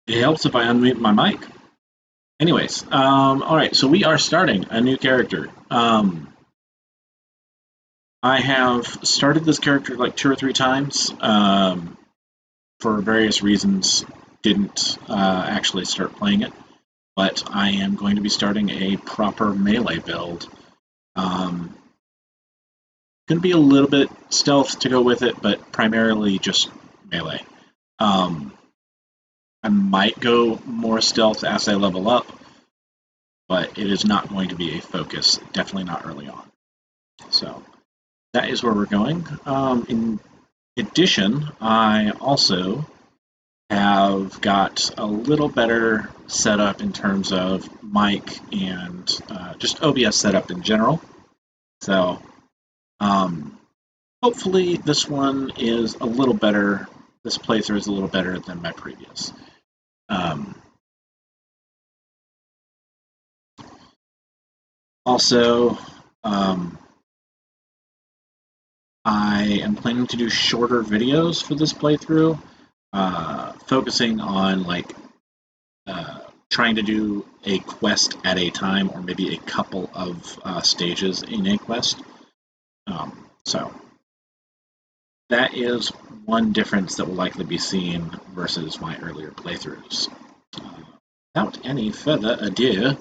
It helps if I unmute my mic. Anyways, all right, so we are starting a new character. I have started this character like 2 or 3 times. For various reasons, didn't actually start playing it, but I am going to be starting a proper melee build. Going to be a little bit stealth to go with it, but primarily just melee. I might go more stealth as I level up, but it is not going to be a focus, definitely not early on. So that is where we're going. In addition, I also have got a little better setup in terms of mic and just OBS setup in general. So hopefully this one is a little better. This playthrough is a little better than my previous. Also, I am planning to do shorter videos for this playthrough, focusing on trying to do a quest at a time, or maybe a couple of stages in a quest. So that is one difference that will likely be seen versus my earlier playthroughs. Without any further ado, let's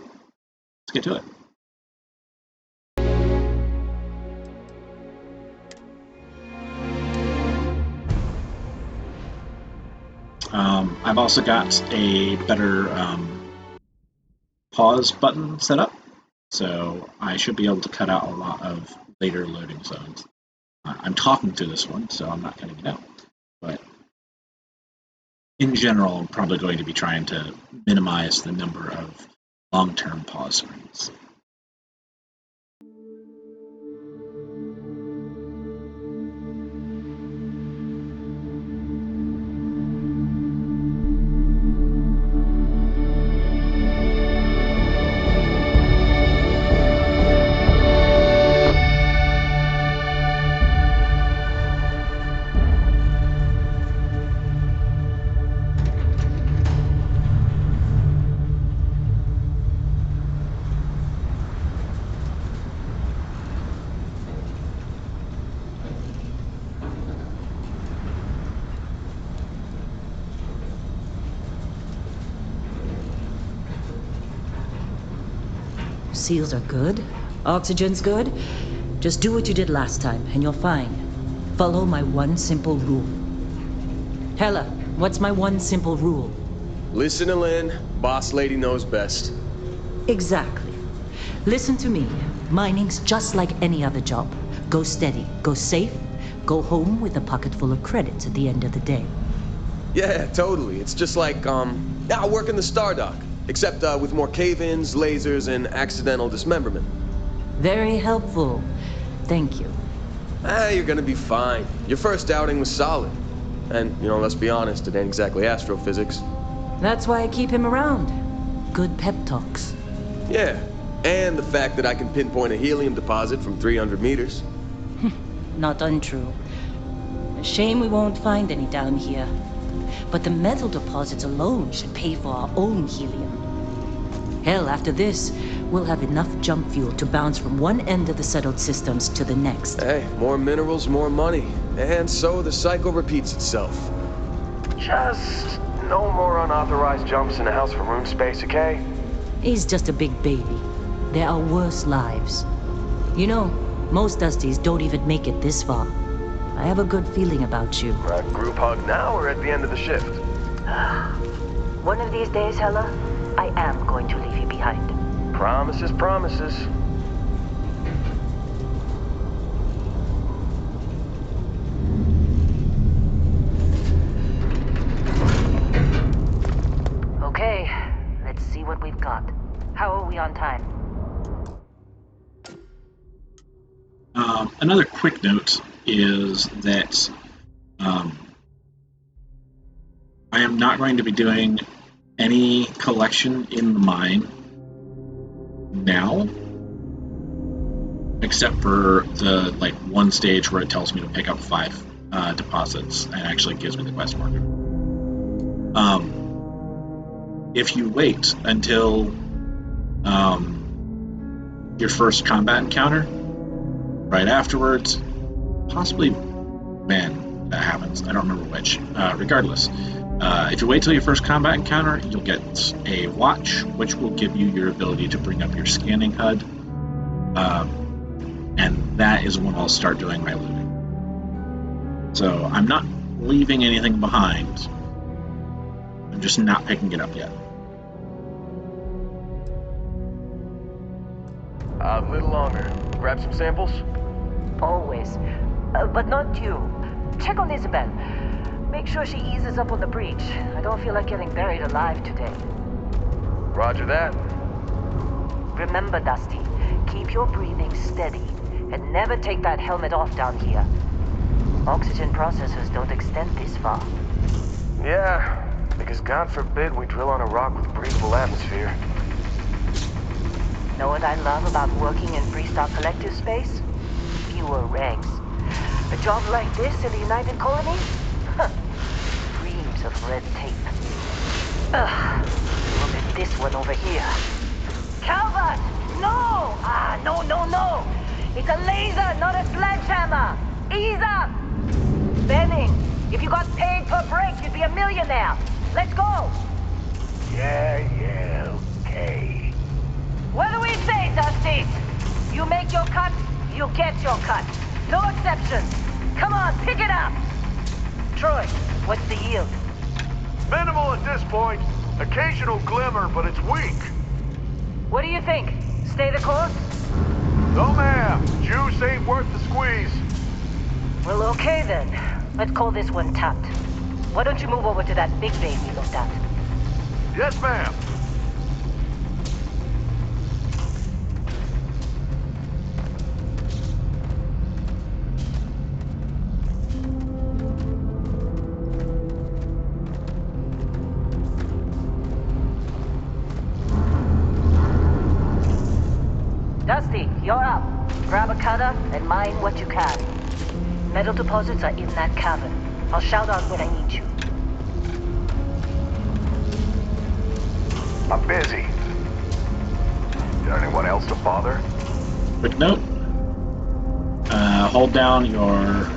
get to it. I've also got a better pause button set up, so I should be able to cut out a lot of later loading zones. I'm talking to this one, so I'm not cutting it out. But in general, I'm probably going to be trying to minimize the number of long-term pause screens. Seals are good. Oxygen's good. Just do what you did last time, and you're fine. Follow my one simple rule. Hella, what's my one simple rule? Listen to Lynn. Boss lady knows best. Exactly. Listen to me. Mining's just like any other job. Go steady, go safe, go home with a pocket full of credits at the end of the day. Yeah, totally. It's just like, working the Stardock. Except with more cave-ins, lasers, and accidental dismemberment. Very helpful. Thank you. You're gonna be fine. Your first outing was solid. And, let's be honest, it ain't exactly astrophysics. That's why I keep him around. Good pep talks. Yeah, and the fact that I can pinpoint a helium deposit from 300 meters. Not untrue. A shame we won't find any down here. But the metal deposits alone should pay for our own helium. Hell, after this, we'll have enough jump fuel to bounce from one end of the settled systems to the next. Hey, more minerals, more money. And so the cycle repeats itself. Just no more unauthorized jumps in the house for room space, okay? He's just a big baby. There are worse lives. You know, most Dusties don't even make it this far. I have a good feeling about you. Group hug now or at the end of the shift? One of these days, Hella, I am going to leave you behind. Promises, promises. Okay, let's see what we've got. How are we on time? Another quick note is that I am not going to be doing any collection in the mine now, except for the one stage where it tells me to pick up 5 deposits and actually gives me the quest marker. If you wait until your first combat encounter, right afterwards, possibly, man, that happens. I don't remember which. Regardless, if you wait till your first combat encounter, you'll get a watch, which will give you your ability to bring up your scanning HUD, and that is when I'll start doing my looting. So I'm not leaving anything behind. I'm just not picking it up yet. A little longer. Grab some samples? Always. But not you. Check on Isabel. Make sure she eases up on the breach. I don't feel like getting buried alive today. Roger that. Remember, Dusty, keep your breathing steady and never take that helmet off down here. Oxygen processors don't extend this far. Yeah, because God forbid we drill on a rock with breathable atmosphere. Know what I love about working in Freestar Collective space? Fewer regs. A job like this in the United Colonies? Dreams of red tape. Ugh. Look at this one over here. Calvert! No! No. It's a laser, not a sledgehammer. Ease up! Benning, if you got paid per break, you'd be a millionaire. Let's go! Yeah, okay. What do we say, Dusty? You make your cut, you get your cut. No exceptions. Come on, pick it up. Troy, what's the yield? Minimal at this point. Occasional glimmer, but it's weak. What do you think? Stay the course? No, ma'am. Juice ain't worth the squeeze. Well, okay then. Let's call this one tapped. Why don't you move over to that big vein we looked at? Yes, ma'am. Dusty, you're up. Grab a cutter and mine what you can. Metal deposits are in that cavern. I'll shout out when I need you. I'm busy. Got anyone else to bother? Quick note, hold down your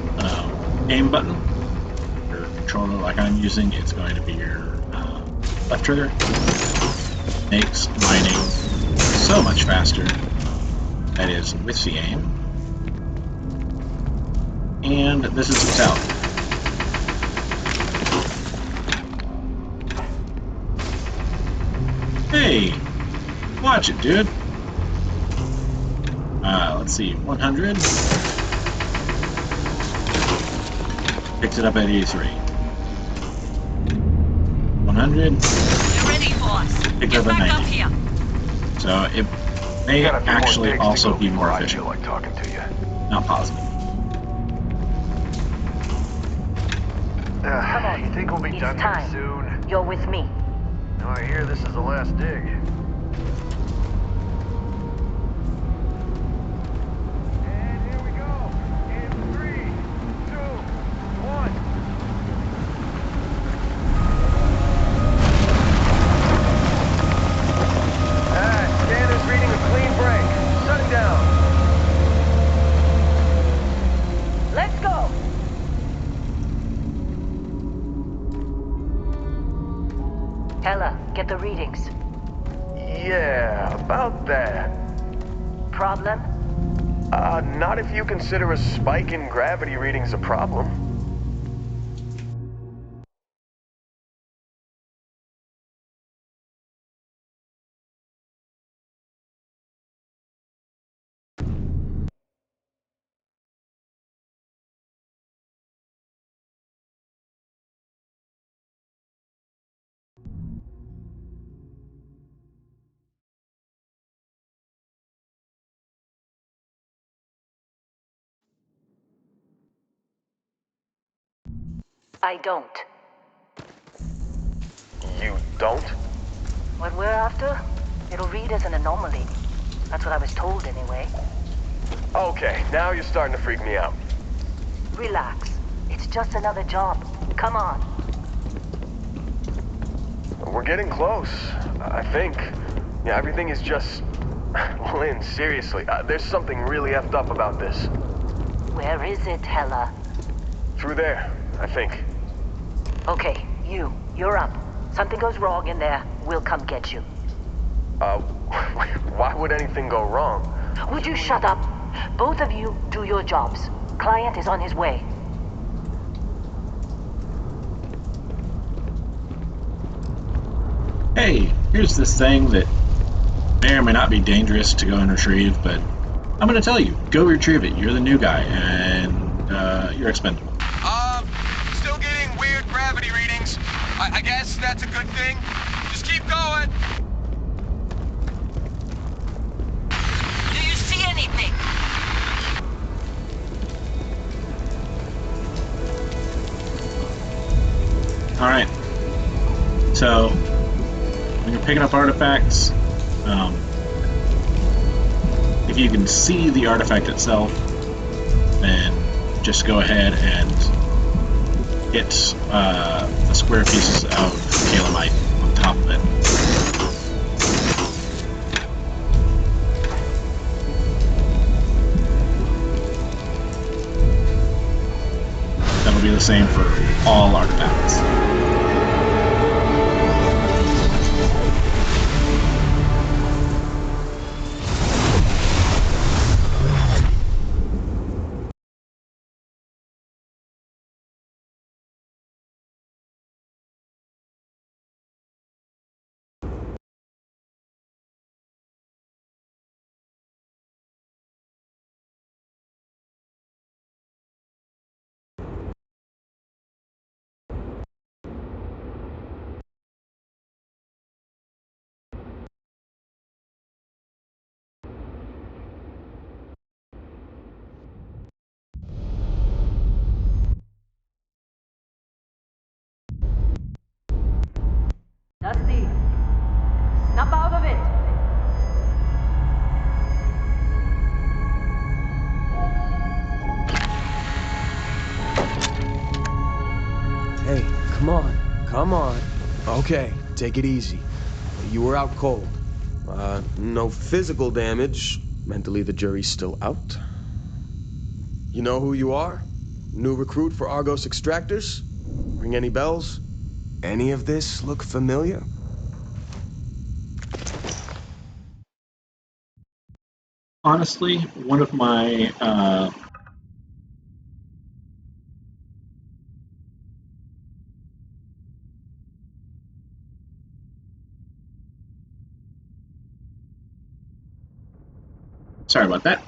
aim button. Your controller like I'm using, it's going to be your left trigger. Makes mining so much faster. That is with the aim. And this is without. Hey! Watch it, dude! Let's see, 100. Picks it up at 83. 100. You're ready, boss. Picked it up at 90. Here. So it may Got a few actually more digs also to go be more before I efficient. feel like talking to you. Not positive. Come on. You think we'll be It's done time. here soon? You're with me. No, I hear this is the last dig. And here we go. In 3, 2, 1. Scanner's reading a clean break. Shut it down. Let's go. Hella, get the readings. Yeah, about that. Problem? Not if you consider a spike in gravity readings a problem. I don't. You don't? What we're after, it'll read as an anomaly. That's what I was told anyway. Okay, now you're starting to freak me out. Relax. It's just another job. Come on. We're getting close, I think. Yeah, everything is just... Lynn, seriously, there's something really effed up about this. Where is it, Hella? Through there, I think. Okay, you're up. Something goes wrong in there, we'll come get you. Why would anything go wrong? Would you shut up? Both of you do your jobs. Client is on his way. Hey, here's this thing that may or may not be dangerous to go and retrieve, but I'm going to tell you, go retrieve it. You're the new guy, and you're expendable. Still getting weird gravity readings. I guess that's a good thing. Just keep going. Do you see anything? Alright. So, when you're picking up artifacts, if you can see the artifact itself, then just go ahead and hit the square pieces of calamite on top of it. That'll be the same for all artifacts. Dusty, snap out of it. Hey, come on. Come on. Okay, take it easy. You were out cold. No physical damage. Mentally, the jury's still out. You know who you are? New recruit for Argos Extractors? Ring any bells? Any of this look familiar? Honestly, one of my sorry about that.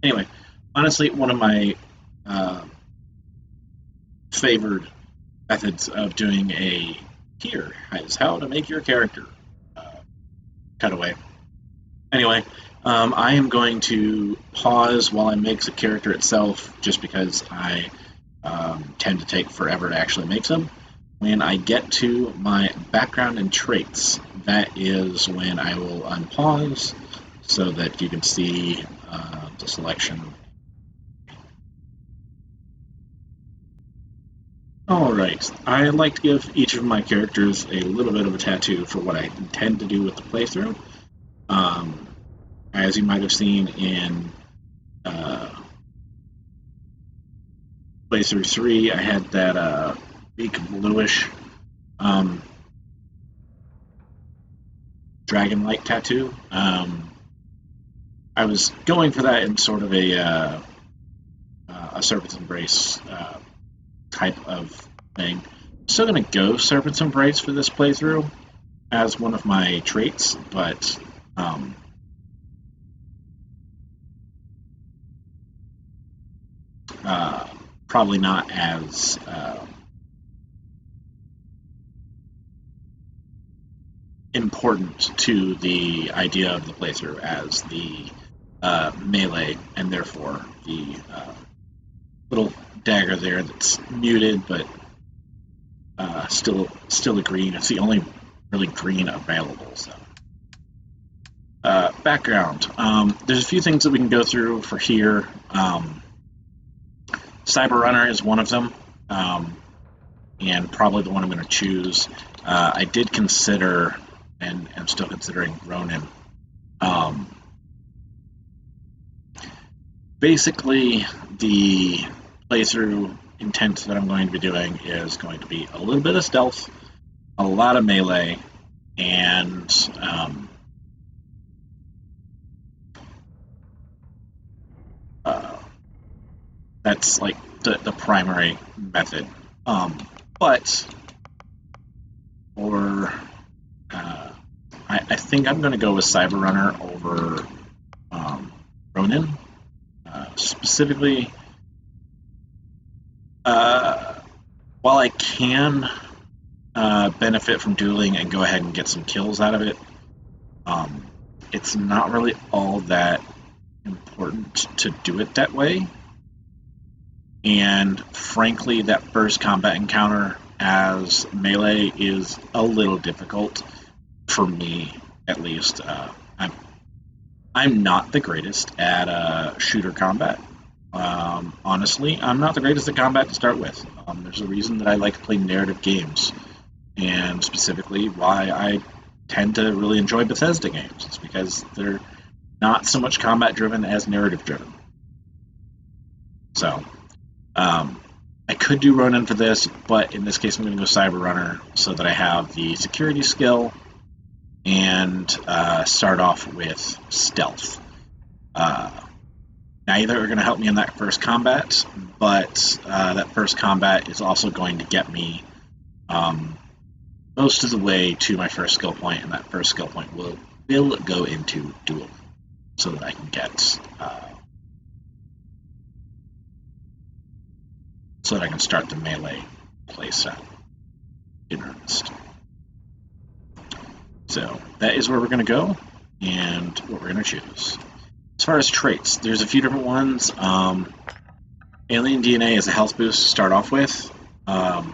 Anyway, honestly, one of my uh, favored methods of doing a here is how to make your character cutaway. Anyway, I am going to pause while I make the character itself, just because I tend to take forever to actually make them. When I get to my background and traits, that is when I will unpause so that you can see the selection. Alright, I like to give each of my characters a little bit of a tattoo for what I intend to do with the playthrough. As you might have seen in playthrough 3, I had that weak bluish dragon-like tattoo. I was going for that in sort of a Serpent's Embrace type of thing. Still going to go Serpent's Embrace for this playthrough as one of my traits, but probably not as important to the idea of the playthrough as the melee, and therefore the little dagger there that's muted, but still a green. It's the only really green available. So, background. There's a few things that we can go through for here. Cyber Runner is one of them. and probably the one I'm going to choose. I did consider, and am still considering, Ronin. Basically, the playthrough intent that I'm going to be doing is going to be a little bit of stealth, a lot of melee, and uh, that's like the primary method. But for I think I'm going to go with Cyber Runner over Ronin. Specifically, while I can benefit from dueling and go ahead and get some kills out of it, um, it's not really all that important to do it that way. And frankly, that first combat encounter as melee is a little difficult for me, at least. I'm not the greatest at shooter combat. Honestly, I'm not the greatest at combat to start with. There's a reason that I like to play narrative games, and specifically why I tend to really enjoy Bethesda games. It's because they're not so much combat driven as narrative driven. So, I could do Ronin for this, but in this case, I'm going to go Cyber Runner so that I have the security skill and start off with stealth. Neither are going to help me in that first combat, but that first combat is also going to get me most of the way to my first skill point, and that first skill point will go into duel so that I can get so that I can start the melee playset in earnest. So that is where we're going to go and what we're going to choose. As far as traits, there's a few different ones. Alien DNA is a health boost to start off with, and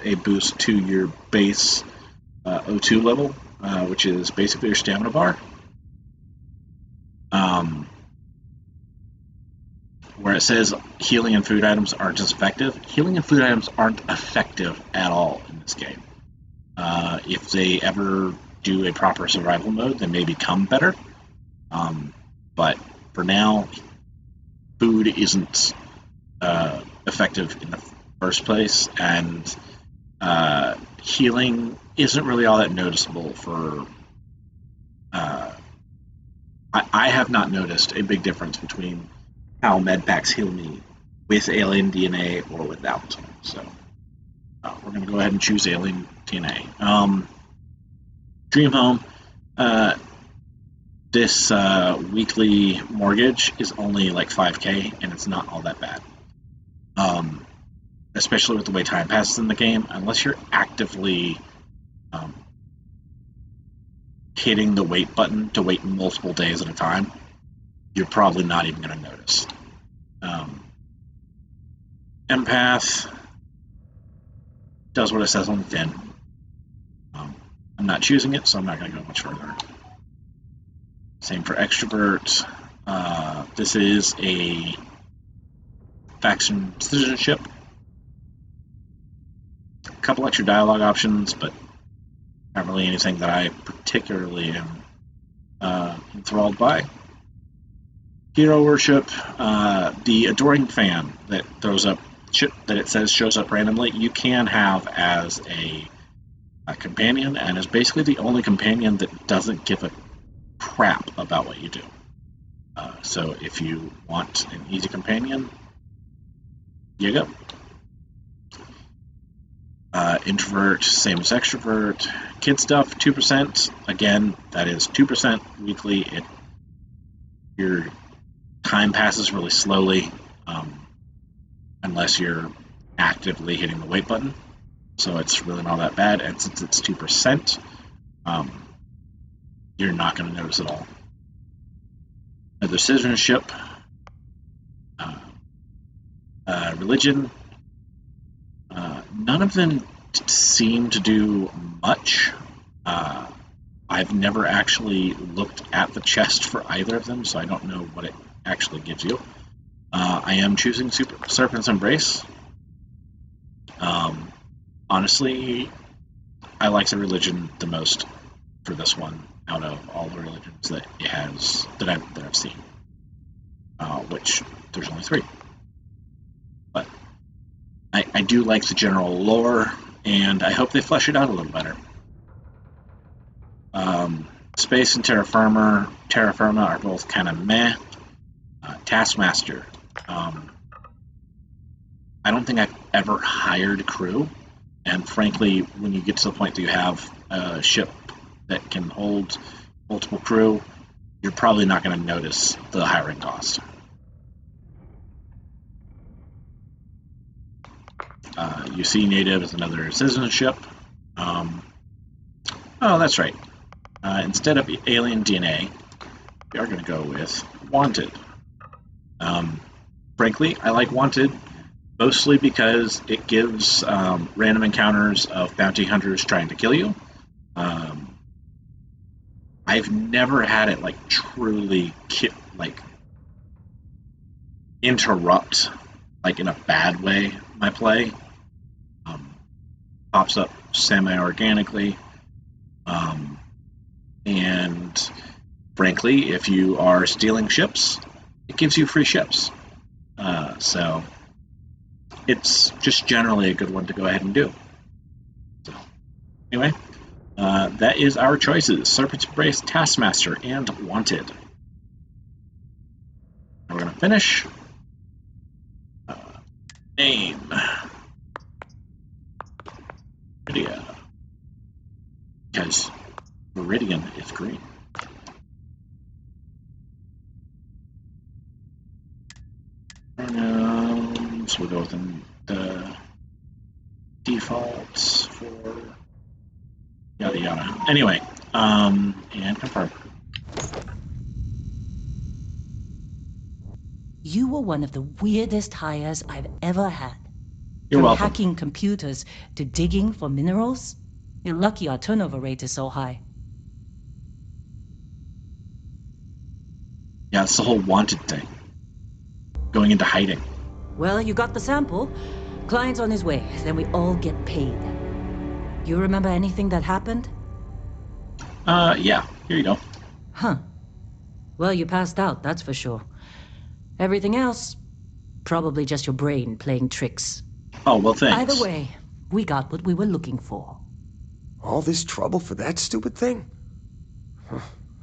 a boost to your base O2 level, which is basically your stamina bar. Where it says healing and food items aren't as effective, healing and food items aren't effective at all in this game. If they ever do a proper survival mode, they may become better. But for now, food isn't effective in the first place, and healing isn't really all that noticeable for. I have not noticed a big difference between how med packs heal me with alien DNA or without. So we're going to go ahead and choose alien DNA. Dream home. This weekly mortgage is only like 5K, and it's not all that bad. Especially with the way time passes in the game, unless you're actively hitting the wait button to wait multiple days at a time, you're probably not even going to notice. Empath does what it says on the tin. I'm not choosing it, so I'm not going to go much further. Same for extrovert. This is a faction citizenship. A couple extra dialogue options, but not really anything that I particularly am enthralled by. Hero worship. The adoring fan that throws up that it says shows up randomly, you can have as a companion, and is basically the only companion that doesn't give a crap about what you do. So if you want an easy companion, here you go. Introvert, same as extrovert. Kid stuff, 2%. Again, that is 2% weekly. Your time passes really slowly, unless you're actively hitting the wait button. So it's really not that bad. And since it's 2%, you're not going to notice at all. Another citizenship. Religion. None of them seem to do much. I've never actually looked at the chest for either of them, so I don't know what it actually gives you. I am choosing Serpent's Embrace. Um, honestly, I like the religion the most for this one out of all the religions that it has that I've seen. Which there's only 3, but I do like the general lore, and I hope they flesh it out a little better. Space and terra firma are both kind of meh. Taskmaster. I don't think I've ever hired crew, and frankly, when you get to the point that you have a ship that can hold multiple crew, you're probably not going to notice the hiring cost. UC native is another citizenship. Oh, that's right. Instead of alien DNA, we are going to go with wanted. Frankly, I like wanted mostly because it gives random encounters of bounty hunters trying to kill you. I've never had it like truly interrupt, like in a bad way, my play. Pops up semi-organically. And frankly, if you are stealing ships, it gives you free ships. So it's just generally a good one to go ahead and do. So anyway, that is our choices: Serpent's Embrace, Taskmaster, and Wanted. We're going to finish. Name. Veridia. Because Veridian is green. So we'll go with the defaults for yada yada. Anyway, and confirm. You were one of the weirdest hires I've ever had. You're From welcome. hacking computers to digging for minerals, you're lucky our turnover rate is so high. Yeah, it's the whole wanted thing. Going into hiding. Well, you got the sample. Client's on his way, then we all get paid. You remember anything that happened? Yeah, here you go. Huh. Well, you passed out, that's for sure. Everything else, probably just your brain playing tricks. Oh, well, thanks. Either way, we got what we were looking for. All this trouble for that stupid thing?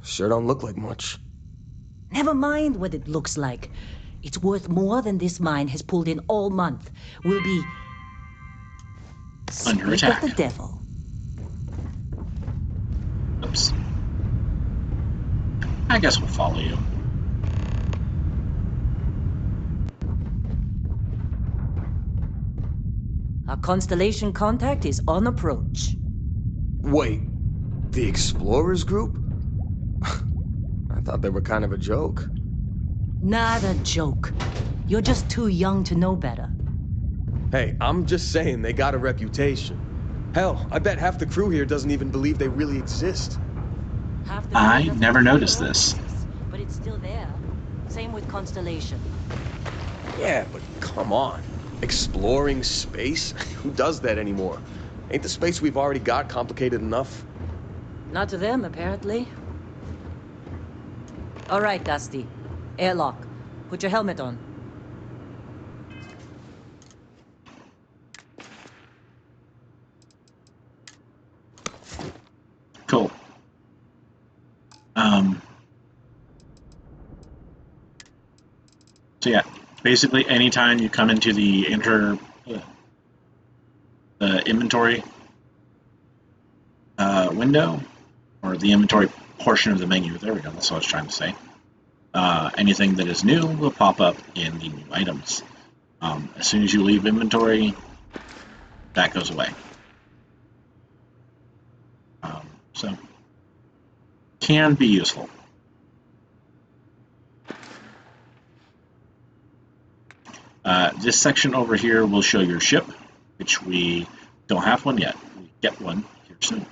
Sure don't look like much. Never mind what it looks like. It's worth more than this mine has pulled in all month. We'll be... Under Speak attack. of the devil. Oops. I guess we'll follow you. Our constellation contact is on approach. Wait, the Explorers group? I thought they were kind of a joke. Not a joke. You're just too young to know better. Hey, I'm just saying they got a reputation. Hell, I bet half the crew here doesn't even believe they really exist. Half the I crew doesn't never believe noticed Earth this. exists, but it's still there. Same with Constellation. Yeah, but come on. Exploring space? Who does that anymore? Ain't the space we've already got complicated enough? Not to them, apparently. All right, Dusty. Airlock. Put your helmet on. Cool. So yeah, basically anytime you come into the inventory window, or the inventory portion of the menu, there we go, that's what I was trying to say. Anything that is new will pop up in the new items. As soon as you leave inventory, that goes away. So, can be useful. This section over here will show your ship, which we don't have one yet. We get one here soon.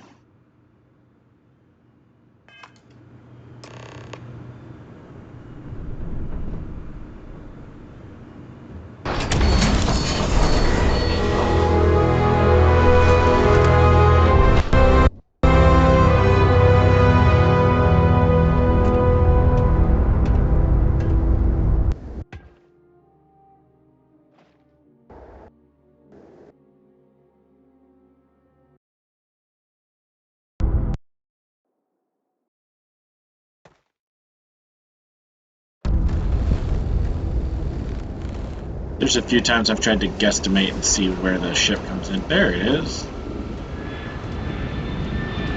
There's a few times I've tried to guesstimate and see where the ship comes in. There it is.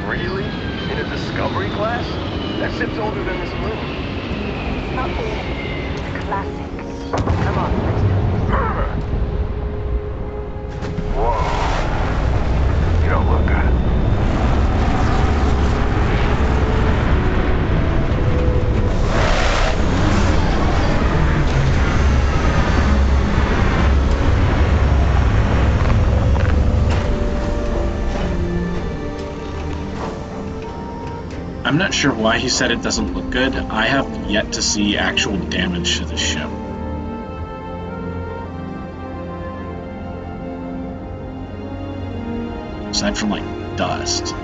Really? In a Discovery class? That ship's older than this moon. It's not old. It's classic. Come on, let's do Whoa. You don't look good. I'm not sure why he said it doesn't look good. I have yet to see actual damage to the ship. Aside from, like, dust.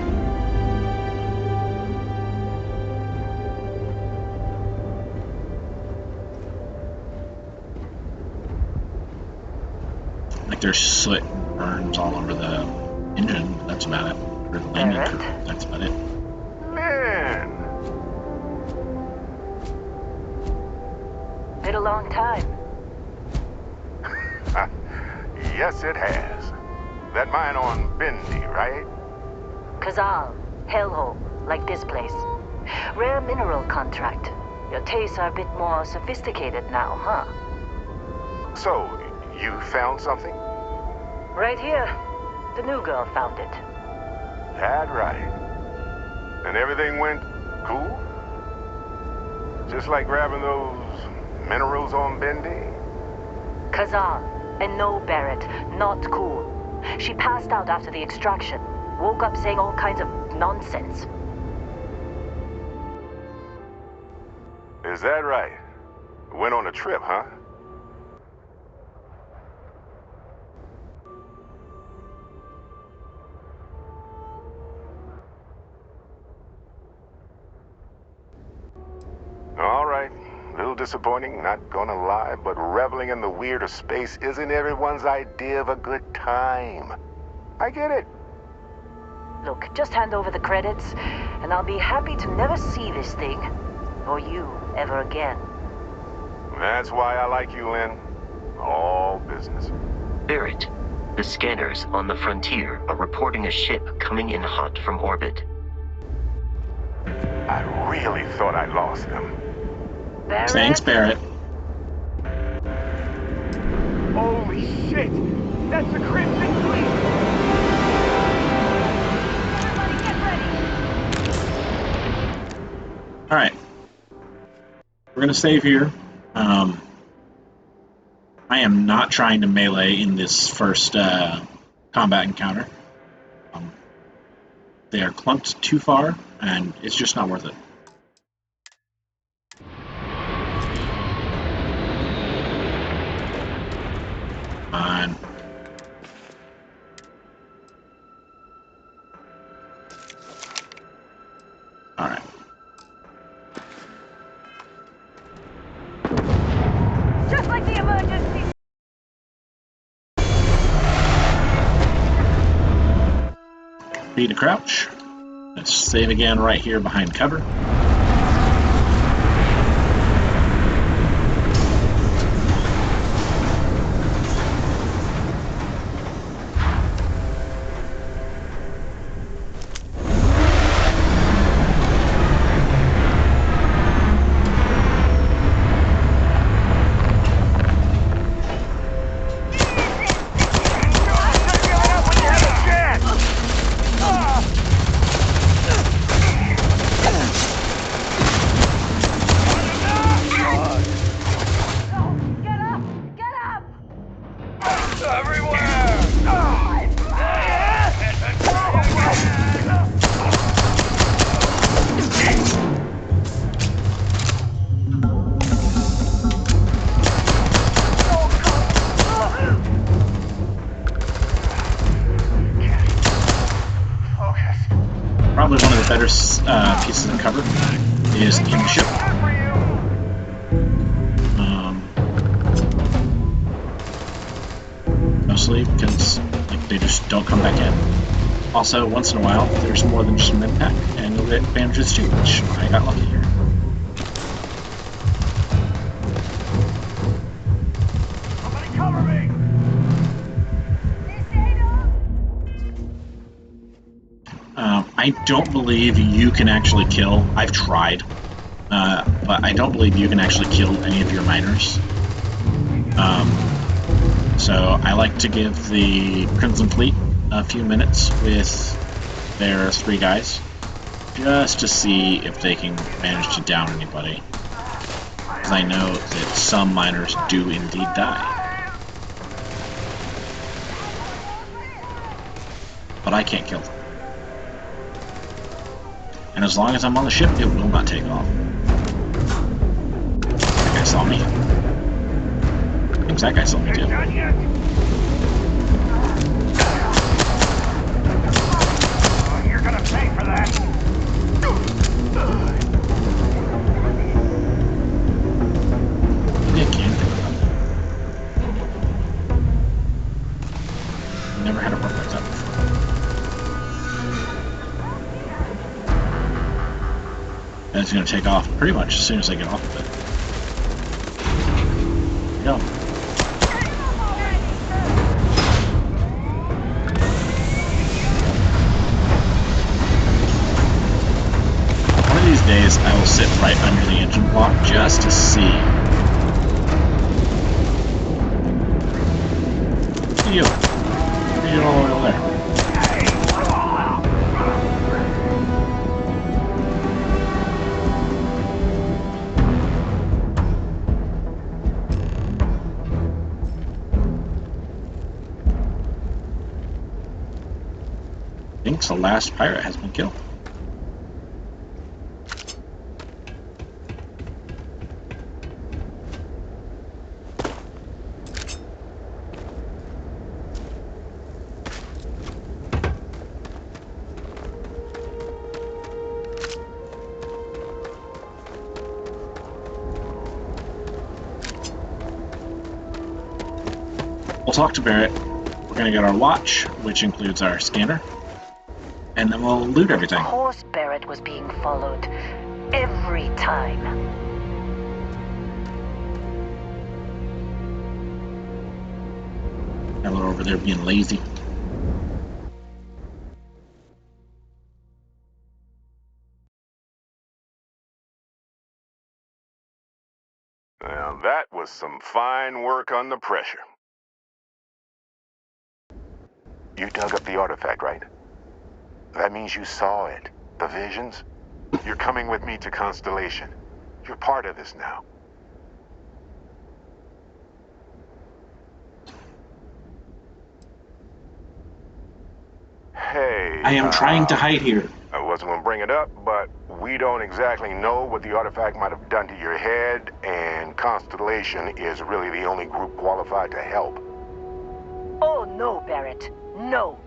Like, there's soot and burns all over the engine, but that's about it. Or the landing crew, that's about it. Man! Been a long time. Yes, it has. That mine on Bendy, right? Kazal, hellhole, like this place. Rare mineral contract. Your tastes are a bit more sophisticated now, huh? So, you found something? Right here. The new girl found it. That right. And everything went cool? Just like grabbing those minerals on Bendy? Kazal, and no Barrett, not cool. She passed out after the extraction. Woke up saying all kinds of nonsense. Is that right? Went on a trip, huh? All right. A little disappointing, not gonna lie, but reveling in the weird of space isn't everyone's idea of a good time. I get it. Look, just hand over the credits, and I'll be happy to never see this thing, or you, ever again. That's why I like you, Lynn. All business. Barrett, the scanners on the frontier are reporting a ship coming in hot from orbit. I really thought I lost them. Barrett? Thanks, Barrett. Holy shit! That's the Crimson Fleet! Everybody get ready! Alright. We're going to save here. I am not trying to melee in this first combat encounter. They are clumped too far, and it's just not worth it. Fine. Alright. Just like the emergency! B to crouch. Let's save again right here behind cover. Probably one of the better pieces of cover is in the ship. Mostly because they just don't come back in. Also, once in a while, there's more than just an impact, and you'll get bandages too, which I got lucky here. Somebody cover me! I don't believe you can actually kill. I've tried, but I don't believe you can actually kill any of your miners. So I like to give the Crimson Fleet a few minutes with their 3 guys, just to see if they can manage to down anybody. Because I know that some miners do indeed die. But I can't kill them. And as long as I'm on the ship, it will not take off. That guy saw me. I think that guy saw me too. You're gonna pay for that. Maybe I can pick it up. Never had it work like that before. And it's going to take off pretty much as soon as I get off of it. There we go. One of these days, I will sit right under the engine block just to see. Look at you. What are you doing all the way over there? I think the last pirate has been killed. We'll talk to Barrett. We're going to get our watch, which includes our scanner, and then we'll loot everything. Of course Barrett was being followed. Every time. Now we're over there being lazy. Well, that was some fine work under pressure. You dug up the artifact, right? That means you saw it. The visions? You're coming with me to Constellation. You're part of this now. Hey, I am trying to hide here. I wasn't going to bring it up, but we don't exactly know what the artifact might have done to your head, and Constellation is really the only group qualified to help. Oh no, Barrett. No.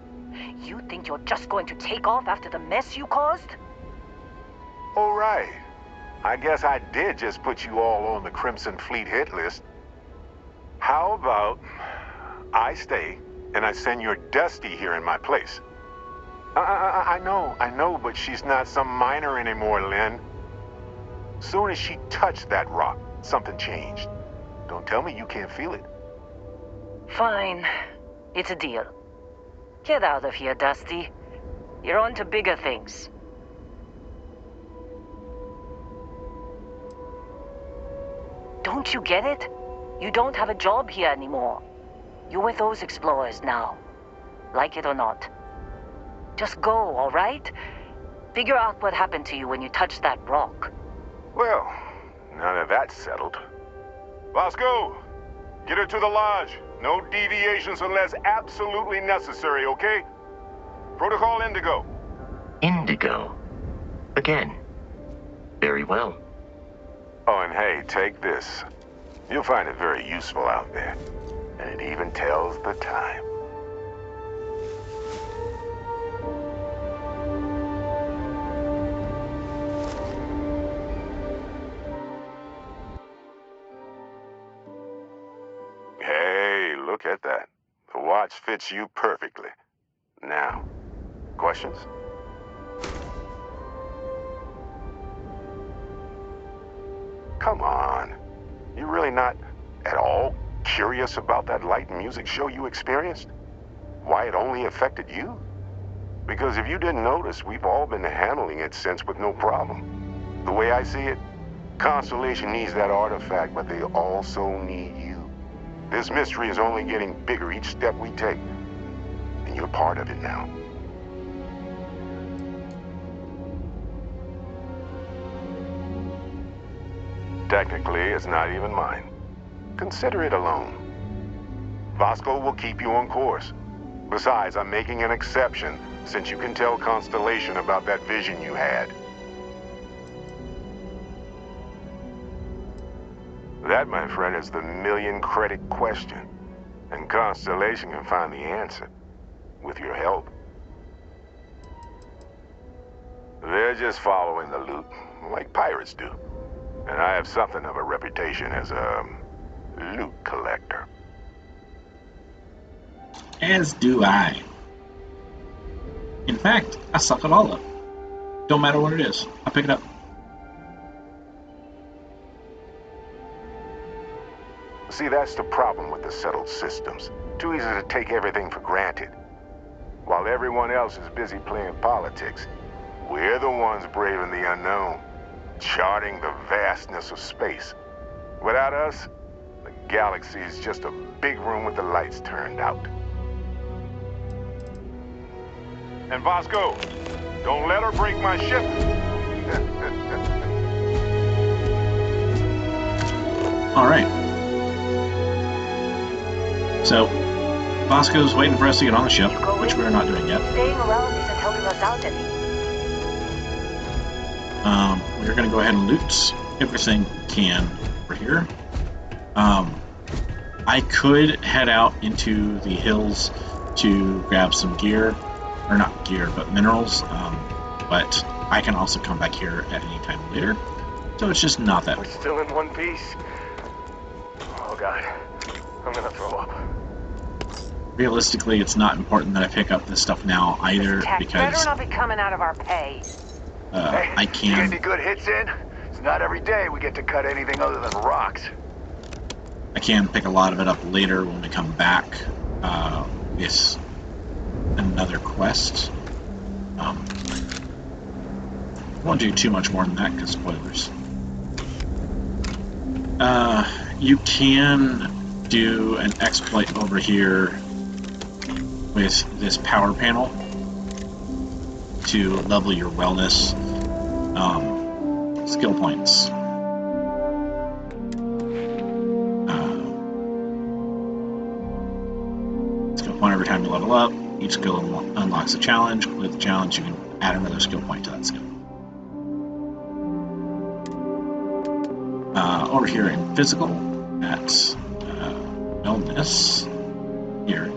You think you're just going to take off after the mess you caused? All right. I guess I did just put you all on the Crimson Fleet hit list. How about I stay and I send your Dusty here in my place? I know, but she's not some miner anymore, Lynn. Soon as she touched that rock, something changed. Don't tell me you can't feel it. Fine. It's a deal. Get out of here, Dusty. You're on to bigger things. Don't you get it? You don't have a job here anymore. You're with those explorers now. Like it or not. Just go, all right? Figure out what happened to you when you touched that rock. Well, now that that's settled. Let's go. Get her to the lodge. No deviations unless absolutely necessary, okay? Protocol Indigo. Indigo. Again. Very well. Oh, and hey, take this. You'll find it very useful out there. And it even tells the time. Hey, look at that. The watch fits you perfectly. Now, questions? Come on. You really not at all curious about that light music show you experienced? Why it only affected you? Because if you didn't notice, we've all been handling it since with no problem. The way I see it, Constellation needs that artifact, but they also need you. This mystery is only getting bigger each step we take, and you're part of it now. Technically, it's not even mine. Consider it a loan. Vasco will keep you on course. Besides, I'm making an exception since you can tell Constellation about that vision you had. That, my friend, is the million-credit question. And Constellation can find the answer, with your help. They're just following the loot, like pirates do. And I have something of a reputation as a loot collector. As do I. In fact, I suck it all up. Don't matter what it is. I'll pick it up. See, that's the problem with the settled systems. Too easy to take everything for granted. While everyone else is busy playing politics, we're the ones braving the unknown, charting the vastness of space. Without us, the galaxy is just a big room with the lights turned out. And Vasco, don't let her break my ship. All right. So, Vasco's waiting for us to get on the ship, which we're not doing yet. Staying around isn't helping us out any. We're going to go ahead and loot everything we can over here. I could head out into the hills to grab some gear, or not gear, but minerals, but I can also come back here at any time later, so it's just not that We're important. still in one piece. Oh god, I'm gonna throw up. Realistically, it's not important that I pick up this stuff now either, This tech because better not be coming out of our pay. I You get can. any good hits in? It's not every day we get to cut anything other than rocks. I can pick a lot of it up later when we come back with another quest. Won't do too much more than that because spoilers. You can do an exploit over here with this power panel to level your wellness skill points. Skill point every time you level up. Each skill unlocks a challenge. Complete the challenge, you can add another skill point to that skill. Over here in physical, at wellness, here.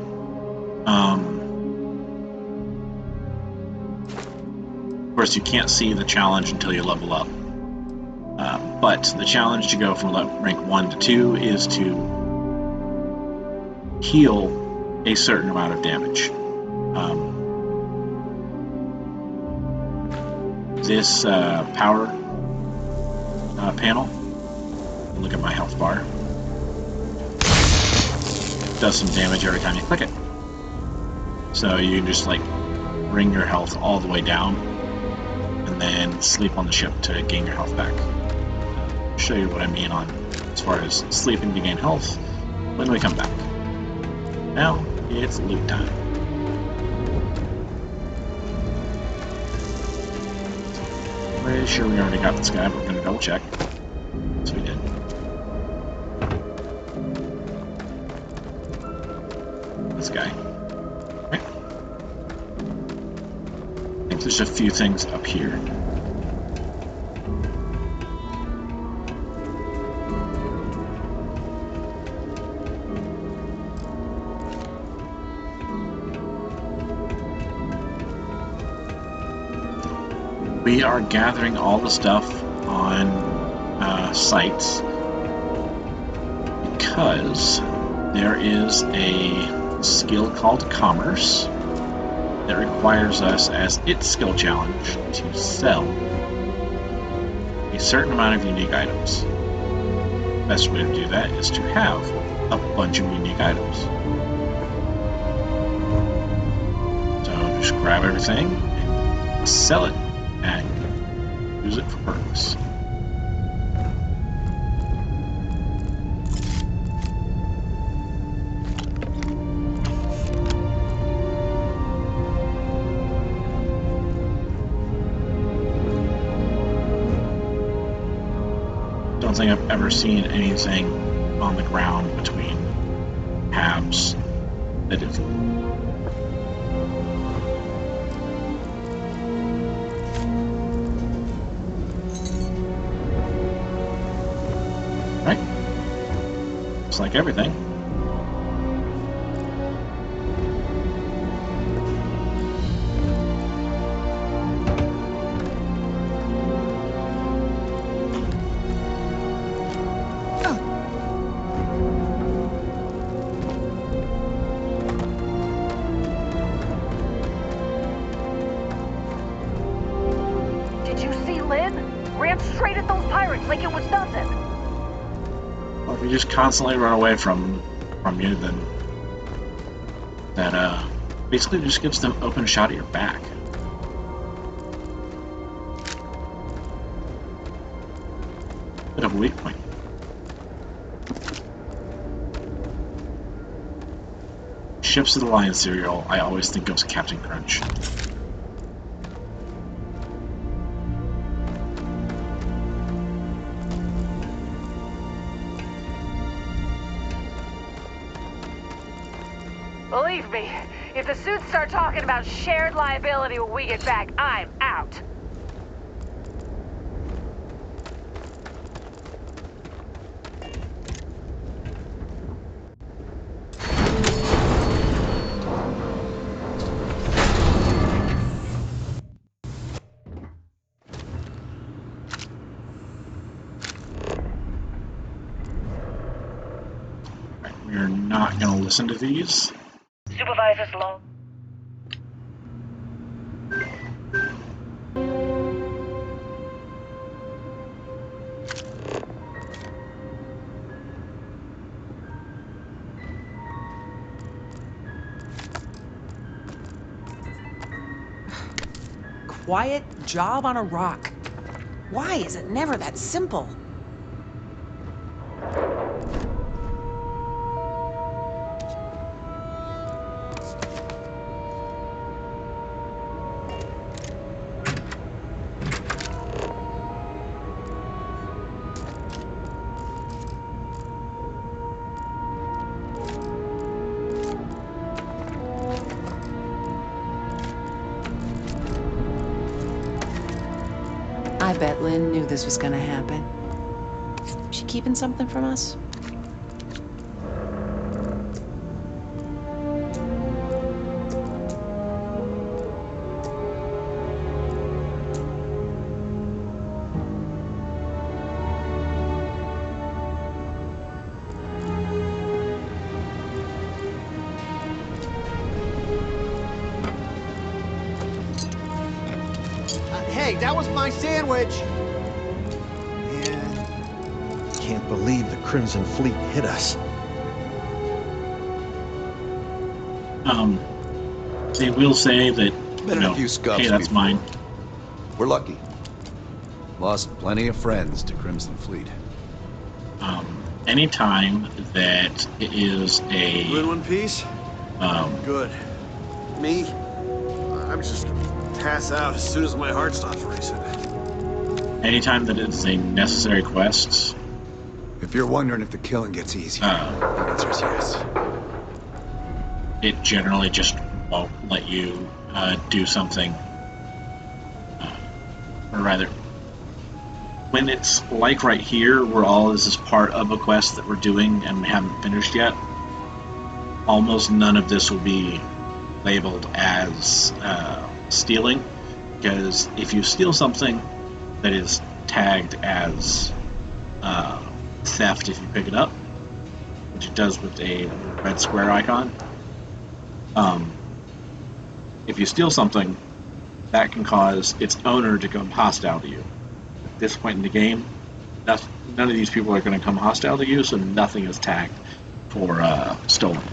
Of course, you can't see the challenge until you level up. But the challenge to go from rank 1 to 2 is to heal a certain amount of damage. This power panel, look at my health bar, does some damage every time you click it. So you can just like bring your health all the way down and then sleep on the ship to gain your health back. I'll show you what I mean on as far as sleeping to gain health when we come back. Now it's loot time. Pretty sure we already got this guy, but we're going to double check. So we did. This guy. Okay. I think there's a few things up here. We are gathering all the stuff on sites because there is a skill called Commerce that requires us, as its skill challenge, to sell a certain amount of unique items. The best way to do that is to have a bunch of unique items. So just grab everything, and sell it, and use it for perks. Don't think I've ever seen anything on the ground between halves that is. Right? Just like everything. Did you see Lynn? Ran straight at those pirates like it was nothing. Well, if you just constantly run away from you, then that basically just gives them open shot at your back. Bit of a weak point. Ships of the Lion cereal, I always think of as Captain Crunch. Believe me, if the suits start talking about shared liability when we get back, I'm out. We're not going to listen to these. Supervisor's low. Quiet job on a rock. Why is it never that simple? I bet Lynn knew this was gonna happen. She keeping something from us? Hey, that was my sandwich! Man, can't believe the Crimson Fleet hit us. They will say that, Been in a few scuffs hey, that's before. mine. We're lucky. Lost plenty of friends to Crimson Fleet. Anytime that it is a You in one piece? Good. Me? I'm just gonna pass out as soon as my heart stops racing. anytime that it is a necessary quest, If you're wondering if the killing gets easier, the answer is yes. it generally just won't let you do something. Or rather, when it's like right here, where all this is part of a quest that we're doing and we haven't finished yet, almost none of this will be labeled as stealing, because if you steal something that is tagged as theft if you pick it up, which it does with a red square icon, if you steal something, that can cause its owner to become hostile to you. At this point in the game, none of these people are going to come hostile to you, so nothing is tagged for stolen.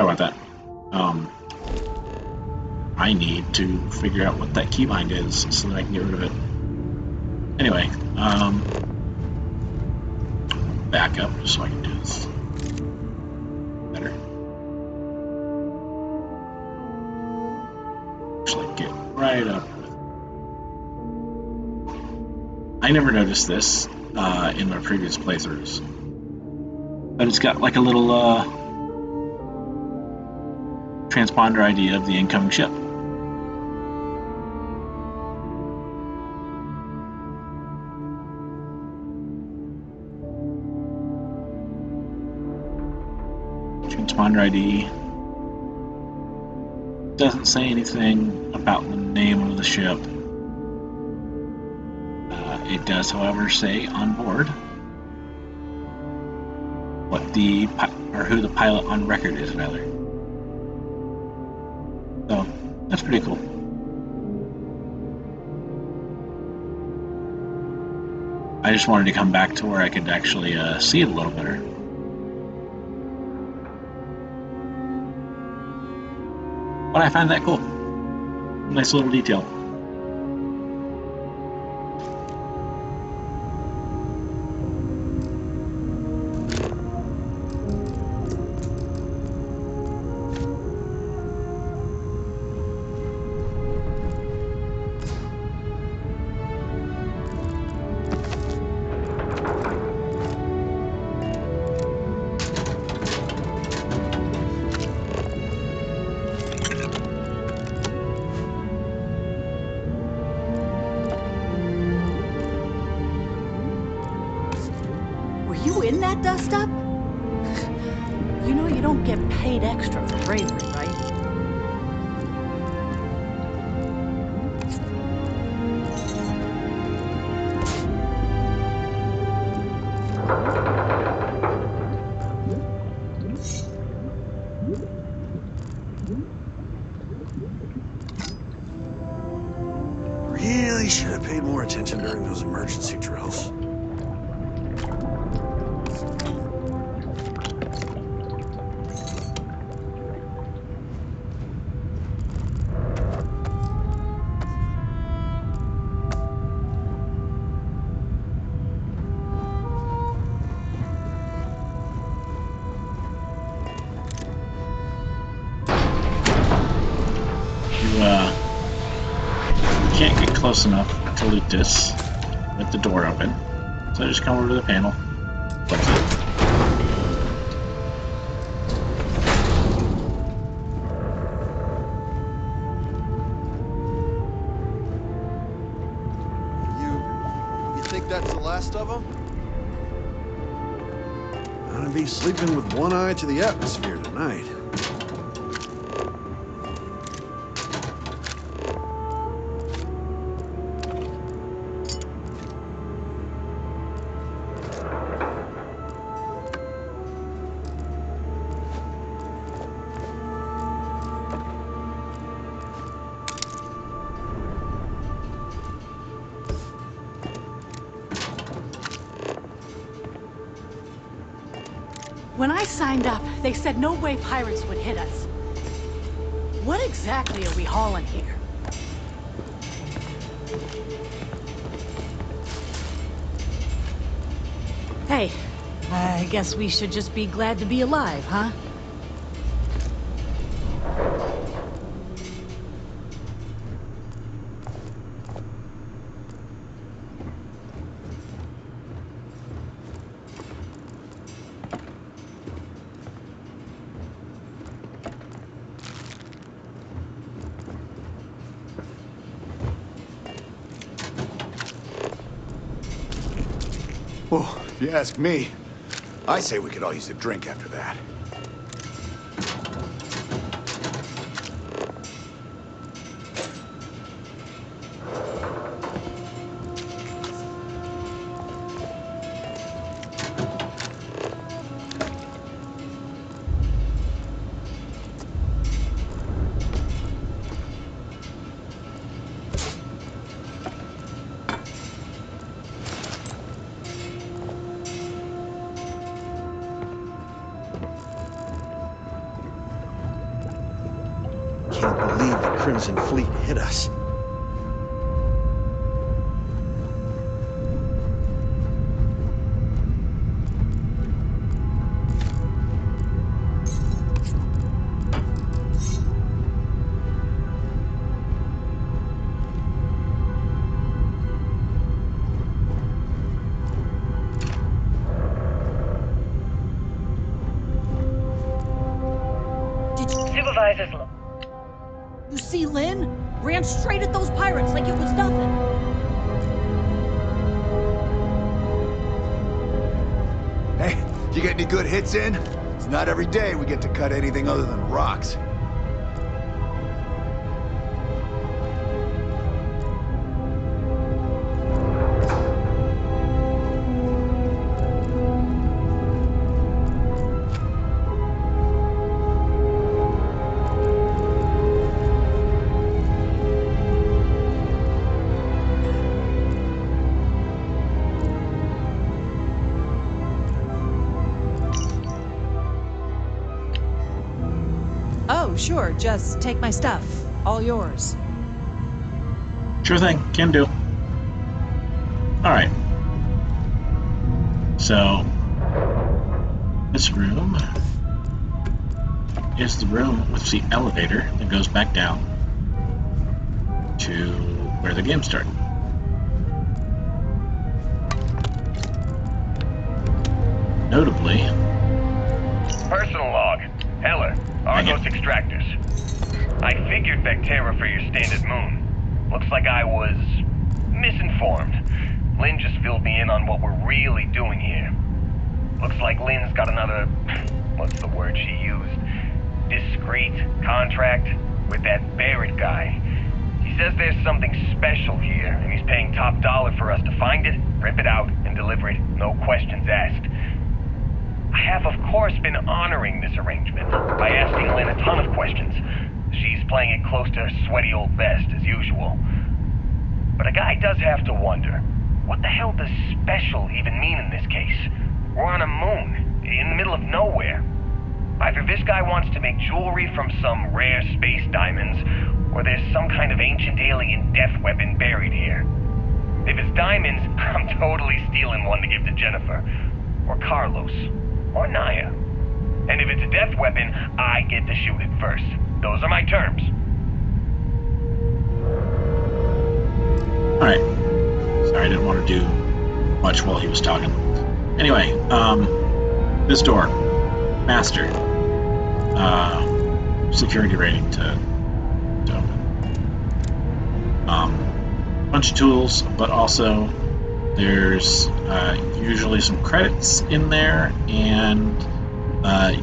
Sorry about that. I need to figure out what that keybind is so that I can get rid of it. Anyway, back up just so I can do this better. Actually, get right up. I never noticed this in my previous playthroughs, but it's got like a little transponder ID of the incoming ship. Transponder ID doesn't say anything about the name of the ship. It does, however, say on board what who the pilot on record is, rather. So that's pretty cool. I just wanted to come back to where I could actually see it a little better. But I find that cool. Nice little detail. Were you in that dust-up? You know you don't get paid extra for bravery, right? Really should have paid more attention during those emergency drills. You can't get close enough to loot this with the door open, so I just come over to the panel. That's it. You think that's the last of them? I'm gonna be sleeping with one eye to the atmosphere tonight. When I signed up, they said no way pirates would hit us. What exactly are we hauling here? Hey, I guess we should just be glad to be alive, huh? Well, if you ask me, I say we could all use a drink after that. Crimson Fleet hit us. Supervisor's look. You see Lynn? Ran straight at those pirates like it was nothing. Hey, you get any good hits in? It's not every day we get to cut anything other than rocks. Oh, sure. Just take my stuff. All yours. Sure thing, can do. Alright. So, this room is the room with the elevator that goes back down to where the game started. Notably, Personal log. Heller, Argos Extractors. I figured Vectera for your standard moon. Looks like I was misinformed. Lynn just filled me in on what we're really doing here. Looks like Lynn's got another, what's the word she used? Discreet contract with that Barrett guy. He says there's something special here, and he's paying top dollar for us to find it, rip it out, and deliver it, no questions asked. I have, of course, been honoring this arrangement by asking Lynn a ton of questions. She's playing it close to her sweaty old vest, as usual. But a guy does have to wonder, what the hell does special even mean in this case? We're on a moon, in the middle of nowhere. Either this guy wants to make jewelry from some rare space diamonds, or there's some kind of ancient alien death weapon buried here. If it's diamonds, I'm totally stealing one to give to Jennifer, or Carlos, or Naya. And if it's a death weapon, I get to shoot it first. Those are my terms. alright. Sorry, I didn't want to do much while he was talking. Anyway, this door. Master. Security rating to open. Bunch of tools, but also there's usually some credits in there, and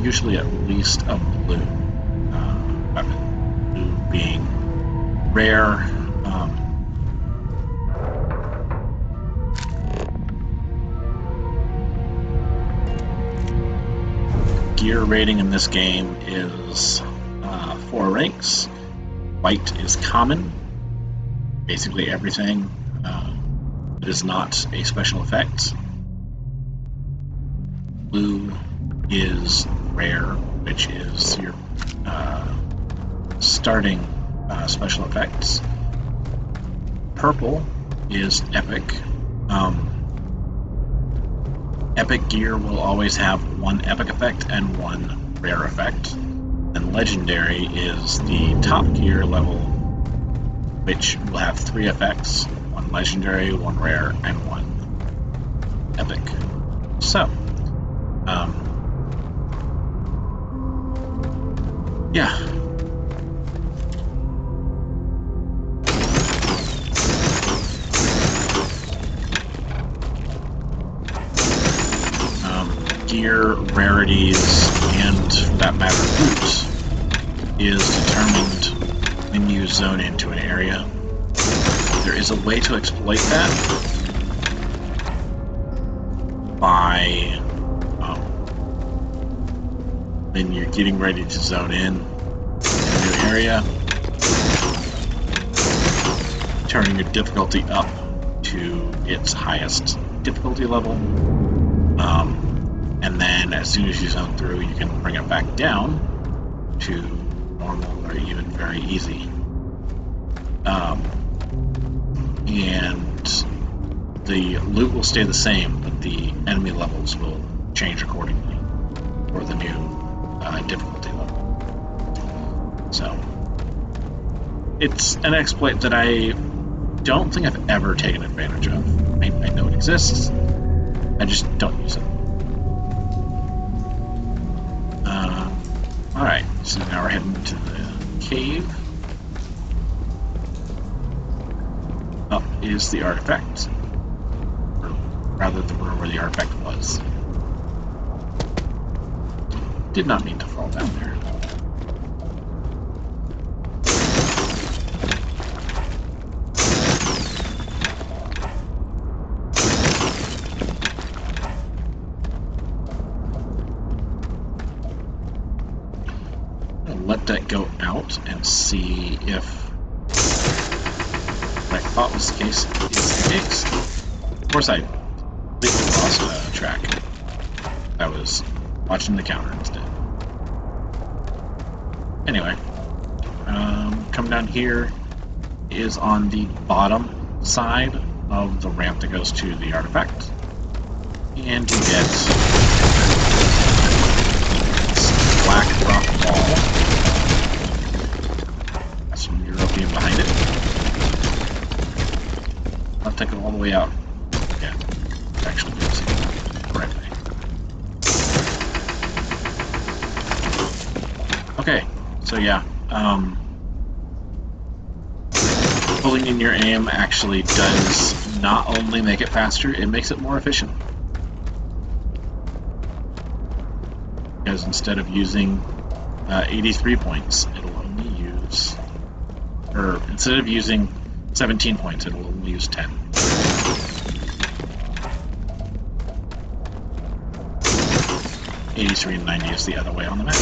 usually at least a blue weapon. Blue being rare. Gear rating in this game is 4 ranks. White is common. Basically everything that is not a special effect. Blue is rare, which is your starting special effects. Purple is epic. Epic gear will always have 1 epic effect and 1 rare effect. And legendary is the top gear level, which will have 3 effects, 1 legendary, 1 rare, and 1 epic. So, yeah. Gear, rarities, and for that matter, loot is determined when you zone into an area. There is a way to exploit that by when you're getting ready to zone in a new area, turning your difficulty up to its highest difficulty level. And then as soon as you zone through, you can bring it back down to normal or even very easy. And the loot will stay the same, but the enemy levels will change accordingly for the new difficulty level. So it's an exploit that I don't think I've ever taken advantage of. I know it exists, I just don't use it. Alright, so now we're heading to the cave. Up is the artifact. Or rather, the room where the artifact was. Did not mean to fall down there. Let that go out and see if what I thought was the case is the case. Of course, I completely lost track. I was watching the counter instead. Anyway, coming down here is on the bottom side of the ramp that goes to the artifact. And you get this black rock wall. Some European behind it. I'll take it all the way out. Yeah, actually do this the right way. Okay, so yeah, pulling in your aim actually does not only make it faster, it makes it more efficient. Because instead of using 83 points, it'll only use, or instead of using 17 points, it'll only use 10. '83 and 90 is the other way on the map.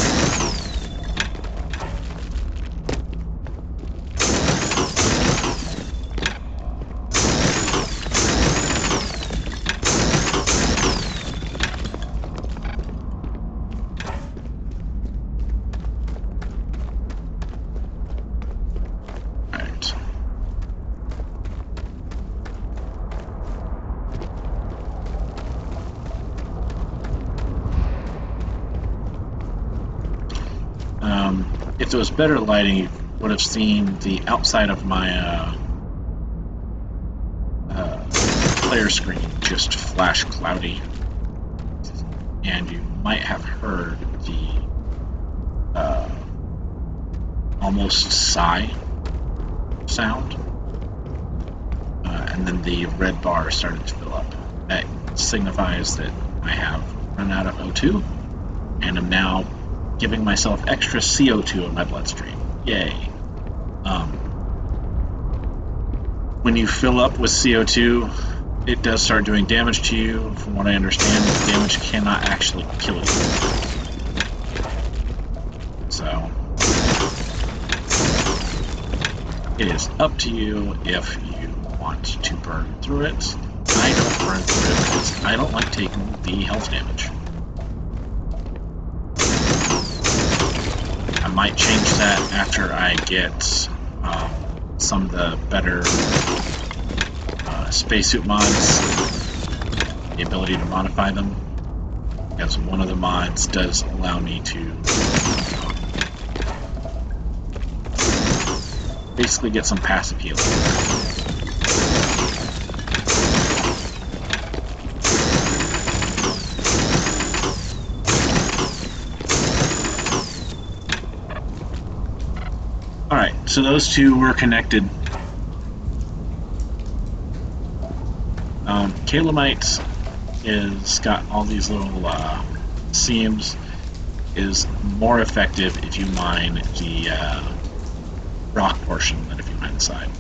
If there was better lighting, you would have seen the outside of my player screen just flash cloudy, and you might have heard the almost sigh sound, and then the red bar started to fill up. That signifies that I have run out of O2 and am now giving myself extra CO2 in my bloodstream. Yay. When you fill up with CO2, it does start doing damage to you. From what I understand, the damage cannot actually kill you. So, it is up to you if you want to burn through it. I don't burn through it because I don't like taking the health damage. I might change that after I get some of the better spacesuit mods, the ability to modify them, because one of the mods does allow me to basically get some passive healing. Alright, so those two were connected. Calamite is got all these little seams, is more effective if you mine the rock portion than if you mine the side.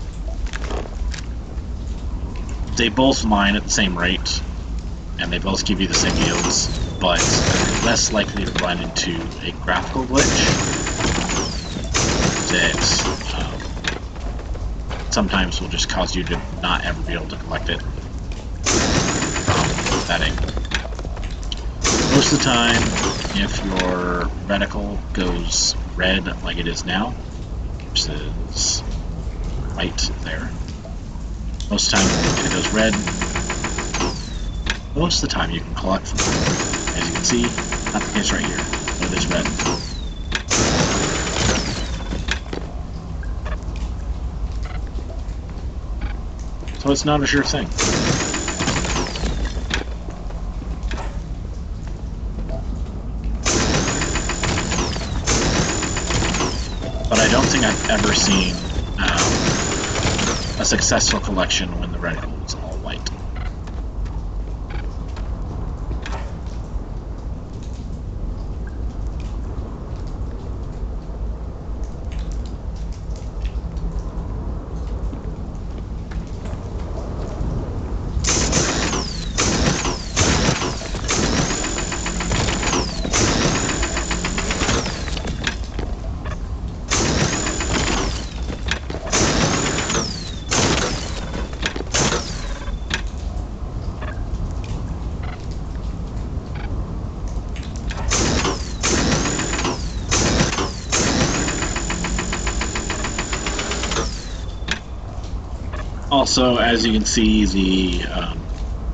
They both mine at the same rate, and they both give you the same yields, but you're less likely to run into a graphical glitch that sometimes will just cause you to not ever be able to collect it from that angle. Most of the time, if your reticle goes red like it is now, which is white there. Most of the time it goes red. Most of the time you can collect from them. As you can see, not the case right here. It is red. So it's not a sure thing. But I don't think I've ever seen a successful collection when the reticle was all white. Also, as you can see, the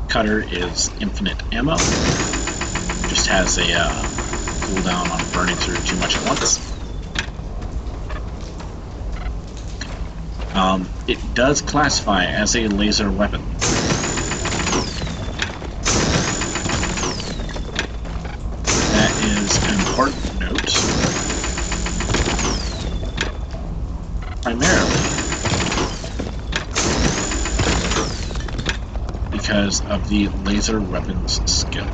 cutter is infinite ammo. Just has a cooldown on burning through too much at once. It does classify as a laser weapon. That is an important note. Primarily because of the laser weapons skill.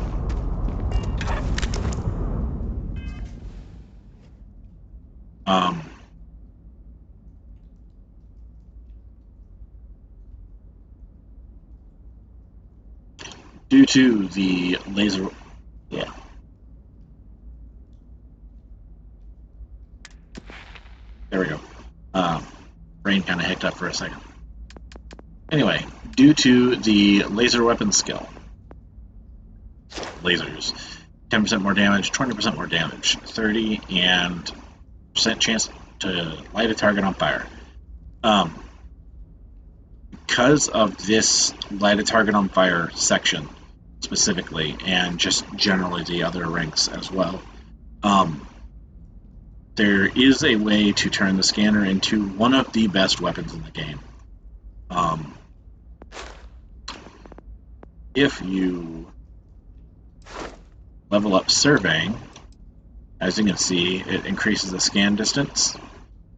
Due to the laser, yeah. There we go. Brain kind of hicked up for a second. Anyway, due to the laser weapon skill, lasers, 10% more damage, 20% more damage, 30 and percent chance to light a target on fire. Because of this light a target on fire section specifically, and just generally the other ranks as well, there is a way to turn the scanner into one of the best weapons in the game. If you level up surveying, as you can see, it increases the scan distance.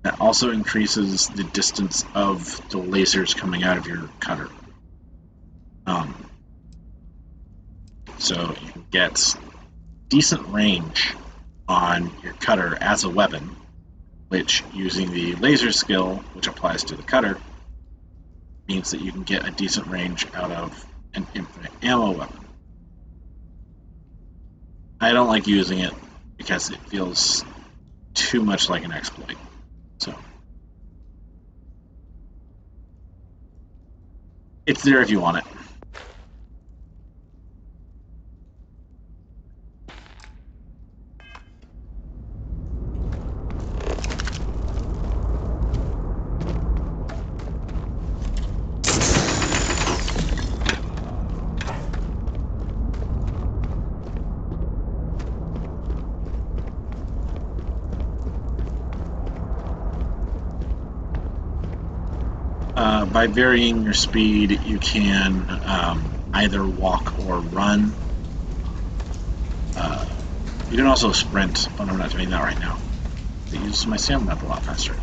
That also increases the distance of the lasers coming out of your cutter. So you can get decent range on your cutter as a weapon, which, using the laser skill, which applies to the cutter, means that you can get a decent range out of an infinite ammo weapon. I don't like using it because it feels too much like an exploit. So it's there if you want it. By varying your speed, you can either walk or run. You can also sprint, but I'm not doing that right now. It uses my stamina up a lot faster.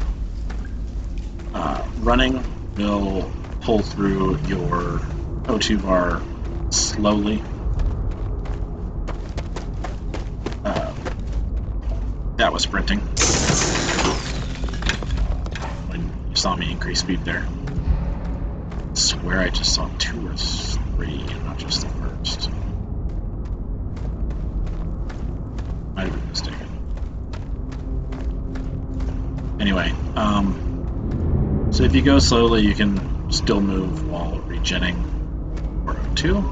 Running will pull through your O2 bar slowly. That was sprinting. When you saw me increase speed there. I swear I just saw 2 or 3, and not just the first. Might have been mistaken. Anyway, so if you go slowly, you can still move while regenning or O2.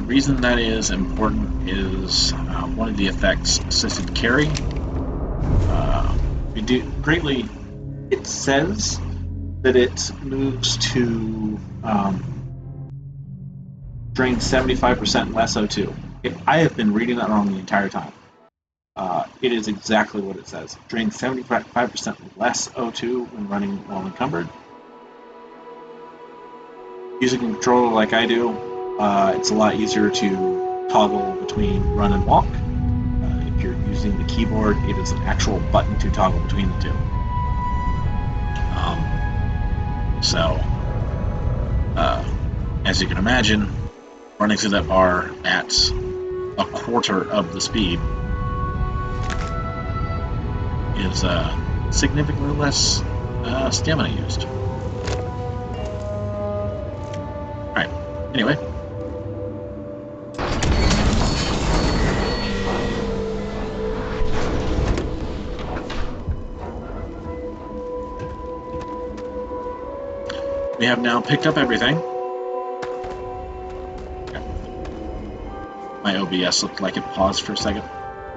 reason that is important is one of the effects, assisted carry. We do greatly. It says that it moves to drain 75% less O2. I have been reading that wrong the entire time. It is exactly what it says. Drain 75% less O2 when running while encumbered. Using a controller like I do, it's a lot easier to toggle between run and walk. If you're using the keyboard, it is an actual button to toggle between the two. As you can imagine, running through that bar at a quarter of the speed is significantly less stamina used. Alright, anyway. We have now picked up everything. My OBS looked like it paused for a second.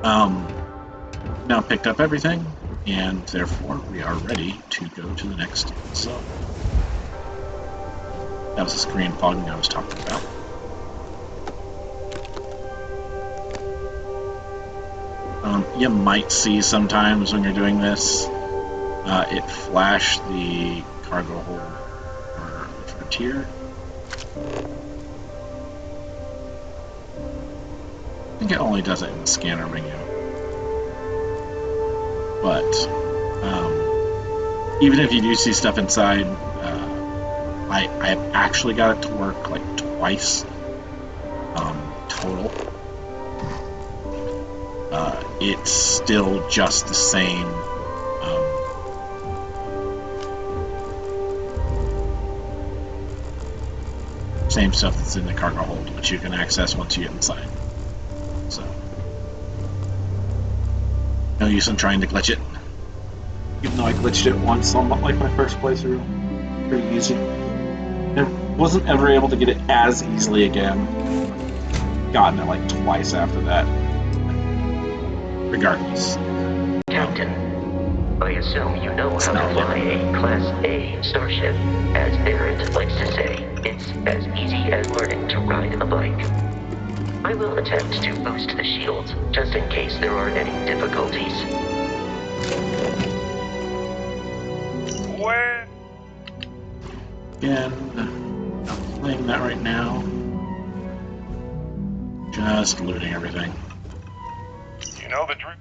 Now picked up everything, and therefore we are ready to go to the next zone. That was the screen fogging I was talking about. You might see sometimes when you're doing this, it flash the cargo hold for the Frontier. I think it only does it in the scanner menu. But even if you do see stuff inside, I've actually got it to work like twice total. It's still just the same. Same stuff that's in the cargo hold, which you can access once you get inside. So, no use in trying to glitch it. Even though I glitched it once on like my first playthrough, pretty easy. I wasn't ever able to get it as easily again. Gotten it like twice after that. Regardless. Captain, I assume you know how to fly a Class A starship. As Barrett likes to say, it's as easy as learning to ride a bike. I will attempt to boost the shields, just in case there are any difficulties. Where? Again, not playing that right now. Just looting everything. You know the truth.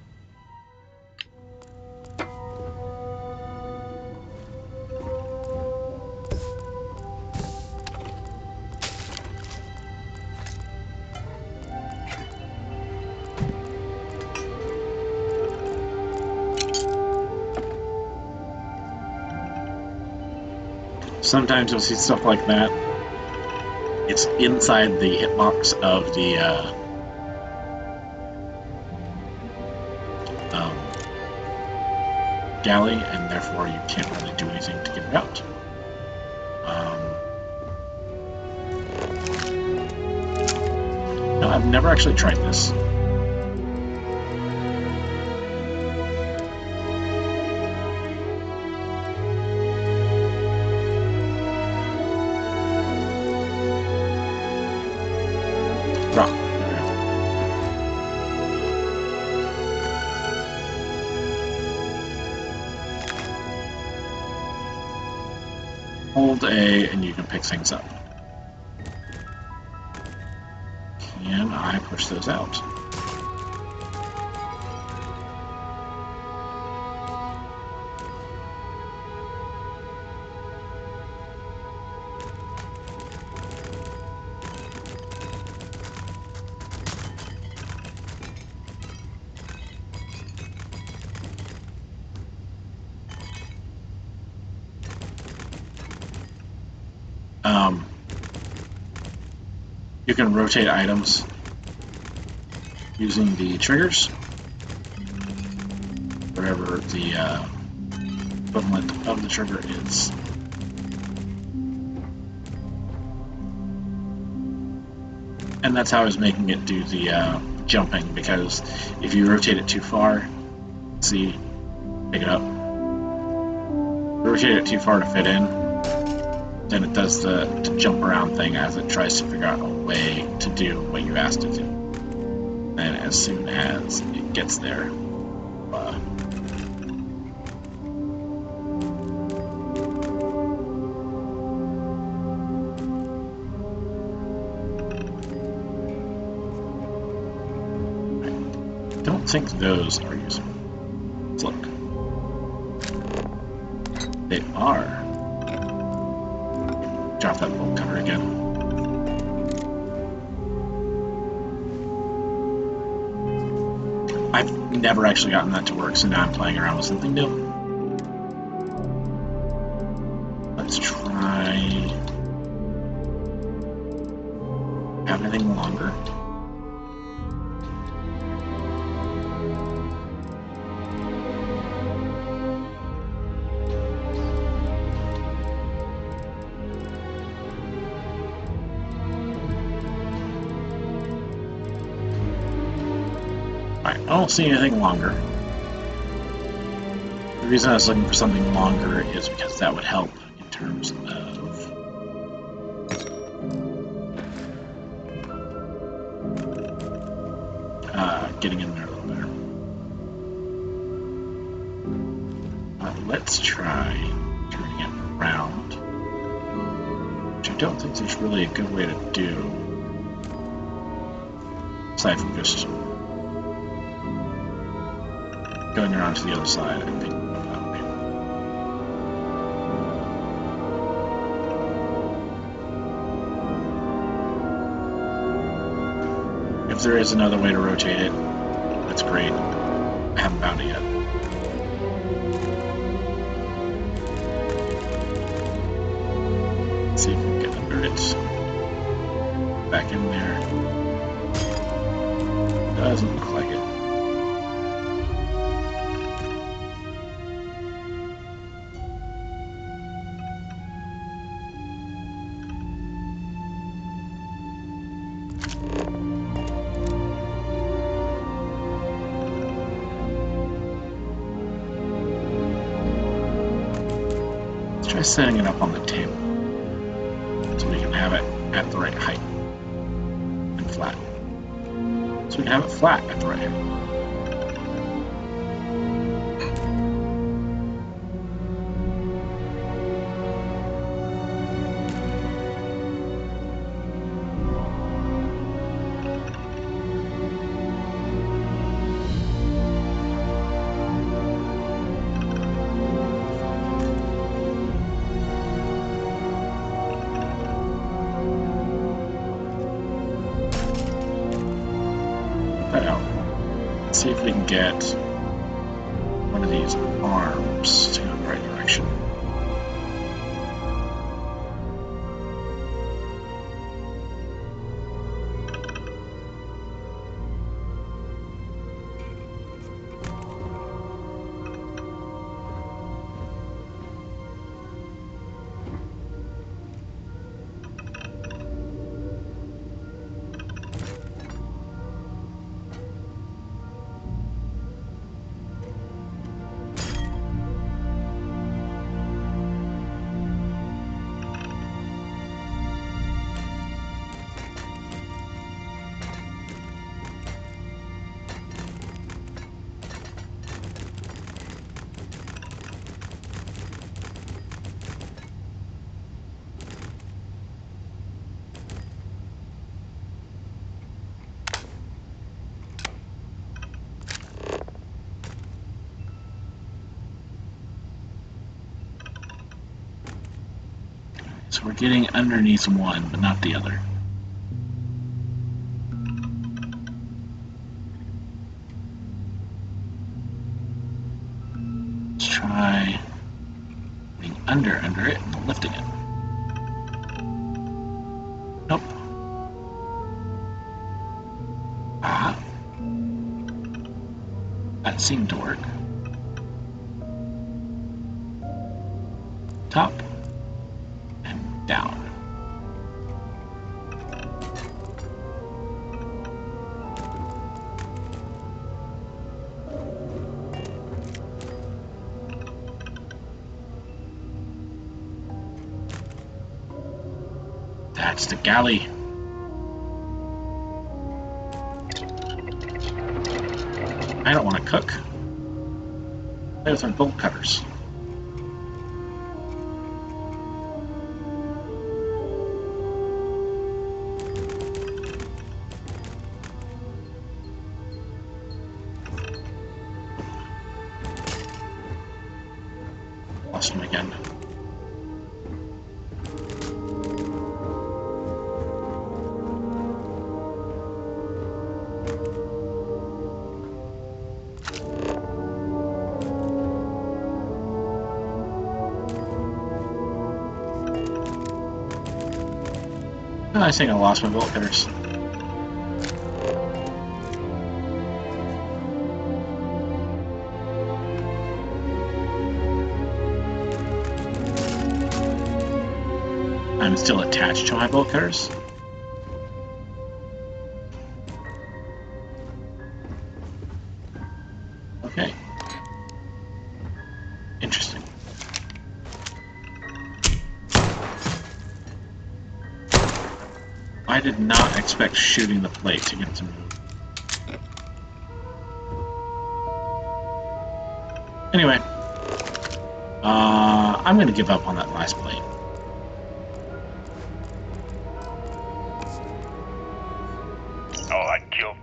Sometimes you'll see stuff like that. It's inside the hitbox of the galley, and therefore you can't really do anything to get it out. No, I've never actually tried this. Rock. Hold A and you can pick things up. Can I push those out? You can rotate items using the triggers, whatever the equivalent of the trigger is. And that's how I was making it do the jumping, because if you rotate it too far, see, pick it up, rotate it too far to fit in, then it does the jump around thing as it tries to figure out a way to do what you asked it to. And as soon as it gets there, I don't think those are useful. Let's look. They are. Drop that bolt cutter again. I've never actually gotten that to work, so now I'm playing around with something new. Let's try everything longer. Alright, I don't see anything longer. The reason I was looking for something longer is because that would help in terms of getting in there a little better. Let's try turning it around, which I don't think there's really a good way to do, aside from just going around to the other side and picking it up that way. If there is another way to rotate it, that's great. I haven't found it yet. Let's see if we can get under it. Back in there. Doesn't look like it. Let's try setting it up on the table so we can have it at the right height and flat. So we can have it flat at the right height. Let's see if we can get one of these arms to go in the right direction. So we're getting underneath one, but not the other. Let's try getting under it and lifting it. Nope. Ah. That seemed to work. Top and down. That's the galley. I don't want to cook. There's our bolt cutters. Lost him again. I think I lost my bolt cutters. I'm still attached to my bolt cutters. Okay. Interesting. I did not expect shooting the plate to get to move. Anyway, I'm going to give up on that last plate. Oh, I'd kill.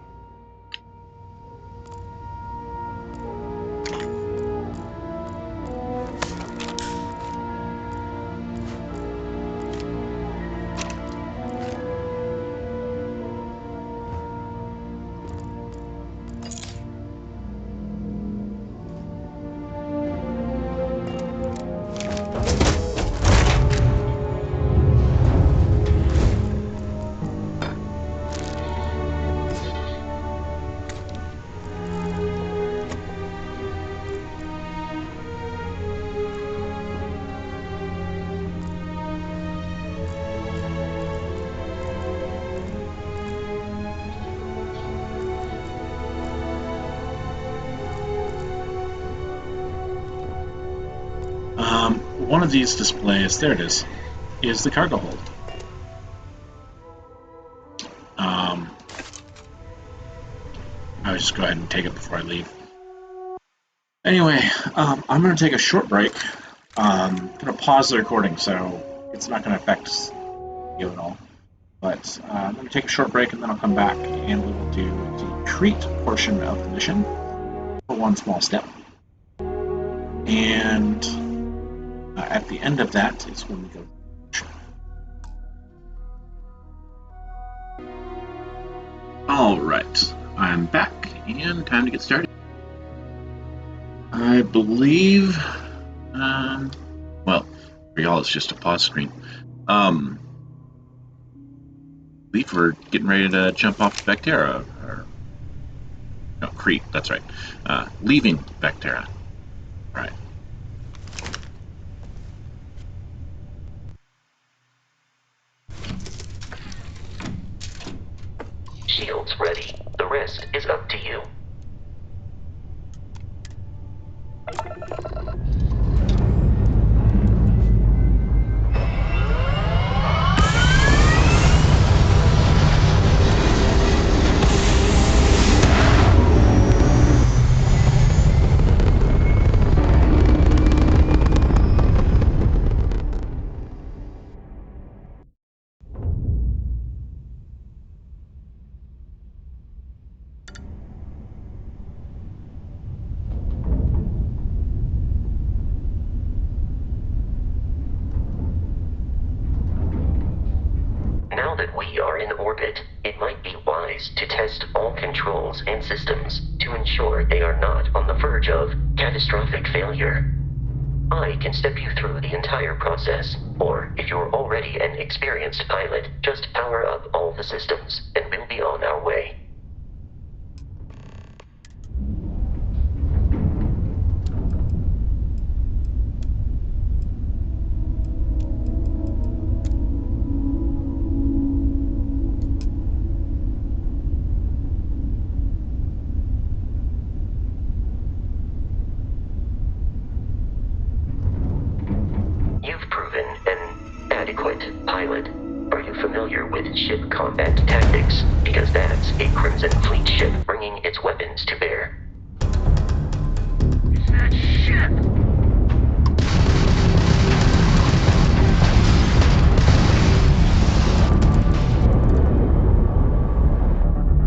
One of these displays, there it is the cargo hold. I would just go ahead and take it before I leave. Anyway, I'm going to take a short break. I'm going to pause the recording, so it's not going to affect you at all. But I'm going to take a short break, and then I'll come back, and we will do the treat portion of the mission for one small step. And at the end of that is when we go to the mission. All right, I'm back, and time to get started. I believe, well, for y'all it's just a pause screen. I believe we're getting ready to jump off Vectera, or no, Crete, that's right. Leaving Vectera. All right. Shields ready. The rest is up to you. Now that we are in orbit, it might be wise to test all controls and systems to ensure they are not on the verge of catastrophic failure. I can step you through the entire process, or if you're already an experienced pilot, just power up all the systems, and we'll be on our way. You've proven an adequate pilot, Are you familiar with ship combat tactics? Because that's a Crimson Fleet ship bringing its weapons to bear. It's that ship!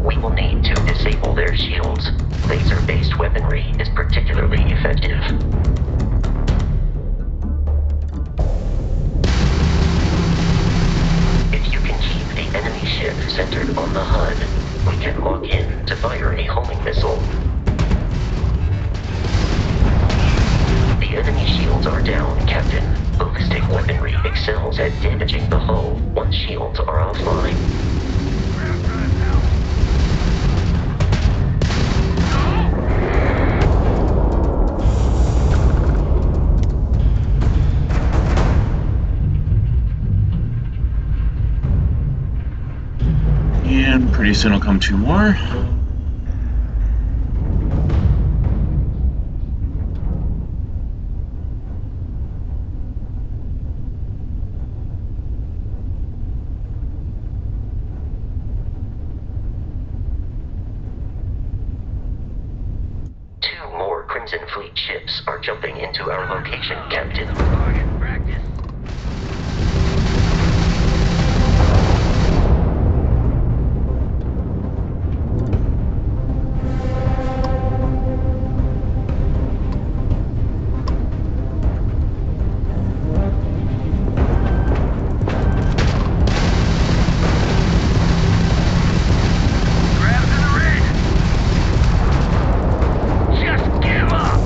We will need to disable their shields. Laser-based weaponry is particularly effective. If you can keep the enemy ship centered on the HUD, we can lock in to fire a homing missile. The enemy shields are down, Captain. Ballistic weaponry excels at damaging the hull once shields are offline. And pretty soon will come 2 more. Two more Crimson Fleet ships are jumping into our location, Captain. Target practice. Grabs in the rig. Just give up.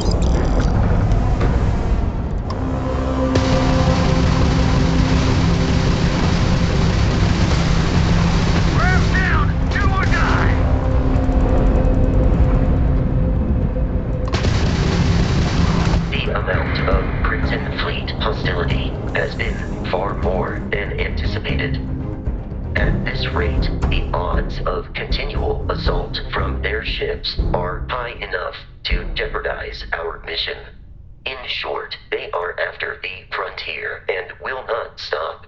Grabs down. Do or die. The amount of Crimson Fleet hostility has been far more than anticipated. At this rate, the odds of continual assault from their ships are high enough to jeopardize our mission. In short, they are after the frontier and will not stop.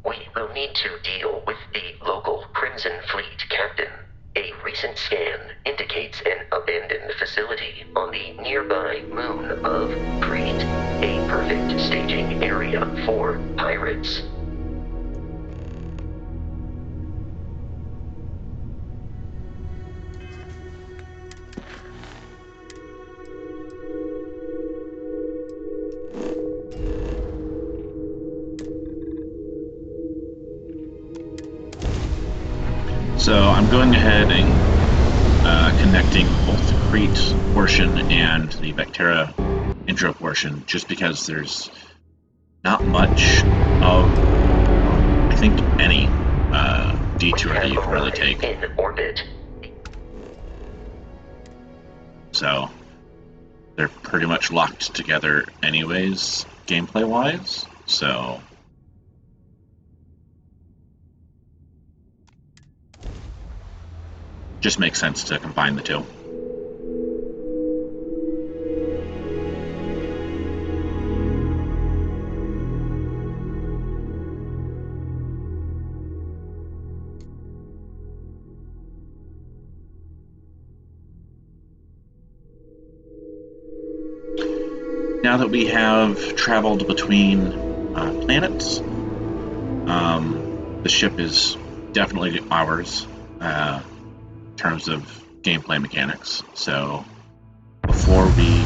We will need to deal with the local Crimson Fleet captain. A recent scan indicates an abandoned facility on the nearby moon of Crete, a perfect staging area for pirates. So I'm going ahead and connecting both the Crete portion and the Vectera intro portion, just because there's not much of, I think, any detour that you can really take. In orbit. So they're pretty much locked together anyways, gameplay-wise. So just makes sense to combine the two. Now that we have traveled between planets, the ship is definitely ours in terms of gameplay mechanics. So before we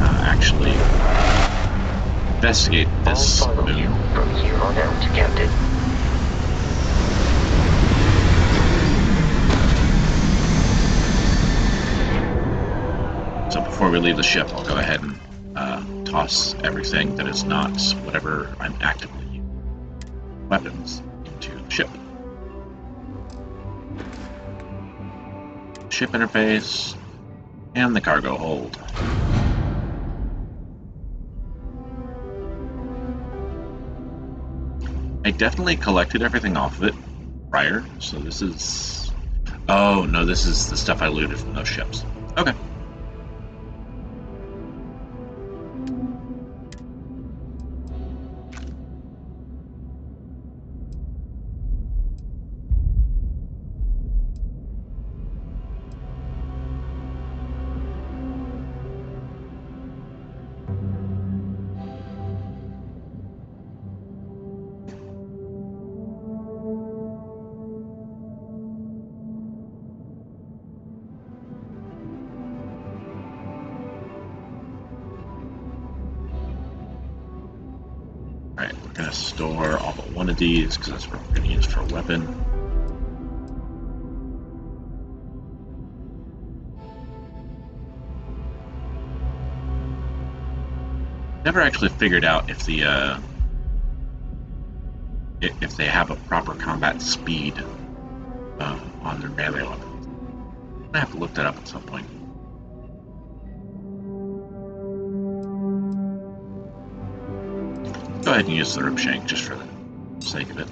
actually investigate this I'll follow you moon, from here on out, Captain. so before we leave the ship, I'll go ahead and toss everything that is not whatever I'm actively using, weapons, into the ship. Ship interface, and the cargo hold. I definitely collected everything off of it prior, so this is... Oh, no, this is the stuff I looted from those ships. Okay. Alright, we're going to store all but one of these because that's what we're going to use for a weapon. Never actually figured out if the if they have a proper combat speed on their melee weapons. I have to look that up at some point. Go ahead and use the rope shank just for the sake of it.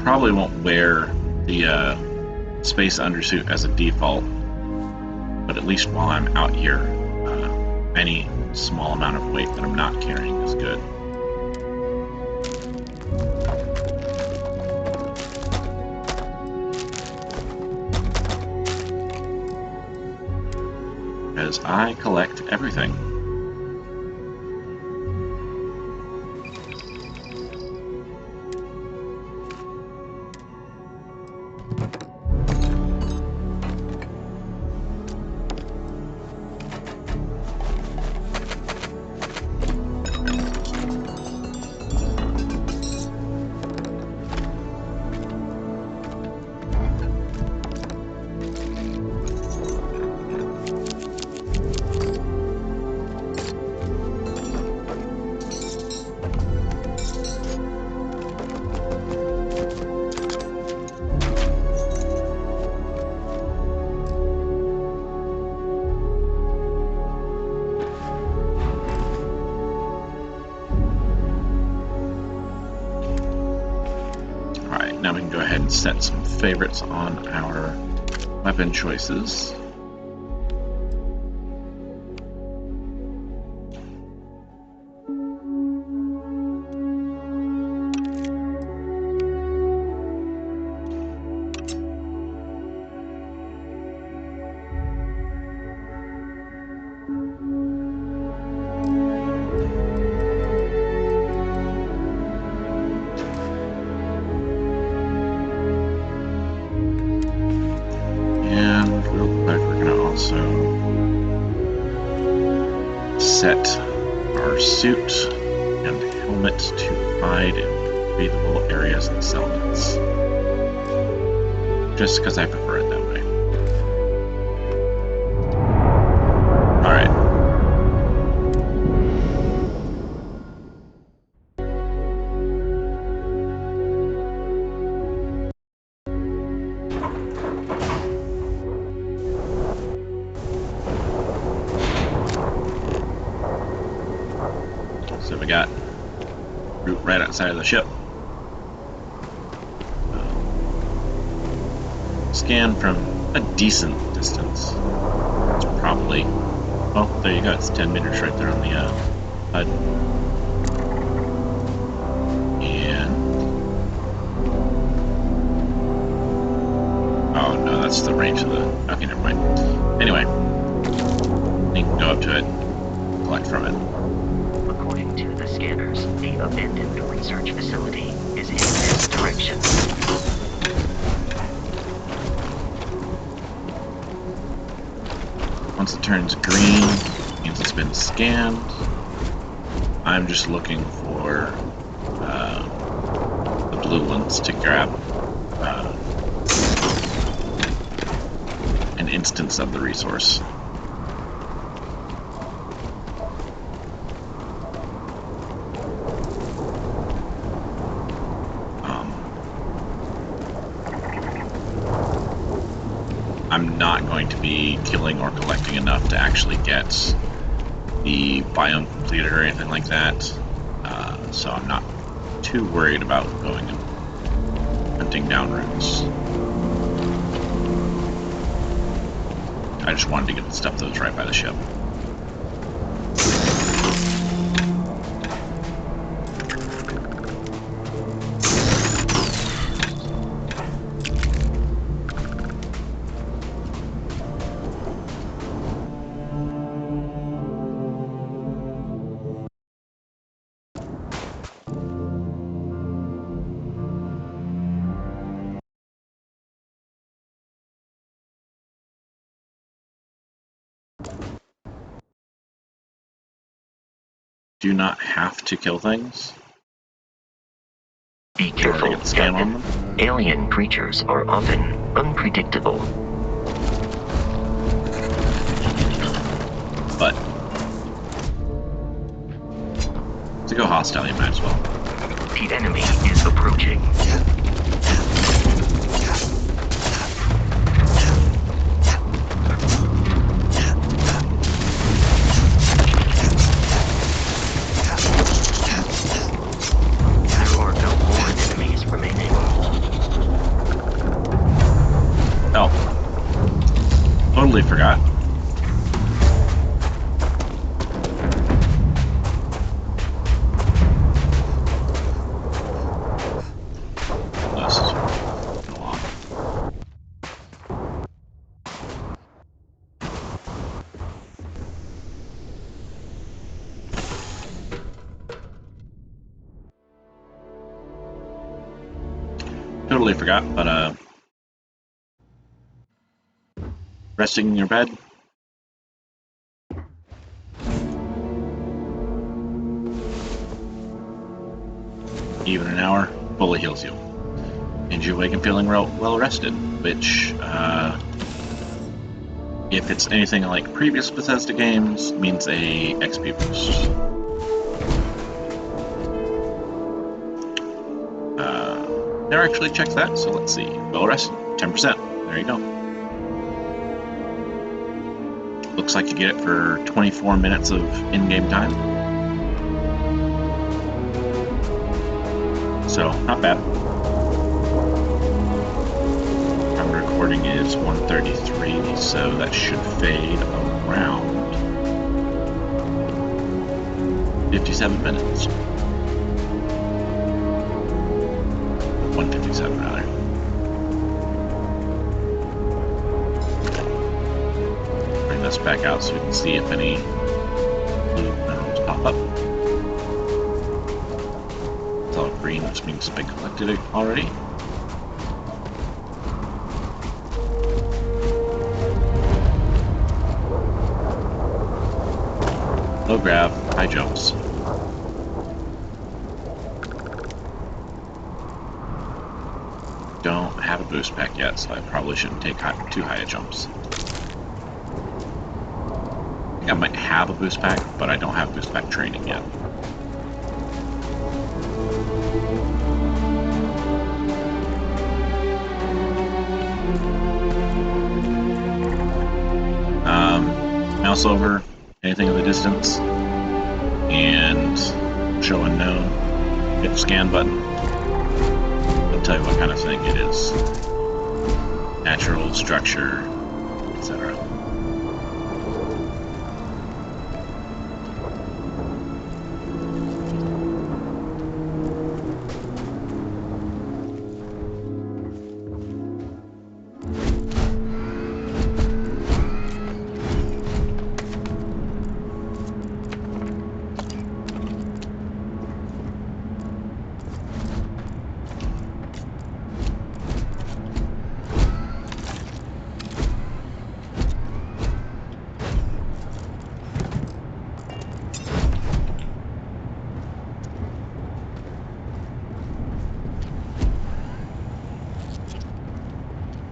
Probably won't wear the space undersuit as a default, but at least while I'm out here, any small amount of weight that I'm not carrying is good. As I collect everything. Now we can go ahead and set some favorites on our weapon choices. Set our suit and helmet to hide in breathable areas and settlements. Just because I prefer it that way. Alright. So we got route right outside of the ship. Scan from a decent distance. It's probably, oh, there you go. It's 10 meters right there on the HUD. And oh no, that's the range of the. Okay, never mind. Anyway, you can go up to it, collect from it. According to the scanners, the abandoned research facility is in this direction. Once it turns green, it means it's been scanned. I'm just looking for the blue ones to grab an instance of the resource. I'm not going to be killing or collecting enough to actually get the biome completed or anything like that. So I'm not too worried about going and hunting down roots. I just wanted to get the stuff that was right by the ship. Do not have to kill things. Be careful, Get the scan on Captain. them. Alien creatures are often unpredictable. But to go hostile, you might as well. The enemy is approaching. There are no more enemies remaining. Oh, totally forgot. This is go on. Totally forgot, but resting in your bed. Even an hour fully heals you. And you wake up feeling well rested, which, if it's anything like previous Bethesda games, means a XP boost. Never actually checked that, so let's see. Well rested, 10%. There you go. Looks like you get it for 24 minutes of in-game time. So, not bad. Time recording is 1:33, so that should fade around 57 minutes. 157 rather. Bring this back out so we can see if any blue minerals pop up. It's all green, which means it's been collected already. Low grab, high jumps. Don't have a boost pack yet, so I probably shouldn't take too high jumps. I think I might have a boost pack, but I don't have boost pack training yet. Mouse over anything in the distance and show unknown. Hit the scan button. It'll tell you what kind of thing it is. Natural, structure, etc.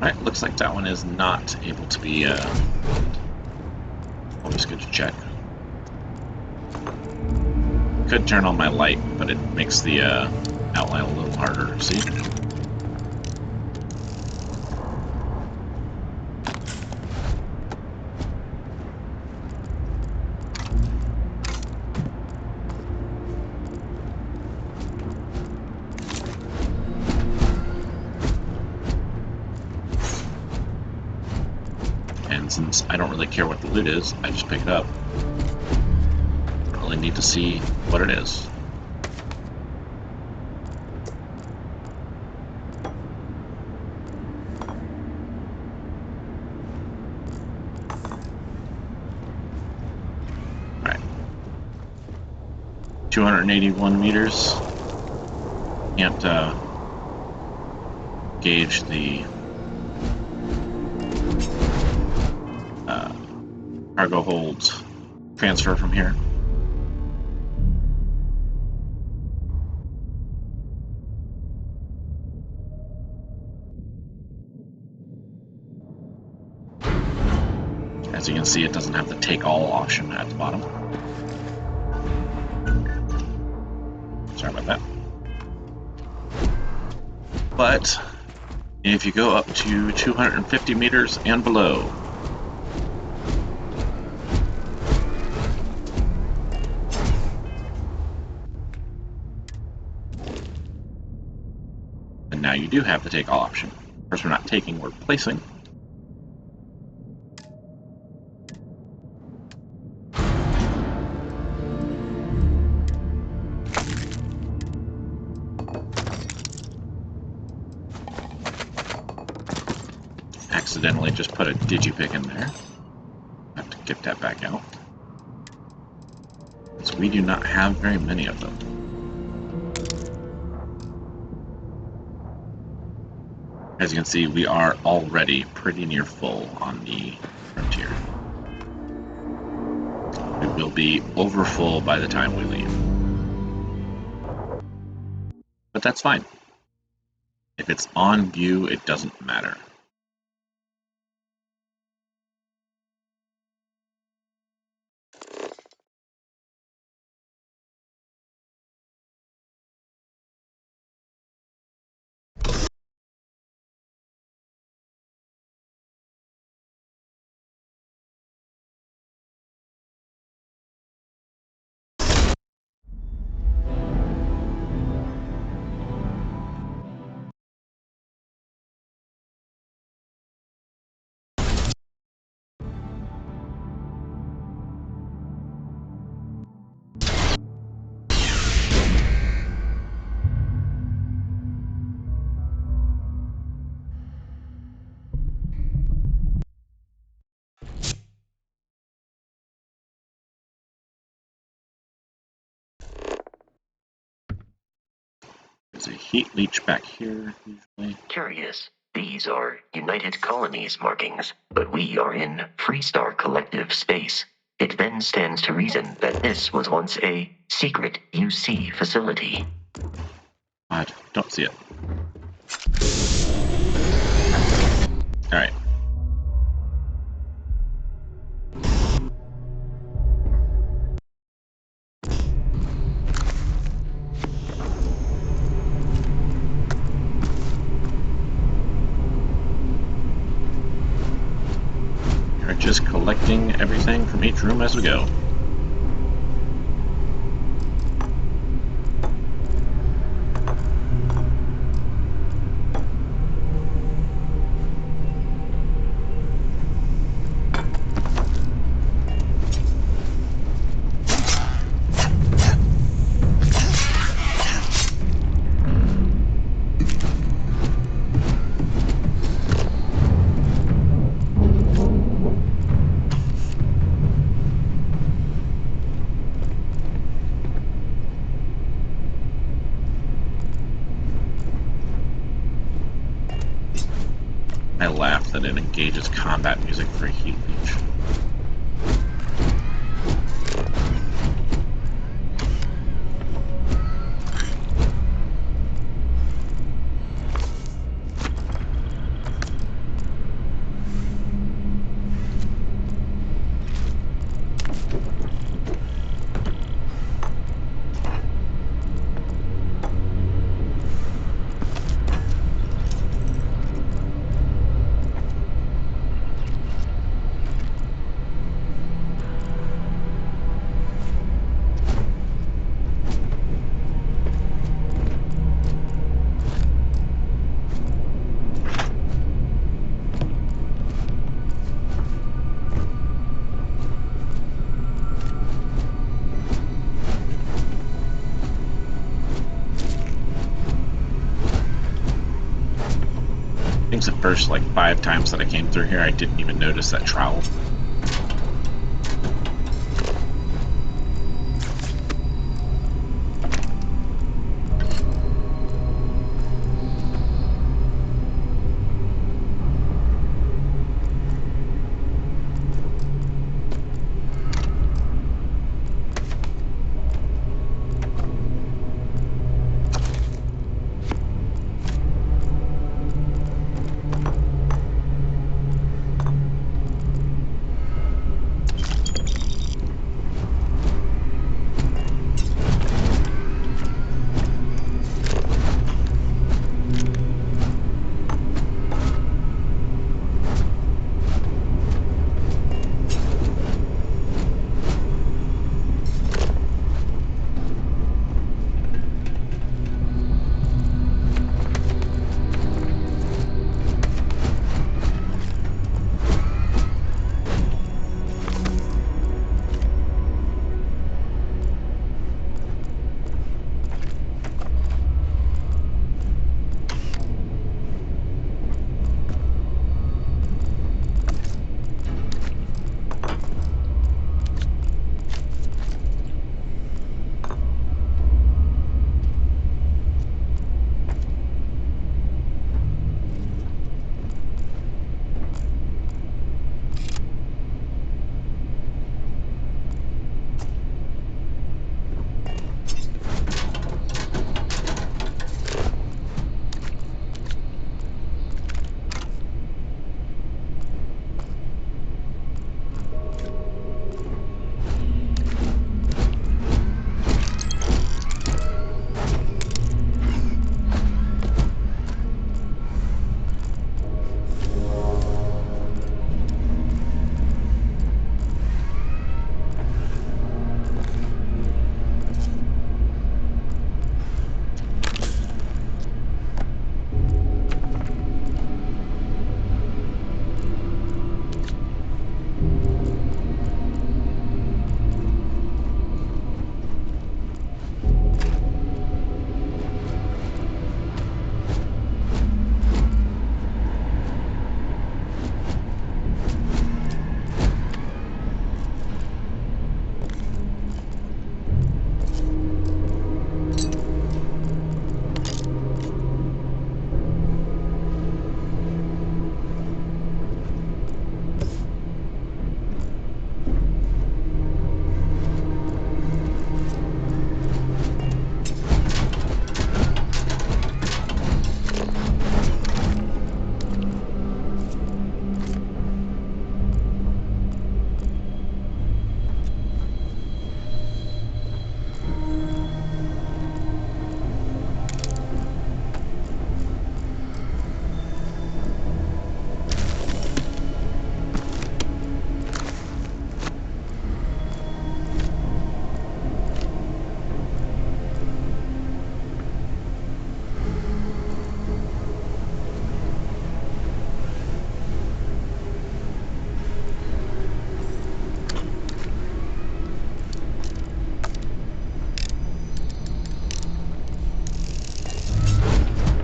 Alright, looks like that one is not able to be, always good to check. Could turn on my light, but it makes the, outline a little harder to see. And since I don't really care what the loot is, I just pick it up. I don't really need to see what it is. Alright. 281 meters. Can't gauge the cargo holds transfer from here. As you can see, it doesn't have the take all option at the bottom. Sorry about that. But if you go up to 250 meters and below, and now you do have the take all option. Of course, we're not taking, we're placing. Accidentally just put a digipick in there. Have to get that back out. So we do not have very many of them. As you can see, we are already pretty near full on the frontier. We will be over full by the time we leave. But that's fine. If it's on view, it doesn't matter. There's a heat leach back here, usually. Curious. These are United Colonies markings, but we are in Freestar Collective space. It then stands to reason that this was once a secret UC facility. I don't see it. Alright. We're just collecting everything from each room as we go. I laugh that it engages combat music for a heat leech. think the first like 5 times that I came through here, I didn't even notice that trowel.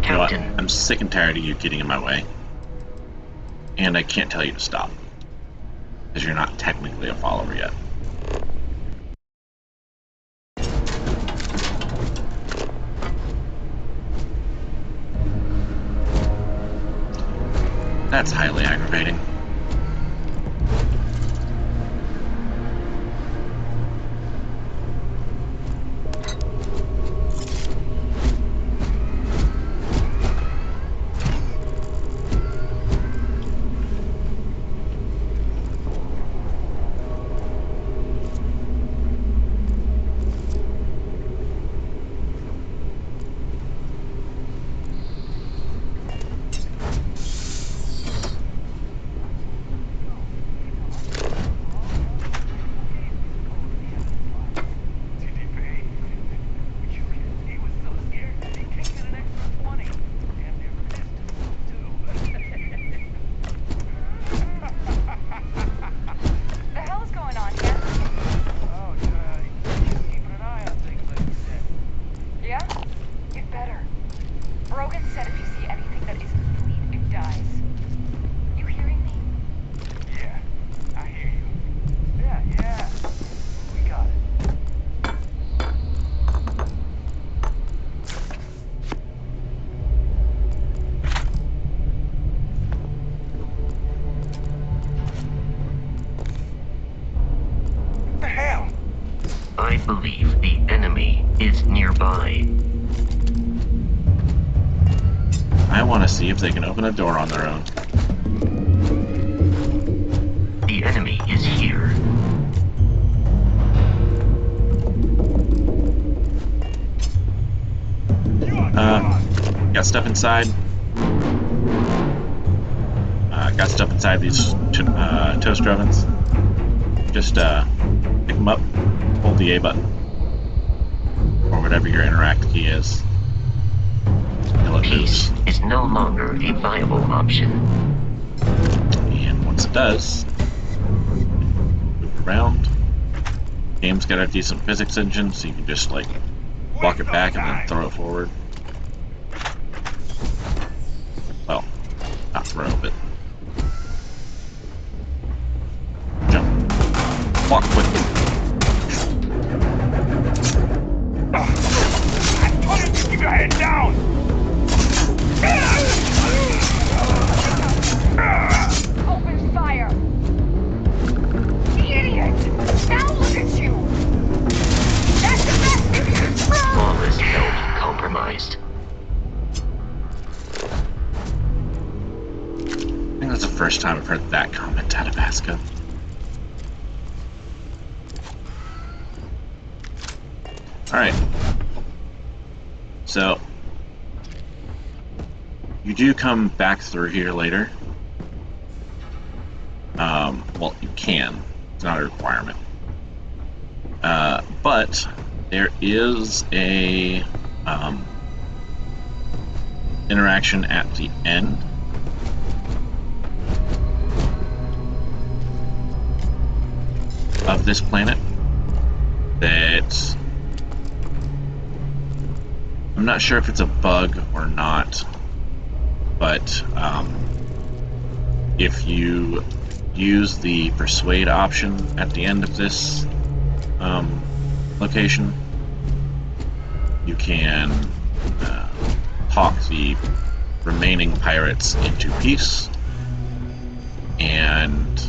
You know what? I'm sick and tired of you getting in my way. And I can't tell you to stop. Because you're not technically a follower yet. That's highly aggravating. believe the enemy is nearby. I want to see if they can open a door on their own. The enemy is here. Got stuff inside. Got stuff inside these toaster ovens. Just pick them up, hold the A button, or whatever your interact key is. Peace is no longer a viable option. And once it does, move around. Game's got a decent physics engine, so you can just like walk it back and then throw it forward. Well, not throw, but jump. Walk quickly. I told you to keep your head down! Open fire! Idiot! Now look at you! That's the best you can throw! Flawless health compromised. I think that's the first time I've heard that comment out of Aska. Alright. So, you do come back through here later. Well, you can. It's not a requirement. But there is a interaction at the end of this planet that I'm not sure if it's a bug or not, but if you use the persuade option at the end of this location, you can talk the remaining pirates into peace, and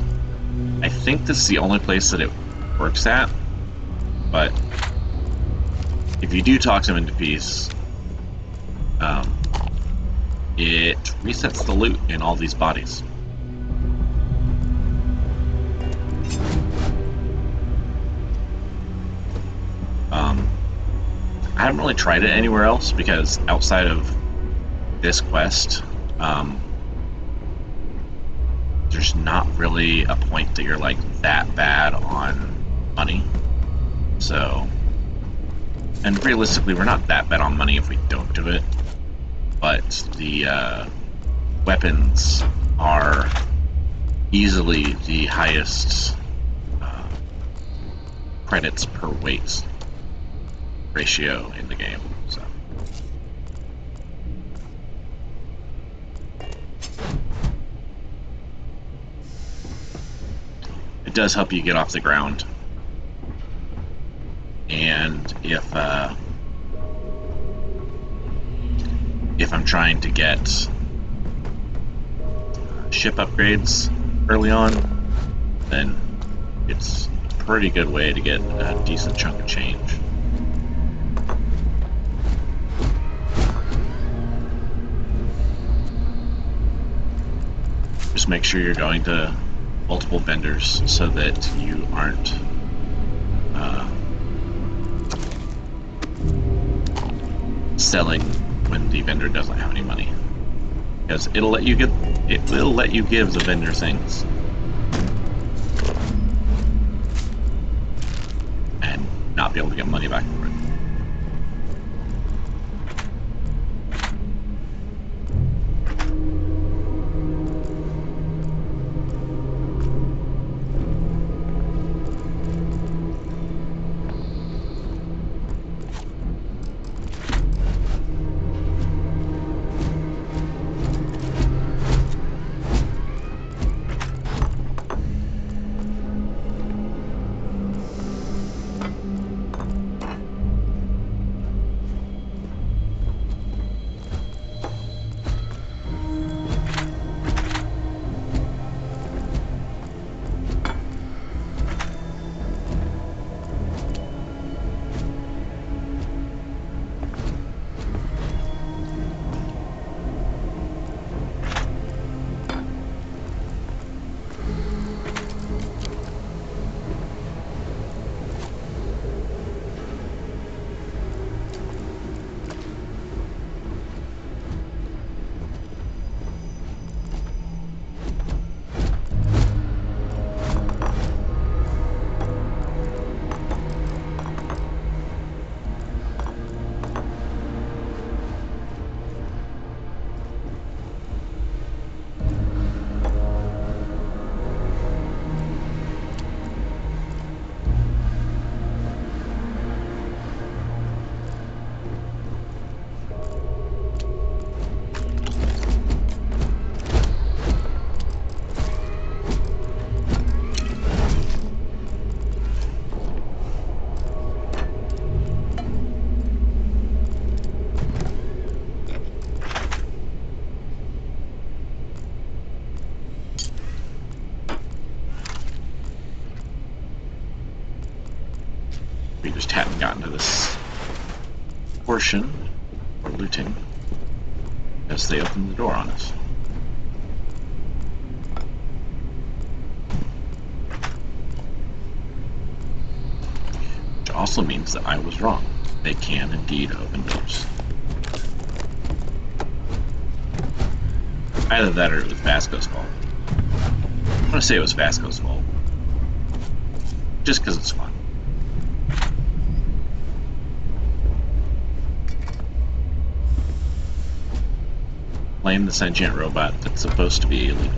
I think this is the only place that it works at, but if you do talk them into peace, it resets the loot in all these bodies. I haven't really tried it anywhere else because outside of this quest, there's not really a point that you're like that bad on money. So, and realistically, we're not that bad on money if we don't do it. But the weapons are easily the highest credits per weight ratio in the game. So. It does help you get off the ground. And if I'm trying to get ship upgrades early on, then it's a pretty good way to get a decent chunk of change. Just make sure you're going to multiple vendors so that you aren't selling when the vendor doesn't have any money, because it will let you give the vendor things and not be able to get money back for it. We just hadn't gotten to this portion for looting as they opened the door on us. Which also means that I was wrong. They can indeed open doors. Either that or it was Vasco's fault. I'm gonna say it was Vasco's fault. Just because it's fun. Blame the sentient robot that's supposed to be illegal.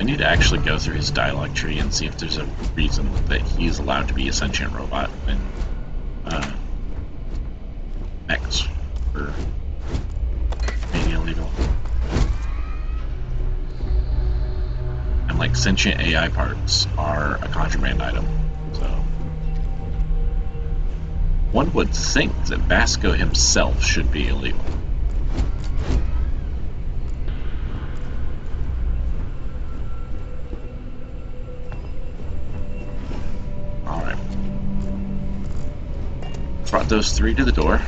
I need to actually go through his dialogue tree and see if there's a reason that he's allowed to be a sentient robot when mechs were maybe illegal. And like sentient AI parts are a contraband item, so one would think that Vasco himself should be illegal. Alright. Brought those 3 to the door.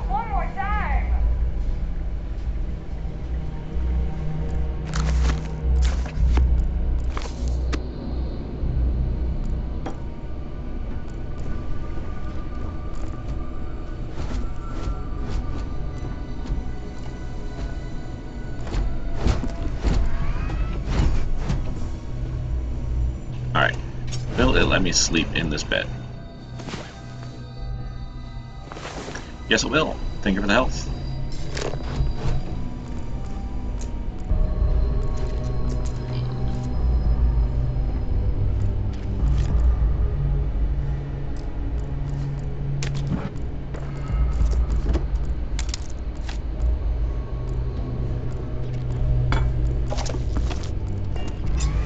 One more time! Alright. Will it let me sleep in this bed? Yes, it will. Thank you for the health.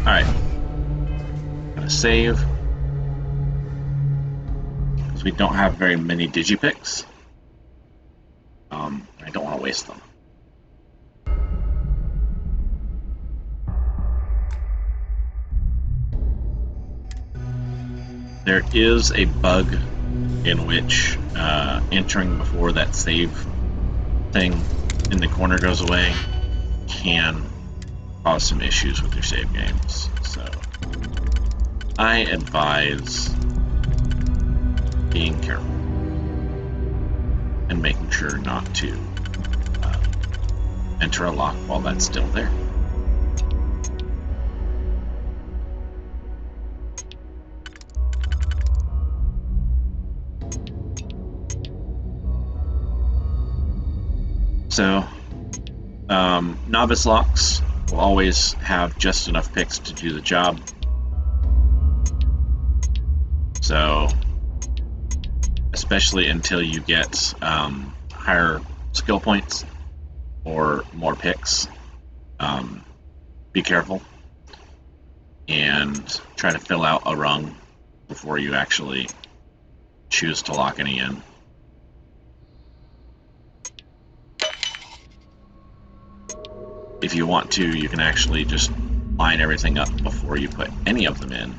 Alright. Gonna save. Because we don't have very many digipicks. I don't want to waste them. There is a bug in which entering before that save thing in the corner goes away can cause some issues with your save games. So I advise being careful and making sure not to enter a lock while that's still there. So, novice locks will always have just enough picks to do the job. So, especially until you get higher skill points or more picks, be careful and try to fill out a rung before you actually choose to lock any in. If you want to, you can actually just line everything up before you put any of them in,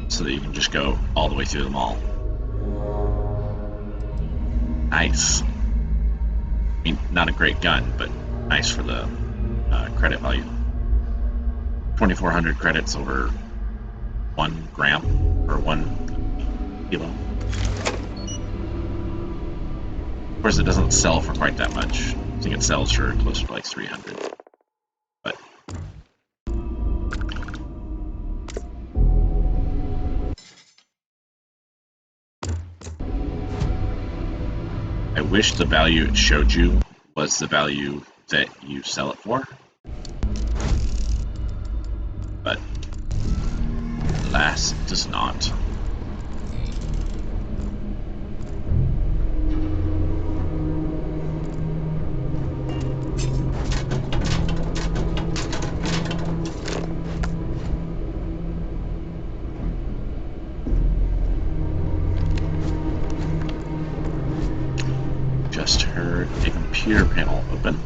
so that you can just go all the way through them all. Nice. I mean, not a great gun, but nice for the credit value. 2,400 credits over 1 gram, or 1 kilo. Of course, it doesn't sell for quite that much. I think it sells for closer to like 300. But I wish the value it showed you was the value that you sell it for. But alas, it does not. Just heard a computer panel open.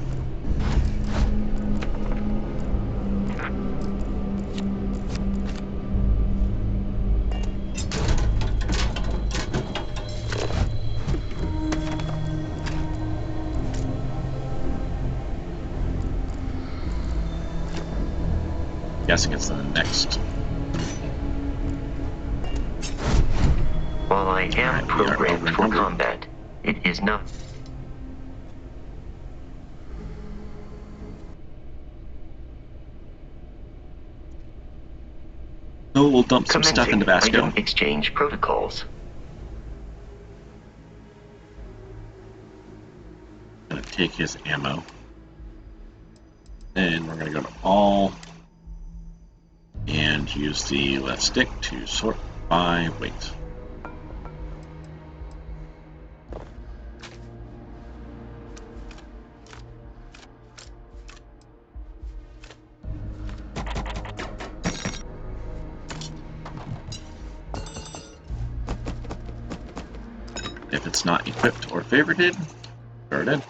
Guessing it's the next. While I am programmed for combat, it is not. So we'll dump some stuff into Commencing Basco. item exchange protocols. Gonna take his ammo. And we're gonna go to all and use the left stick to sort by weight. If it's not equipped or favorited, throw it in.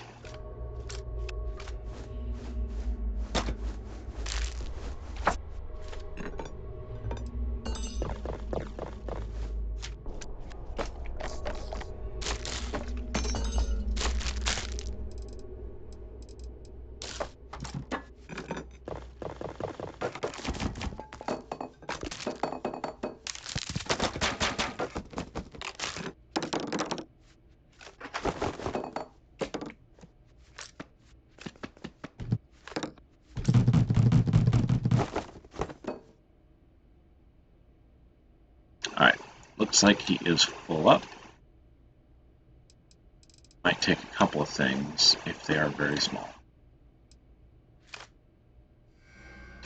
Alright, looks like he is full up. Might take a couple of things if they are very small.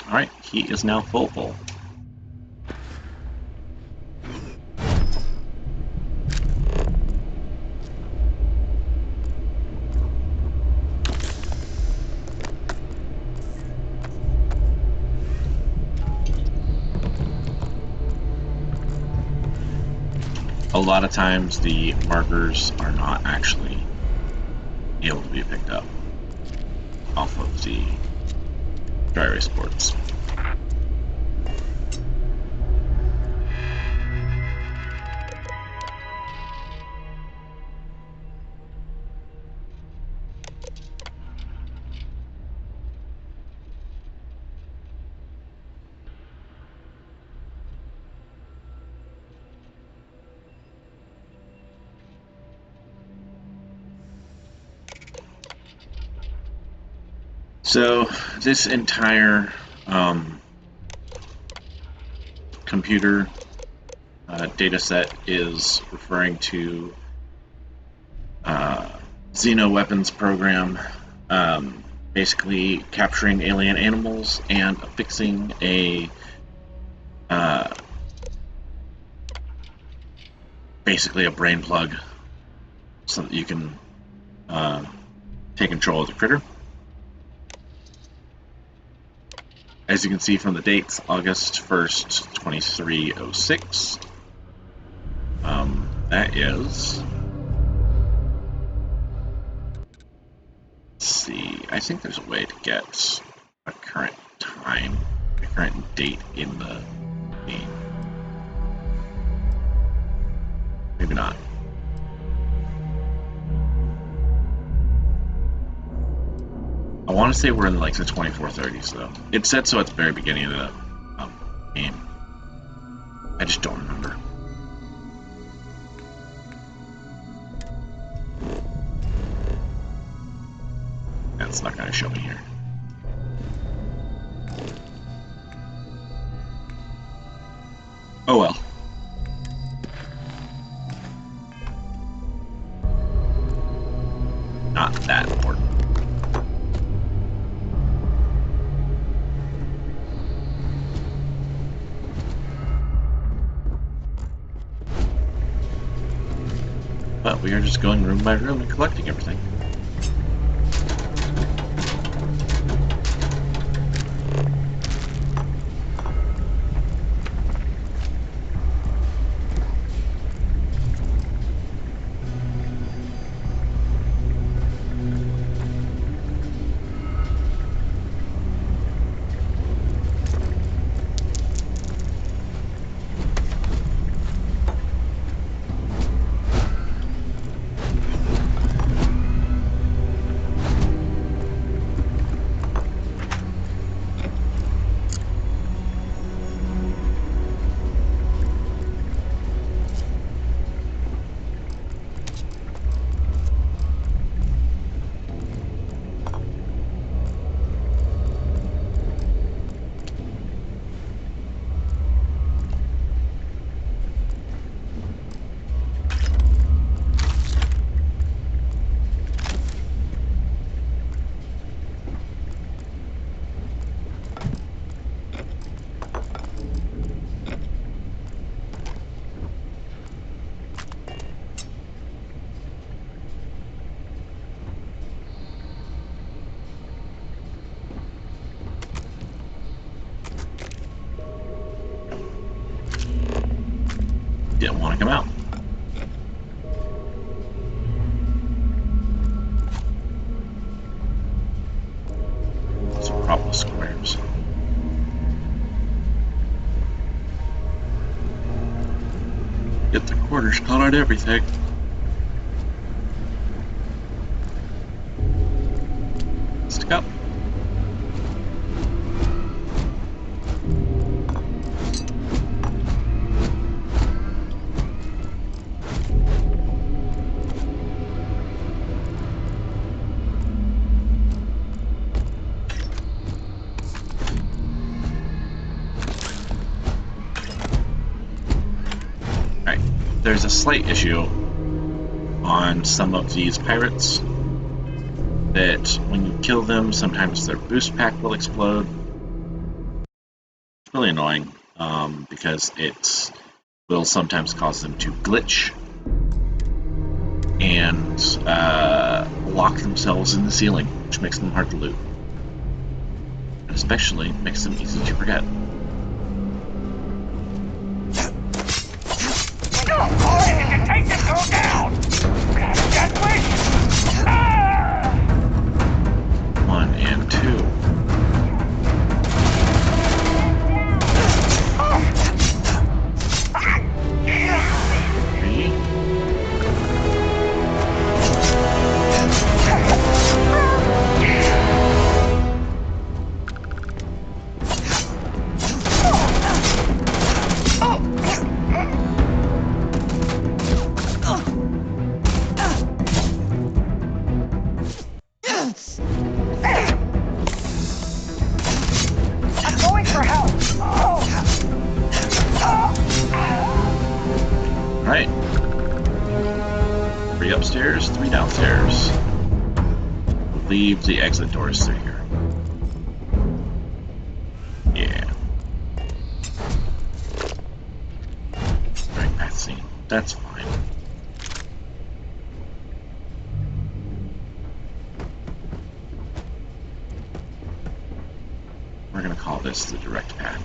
Alright, he is now full. A lot of times the markers are not actually able to be picked up off of the dry erase boards. So this entire computer data set is referring to Xeno Weapons Program, basically capturing alien animals and affixing a basically a brain plug so that you can take control of the critter. As you can see from the dates, August 1st, 2306. That is... Let's see, I think there's a way to get a current time, a current date in the game. Maybe not. I want to say we're in like the 2430s though. It said so at the very beginning of the game. I just don't remember. That's not going to show me here. Oh well. not that important. But we are just going room by room and collecting everything. Didn't want to come out. Some problem squares. Get the quarters caught on everything. Stick up. There's a slight issue on some of these pirates that when you kill them, sometimes their boost pack will explode. It's really annoying because it will sometimes cause them to glitch and lock themselves in the ceiling, which makes them hard to loot. And especially makes them easy to forget. Take this girl down! That way! Ah! 1 and 2. Alright. 3 upstairs, 3 downstairs. Leave the exit doors through here. Yeah. Right, path scene. That's fine. We're gonna call this the direct path.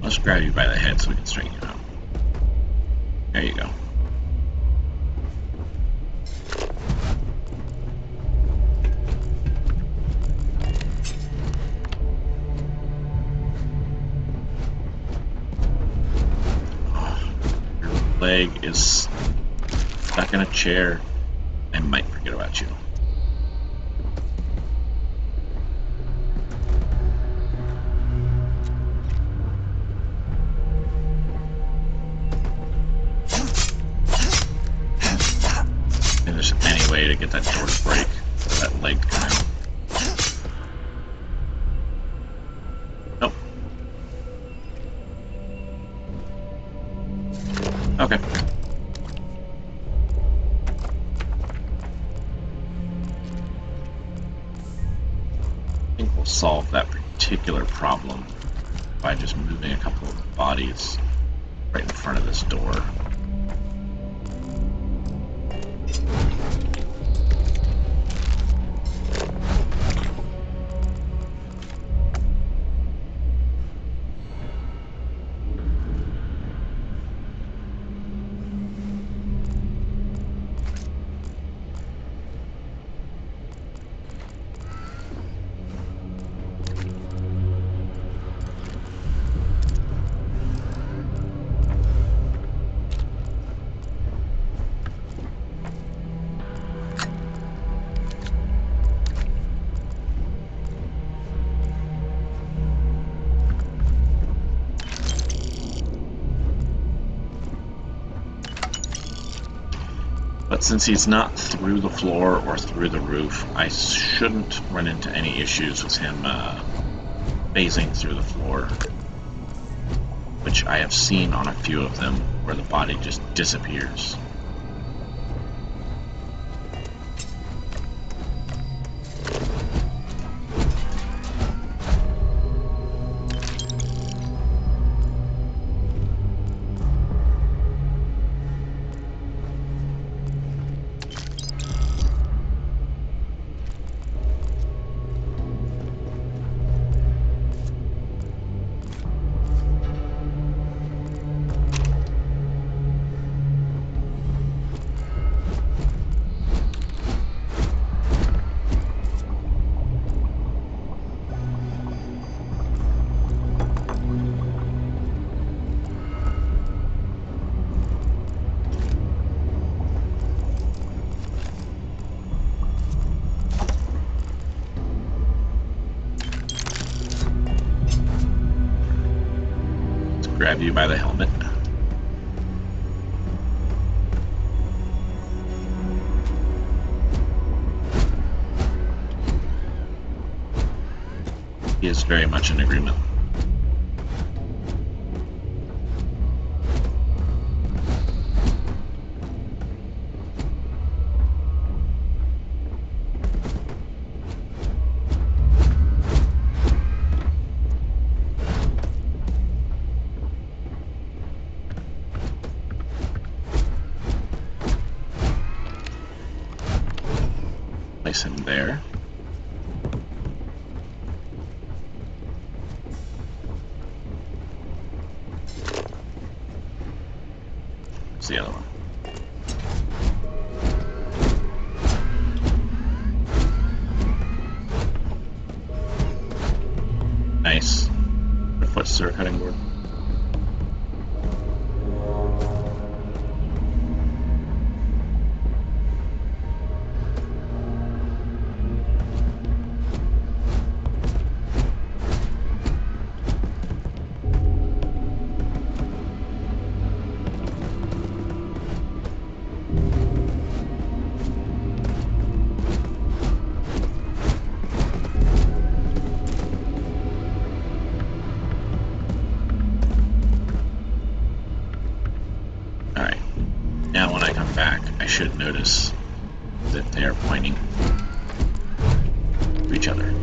Let's grab you by the head so we can straighten you out. There you go. leg is stuck in a chair, I might forget about you. And there's any way to get that door to break, or that leg to come out. Nope. Okay. I think we'll solve that particular problem by just moving a couple of the bodies right in front of this door. But since he's not through the floor or through the roof, I shouldn't run into any issues with him phasing through the floor, which I have seen on a few of them where the body just disappears. Grab you by the helmet. He is very much in agreement. Place him there. Where's the other one? Nice. The foot's through a cutting board. Now when I come back, I should notice that they are pointing to each other.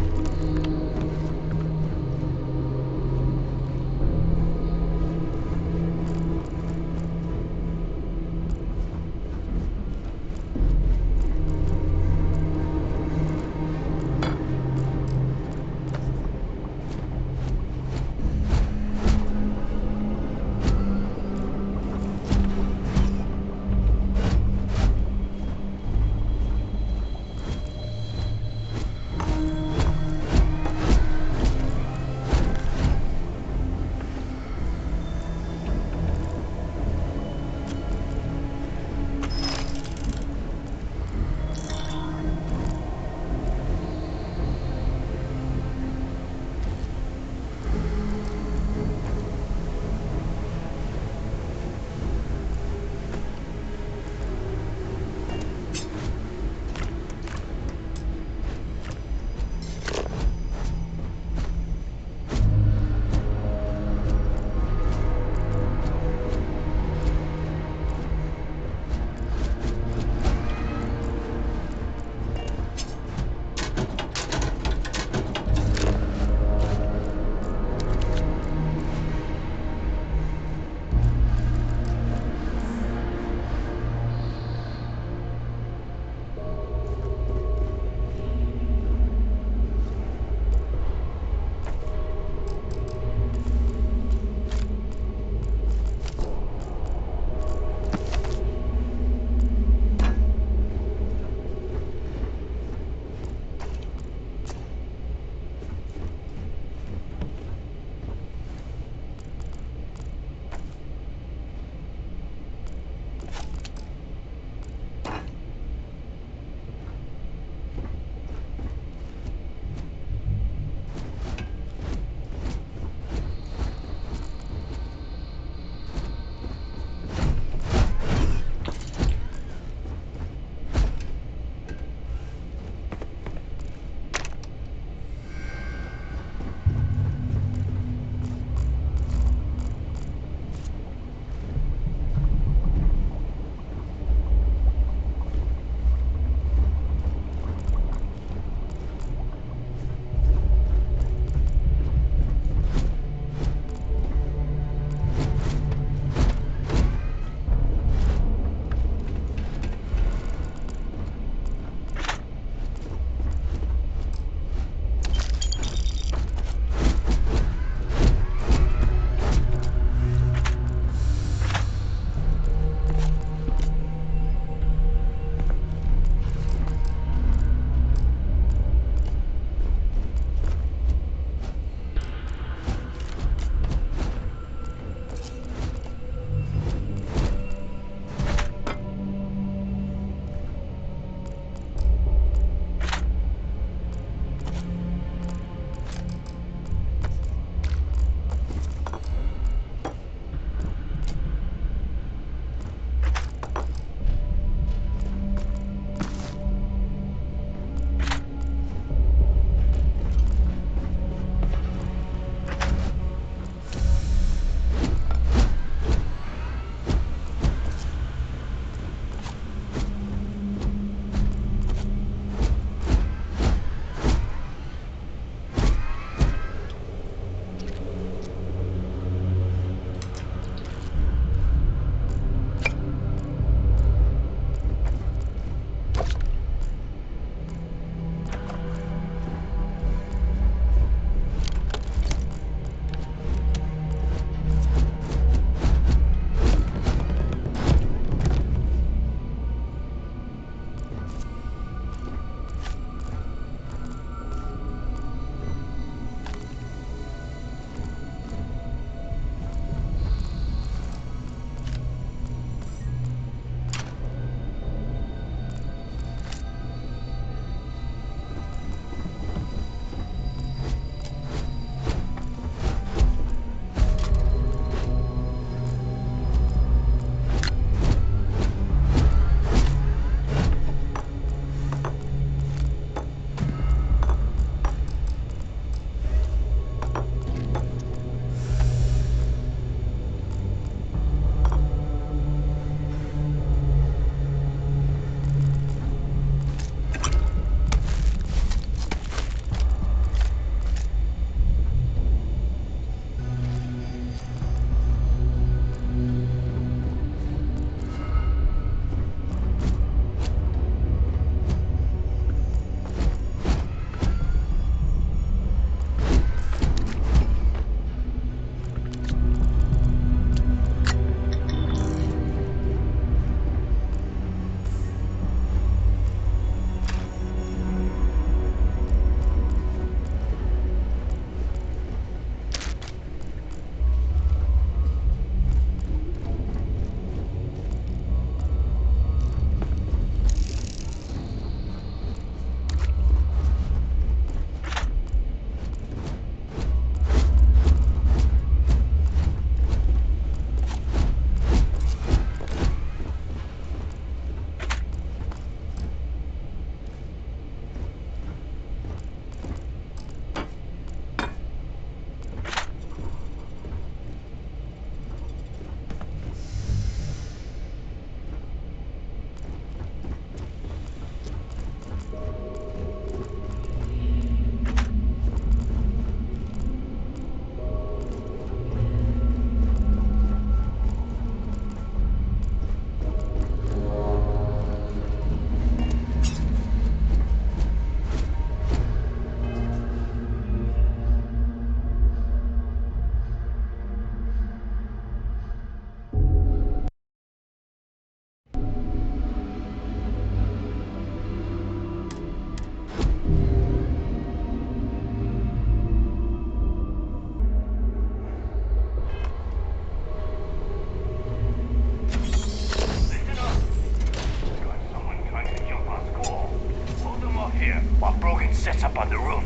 sets up on the roof.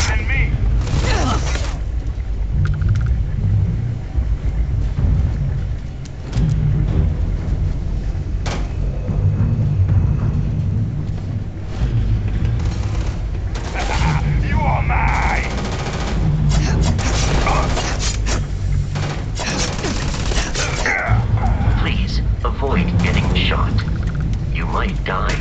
And me. You are mine! Please, avoid getting shot. You might die.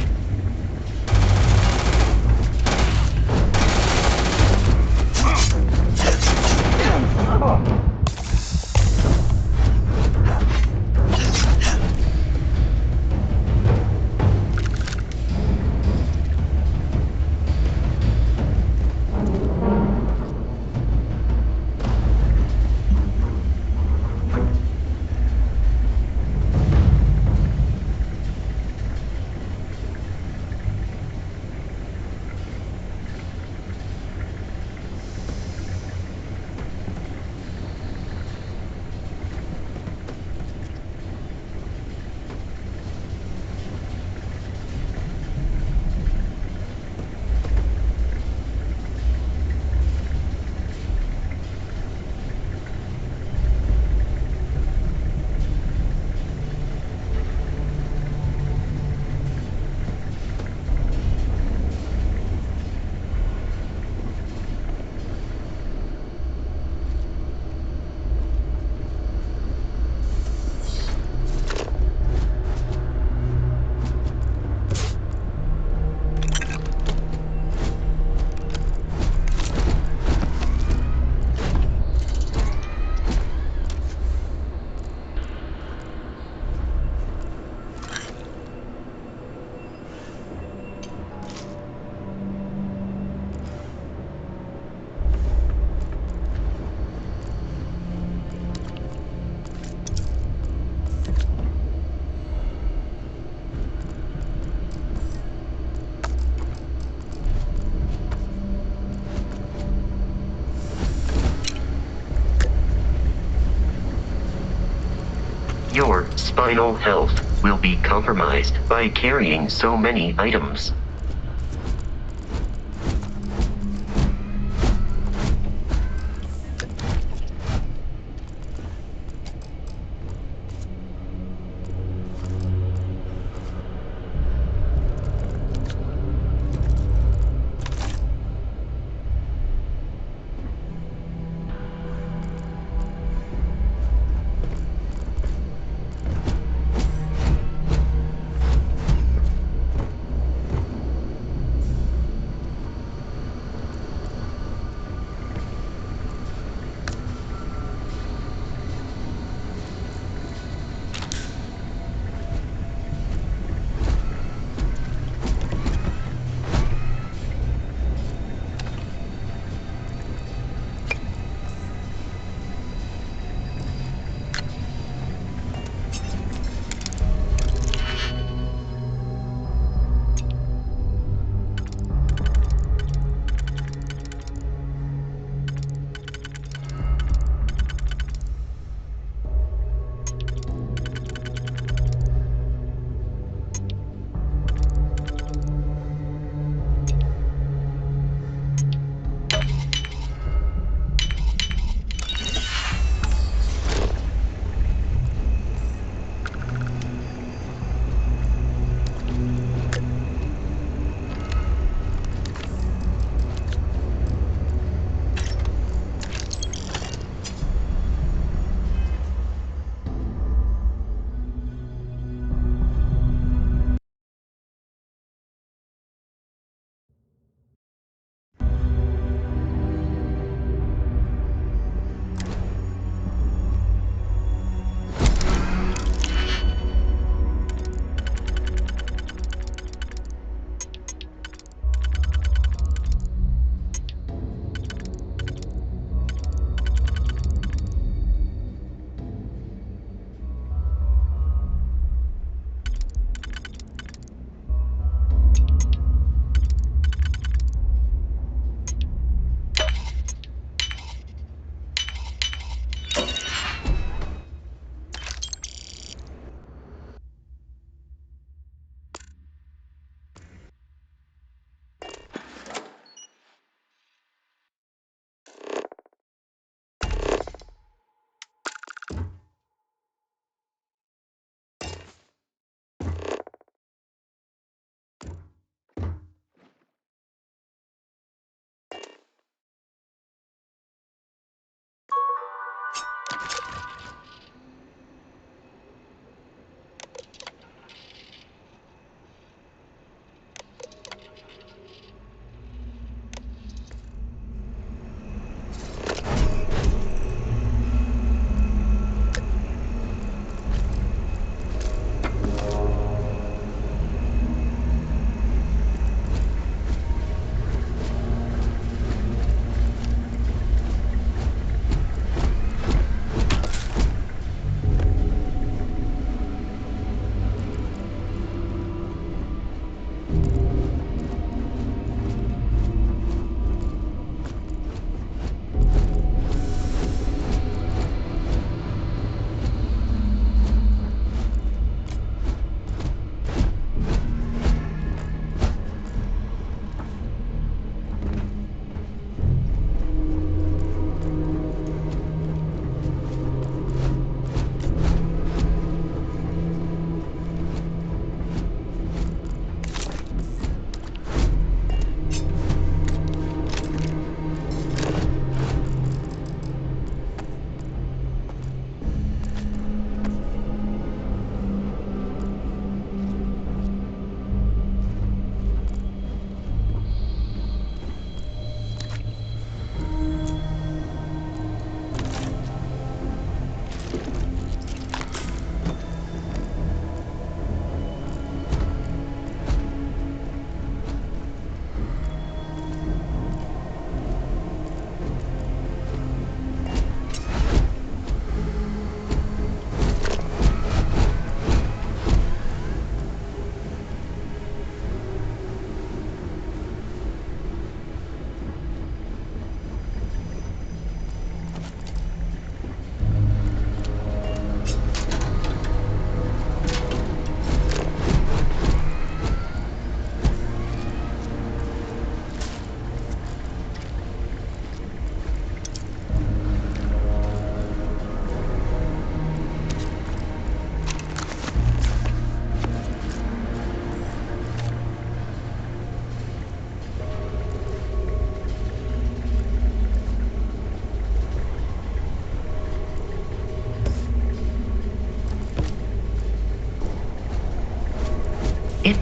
Your spinal health will be compromised by carrying so many items.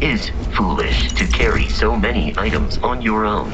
is foolish to carry so many items on your own.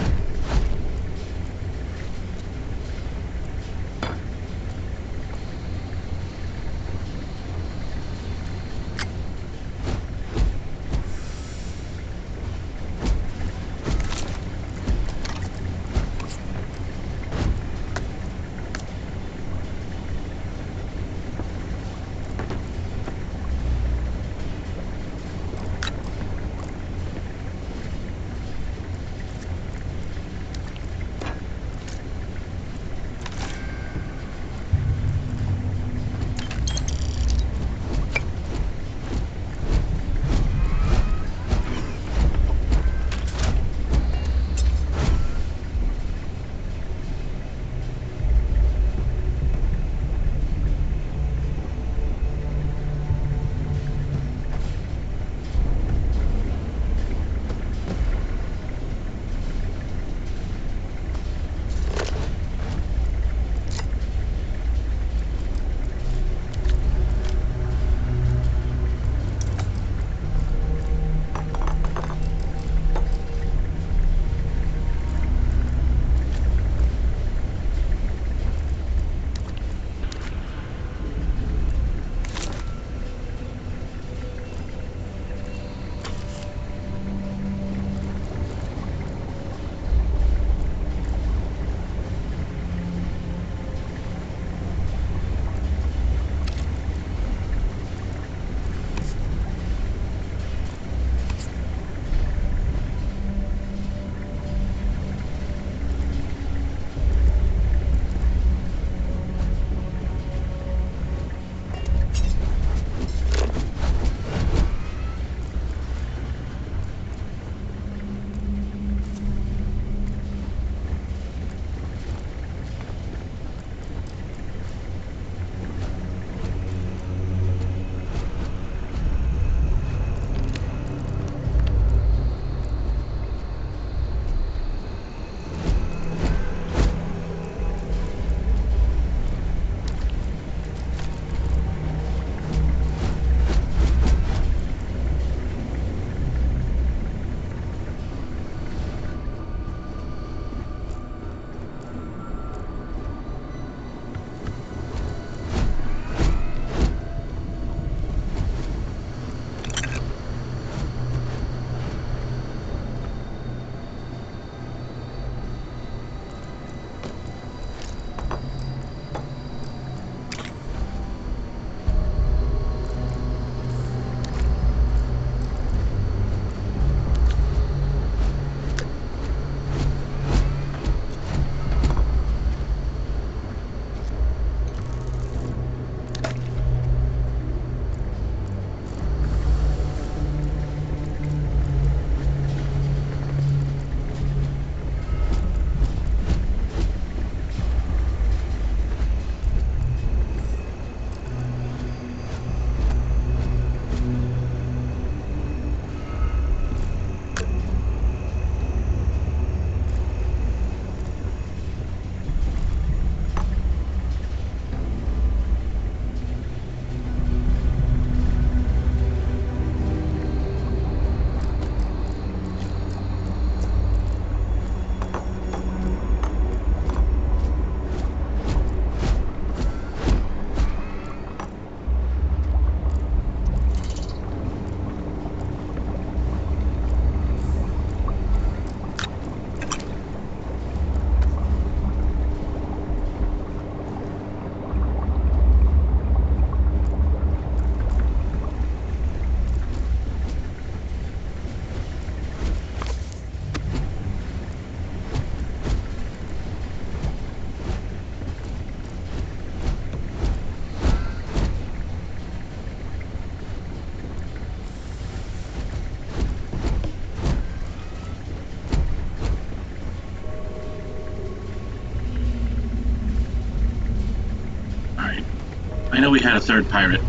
I know we had a third pirate.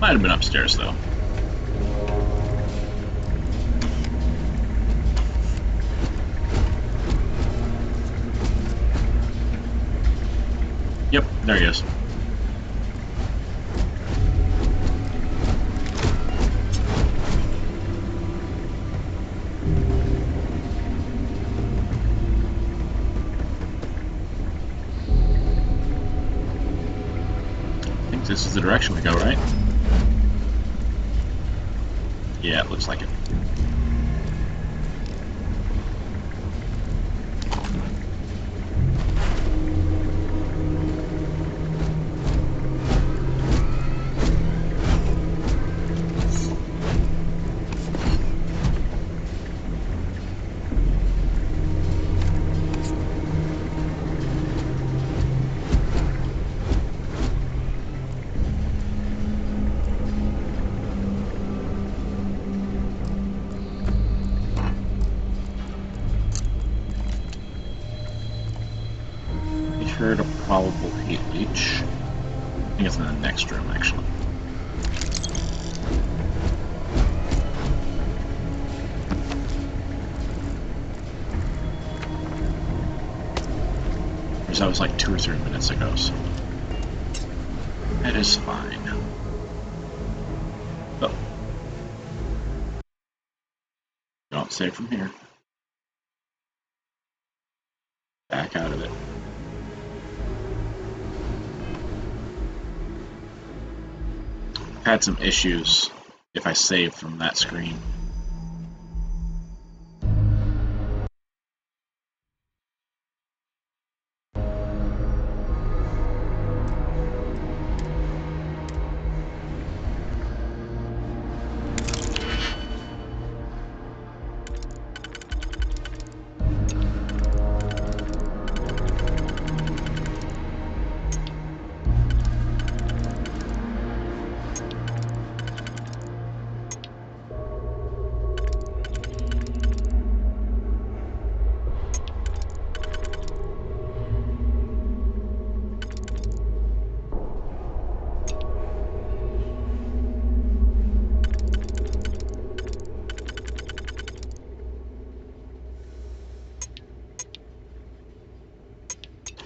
Might have been upstairs, though. Yep, there he is. this is the direction we go, right? Yeah, it looks like it. Heard a probable heat leech. I think it's in the next room, actually. Because that was like 2 or 3 minutes ago, so that is fine. Oh. Don't save from here. Back out of it. Had some issues if I save from that screen.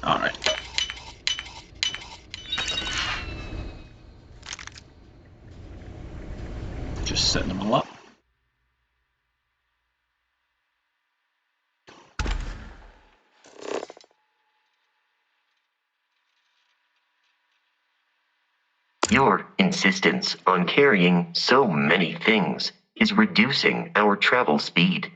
Alright. Just setting them all up. Your insistence on carrying so many things is reducing our travel speed.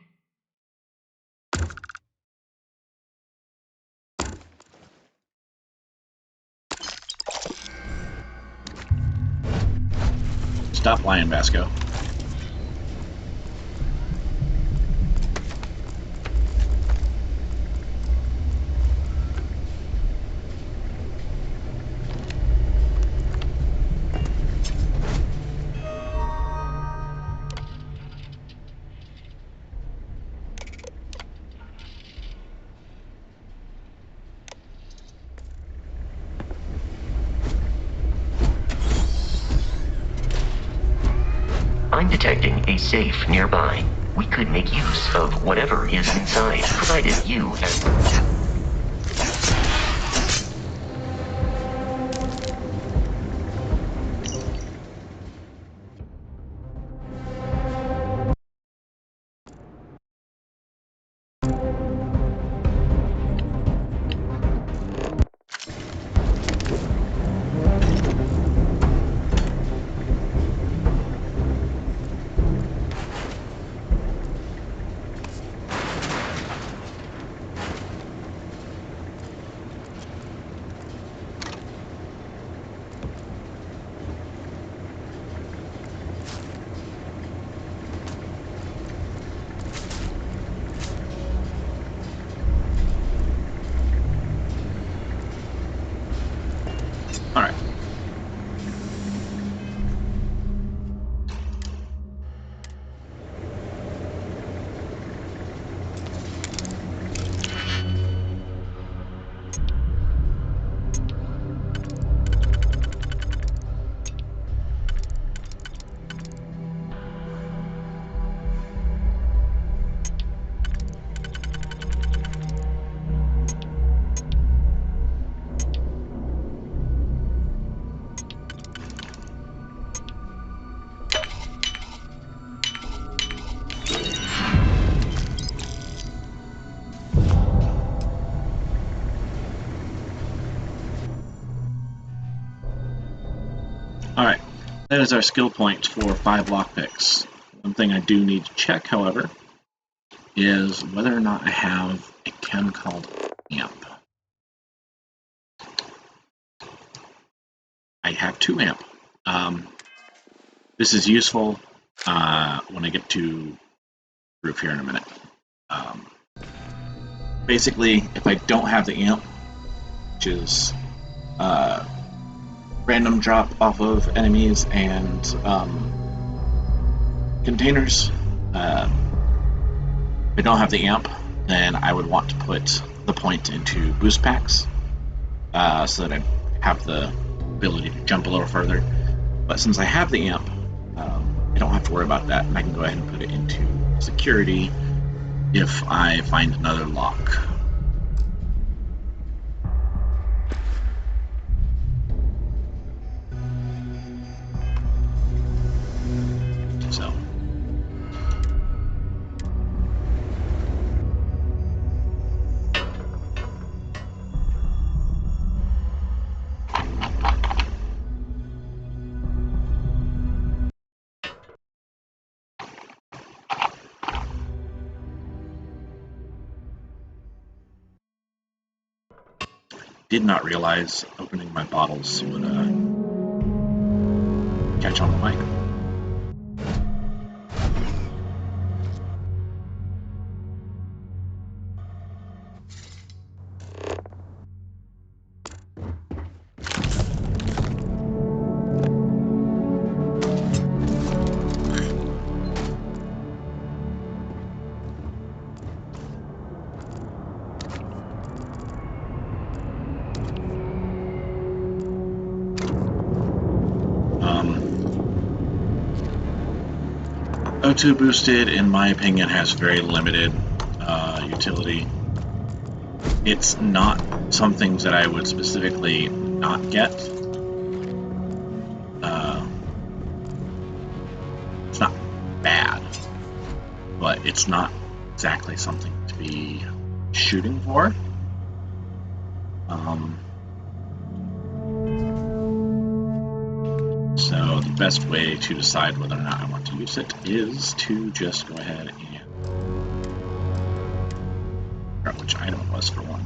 Stop lying, Vasco. I'm detecting a safe nearby. We could make use of whatever is inside, provided you have... Alright, that is our skill point for 5 lockpicks. One thing I do need to check, however, is whether or not I have a chem called amp. I have 2 amp. This is useful when I get to roof here in a minute. Basically, if I don't have the amp, which is random drop off of enemies and containers, if I don't have the amp, then I would want to put the point into boost packs so that I have the ability to jump a little further. But since I have the amp, I don't have to worry about that, and I can go ahead and put it into security if I find another lock. So. Did not realize opening my bottles would catch on the mic. O2 boosted, in my opinion, has very limited utility. It's not some things that I would specifically not get. It's not bad, but it's not exactly something to be shooting for. So the best way to decide whether or not I want to use it is to just go ahead and figure out which item it was for one.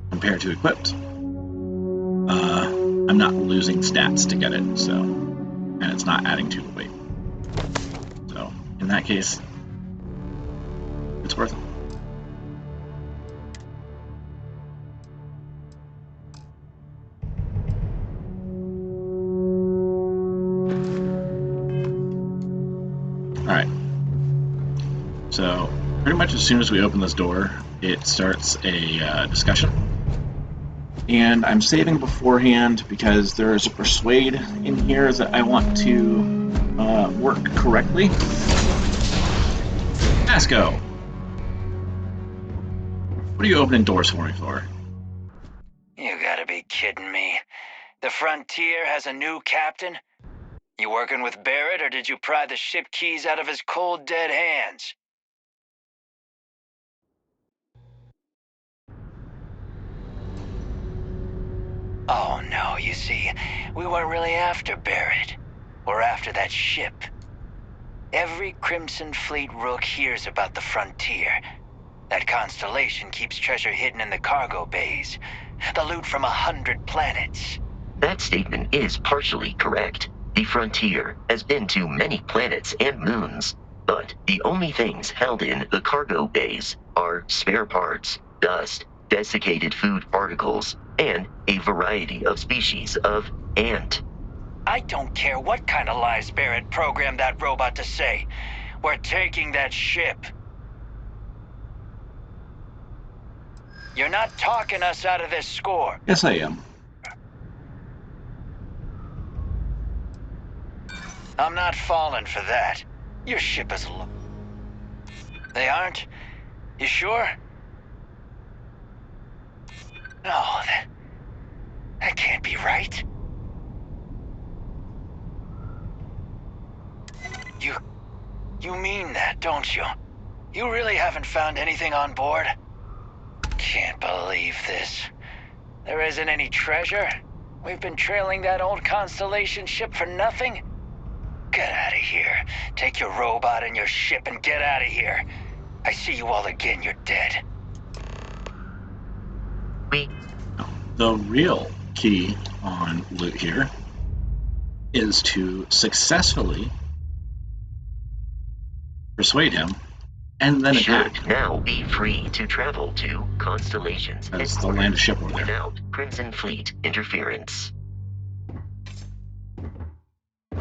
Compared to equipped, I'm not losing stats to get it, so, and it's not adding to the weight. So in that case, it's worth it. Alright, so pretty much as soon as we open this door, it starts a discussion. And I'm saving beforehand because there is a persuade in here that I want to work correctly. Asco! What are you opening doors for me for? You gotta be kidding me. The Frontier has a new captain? You working with Barrett, or did you pry the ship keys out of his cold, dead hands? Oh no, you see, we weren't really after Barrett. We're after that ship. Every Crimson Fleet rook hears about the Frontier. That constellation keeps treasure hidden in the cargo bays. The loot from 100 planets. That statement is partially correct. The Frontier has been to many planets and moons, but the only things held in the cargo bays are spare parts, dust, desiccated food particles, and a variety of species of ant. I don't care what kind of lies Barrett programmed that robot to say. We're taking that ship. You're not talking us out of this score. Yes, I am. I'm not falling for that. Your ship is They aren't? You sure? No, that can't be right. You mean that, don't you? You really haven't found anything on board? Can't believe this. There isn't any treasure? We've been trailing that old Constellation ship for nothing? Get out of here. Take your robot and your ship and get out of here. I see you all again, you're dead. The real key on loot here is to successfully persuade him and then attack. Should now be free to travel to Constellation's As the land ship over there. without Crimson Fleet interference.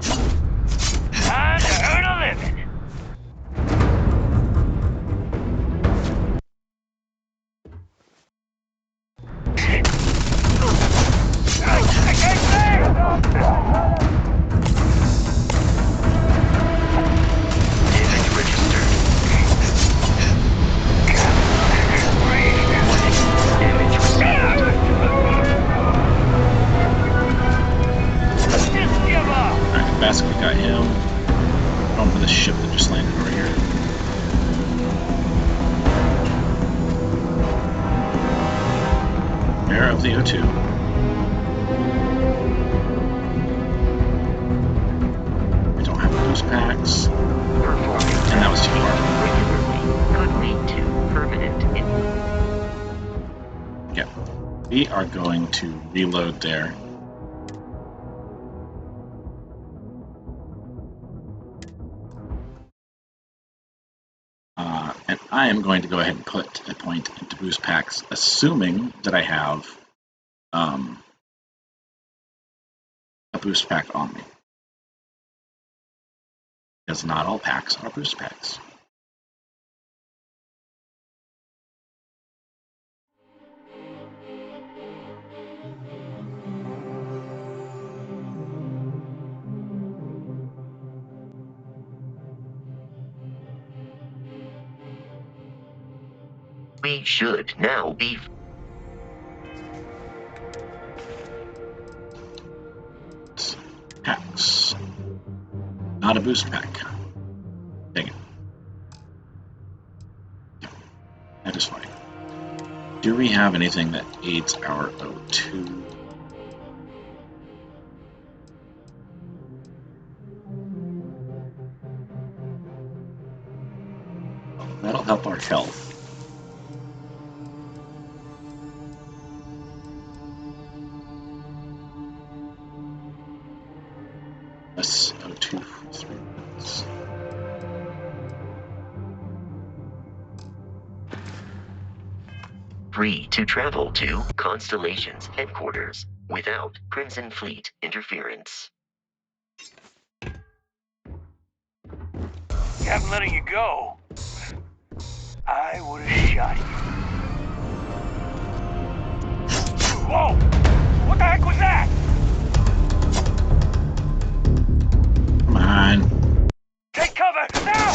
Time to earn a living. I can't Damage registered. Damage received. just give up. Alright, basically got him. Going for the ship that just landed over here. Bear of the O2. We don't have boost packs. Performing And that was too far. regularly could lead to permanent Yeah. We are going to reload there. And I am going to go ahead and put a point into boost packs, assuming that I have a boost pack on me. Because not all packs are boost packs. We should now be Packs. Not a boost pack. Dang it. That is fine. Do we have anything that aids our O2? That'll help our health. Less O2 for 3 minutes. free to travel to Constellation's headquarters without Crimson Fleet interference. Kept letting you go. I would have shot you. Whoa! What the heck was that? Come on. Take cover now!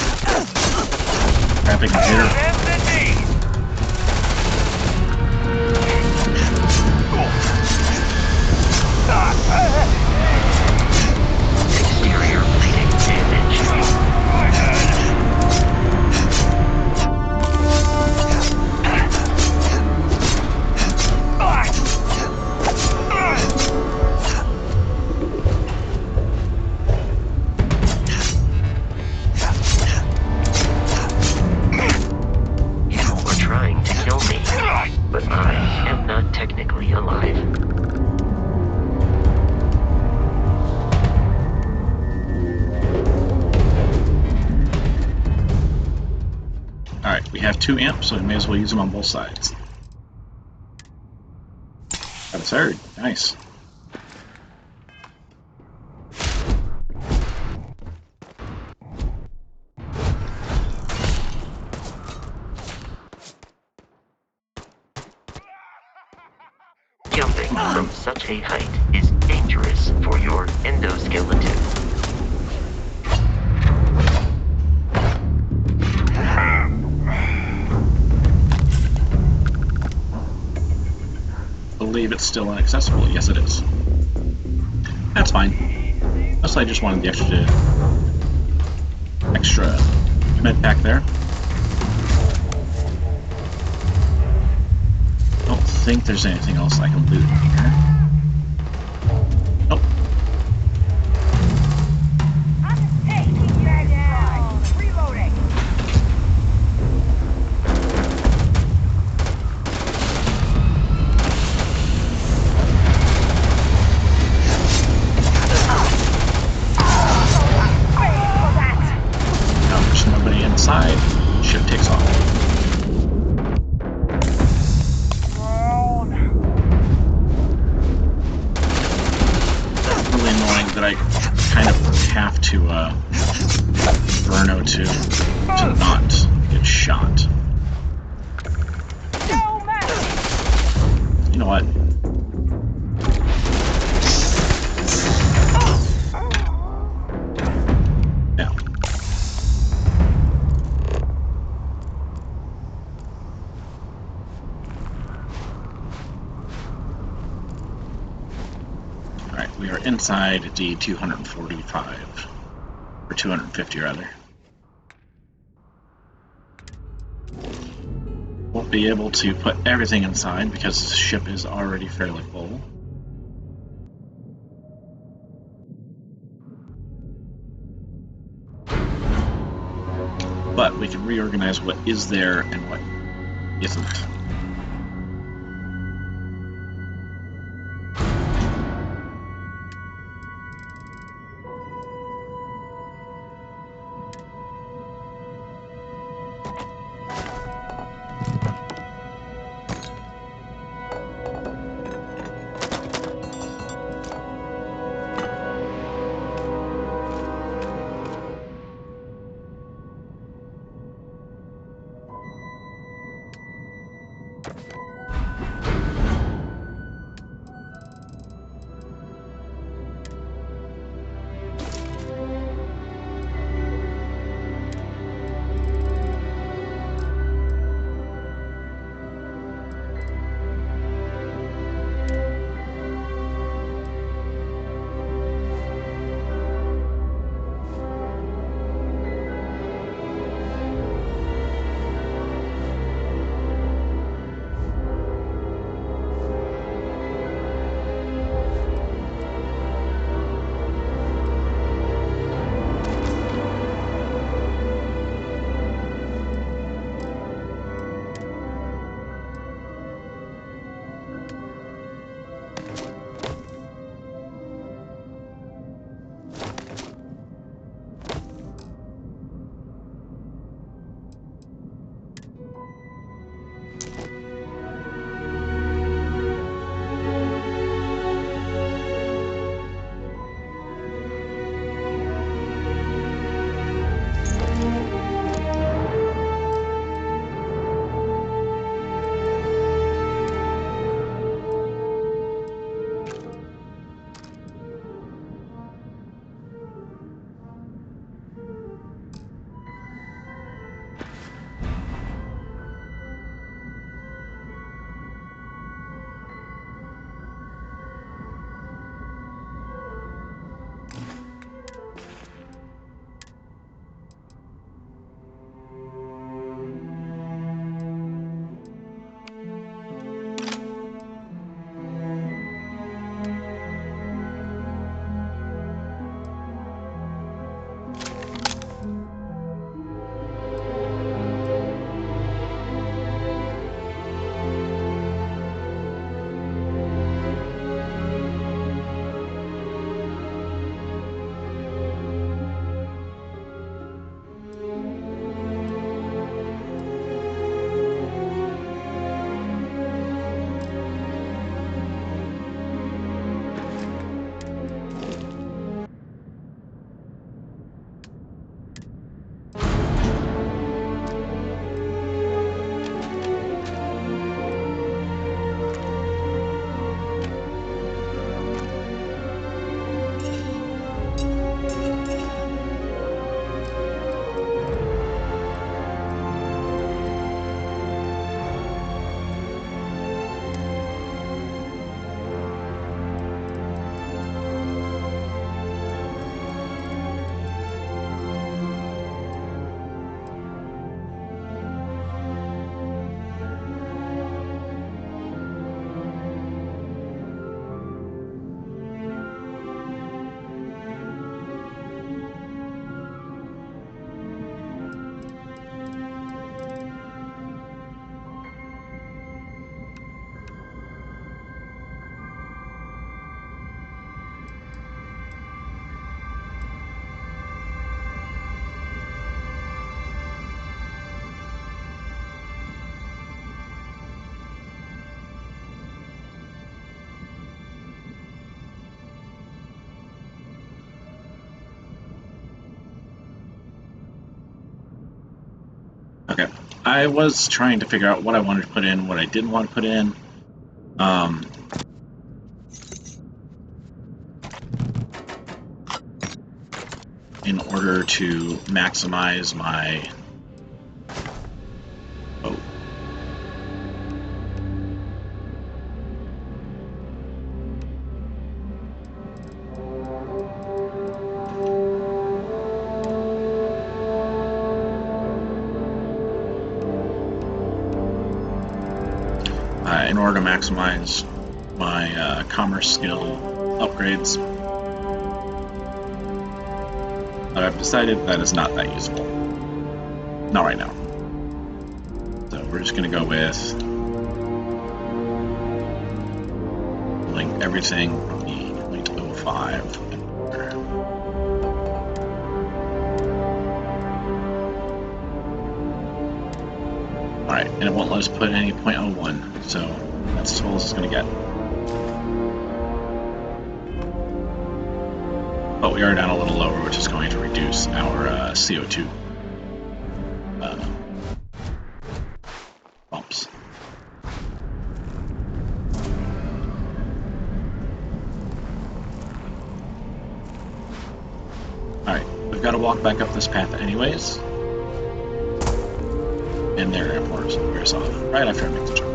Trapping here. Exterior plating damaged. You are trying to kill me, but I am not technically alive. Alright, we have 2 amps, so we may as well use them on both sides. Got a third. Nice. Jumping from such a height is dangerous for your endoskeleton. Believe it's still inaccessible. Yes, it is. That's fine. Mostly I just wanted the extra med pack there. Don't think there's anything else I can loot here. kind of have to burn O2 to not get shot. You know what? Now. Alright, we are inside D-245. Or 250 rather. Won't be able to put everything inside because the ship is already fairly full. But we can reorganize what is there and what isn't. Okay. I was trying to figure out what I wanted to put in, what I didn't want to put in. In order to maximize my... Oh. In order to maximize my commerce skill upgrades. But I've decided that is not that useful. Not right now. So we're just going to go with pulling everything from the Elite 05. Alright, and it won't let us put any .01, so that's as full as it's going to get. But we are down a little lower, which is going to reduce our CO2 bumps. Alright, we've got to walk back up this path anyways. And their airport veers off right after I make the jump.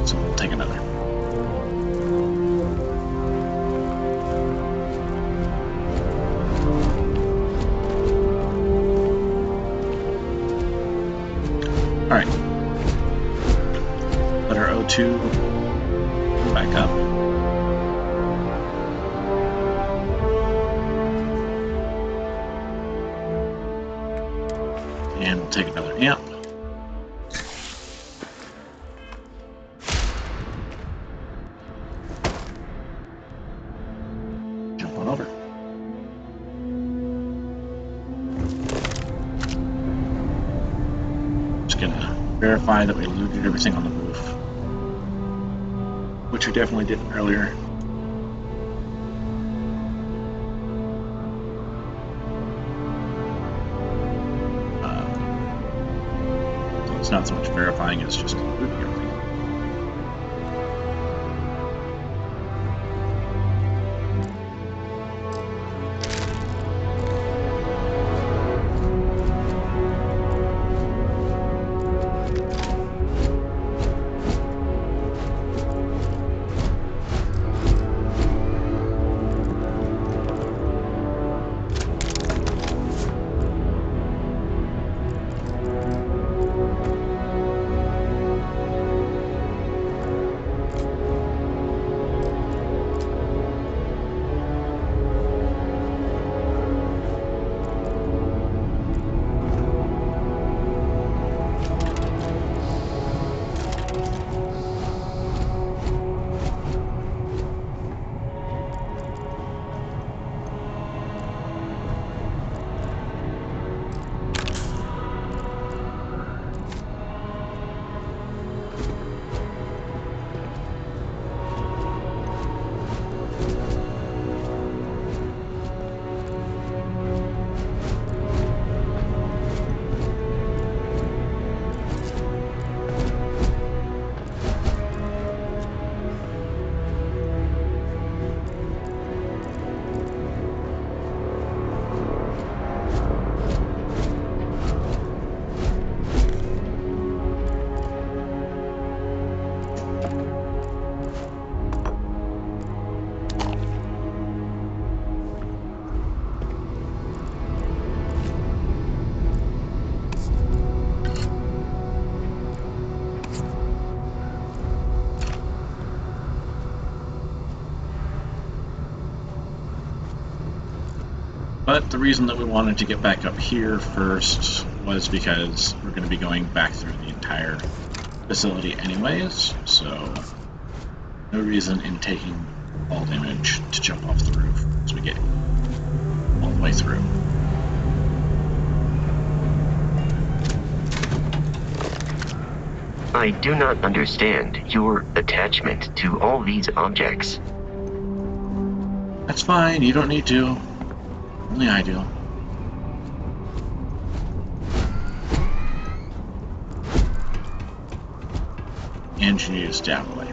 So we'll take another. Alright. Let our O2 go back up. And we'll take another amp. Jump on over. Just gonna verify that we looted everything on the roof, which we definitely didn't earlier. So it's not so much verifying, it's just looting everything. But the reason that we wanted to get back up here first was because we're going to be going back through the entire facility anyways, so no reason in taking fall damage to jump off the roof as we get all the way through. I do not understand your attachment to all these objects. That's fine, you don't need to. Only I do. engineer to stab away.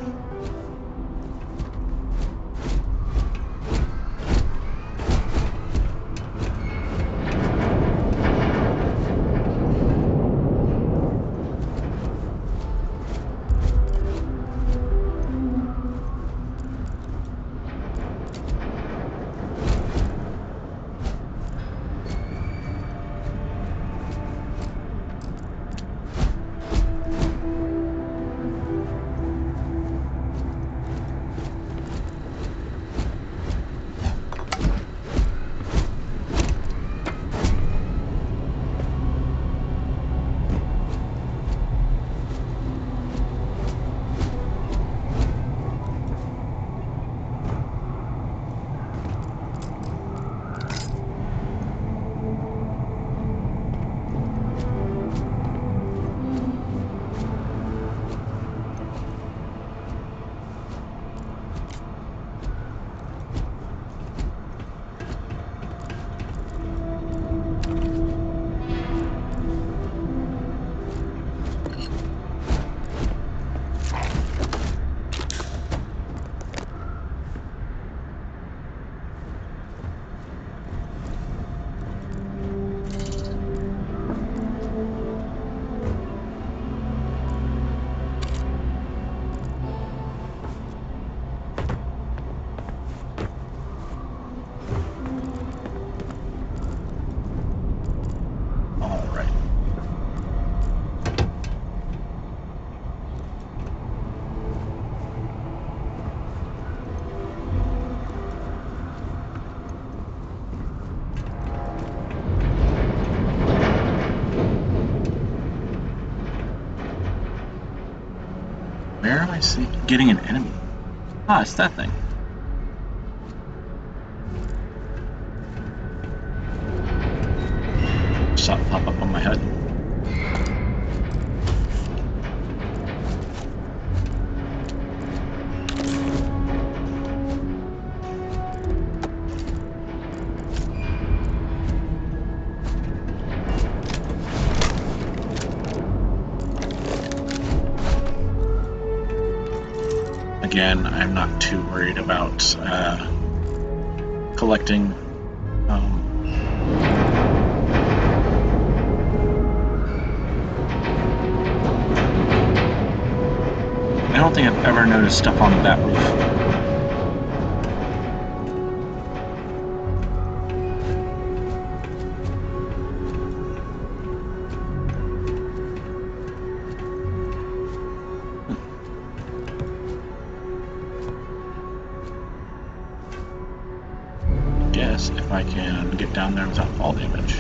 Where am I getting an enemy? Ah, it's that thing. Saw it pop up on my HUD. Again, I'm not too worried about collecting I don't think I've ever noticed stuff on that roof. Guess if I can get down there without fall damage.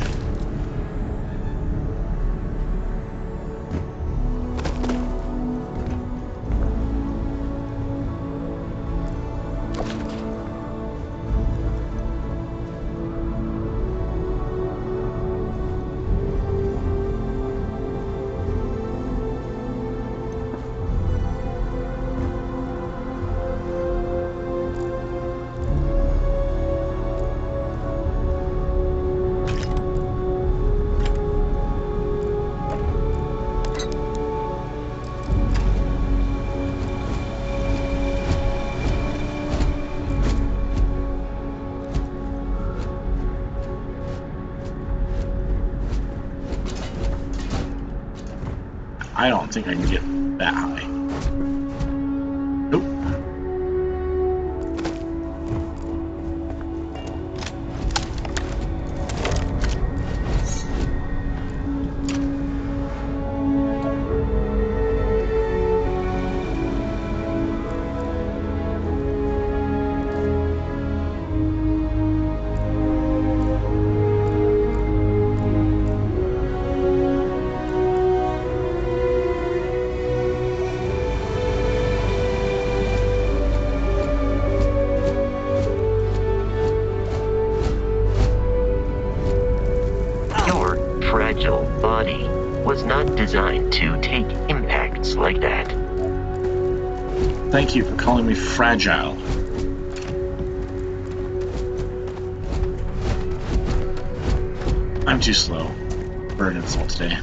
I don't think I can get that high. Nope. Body was not designed to take impacts like that. Thank you for calling me fragile. I'm too slow for an insult today.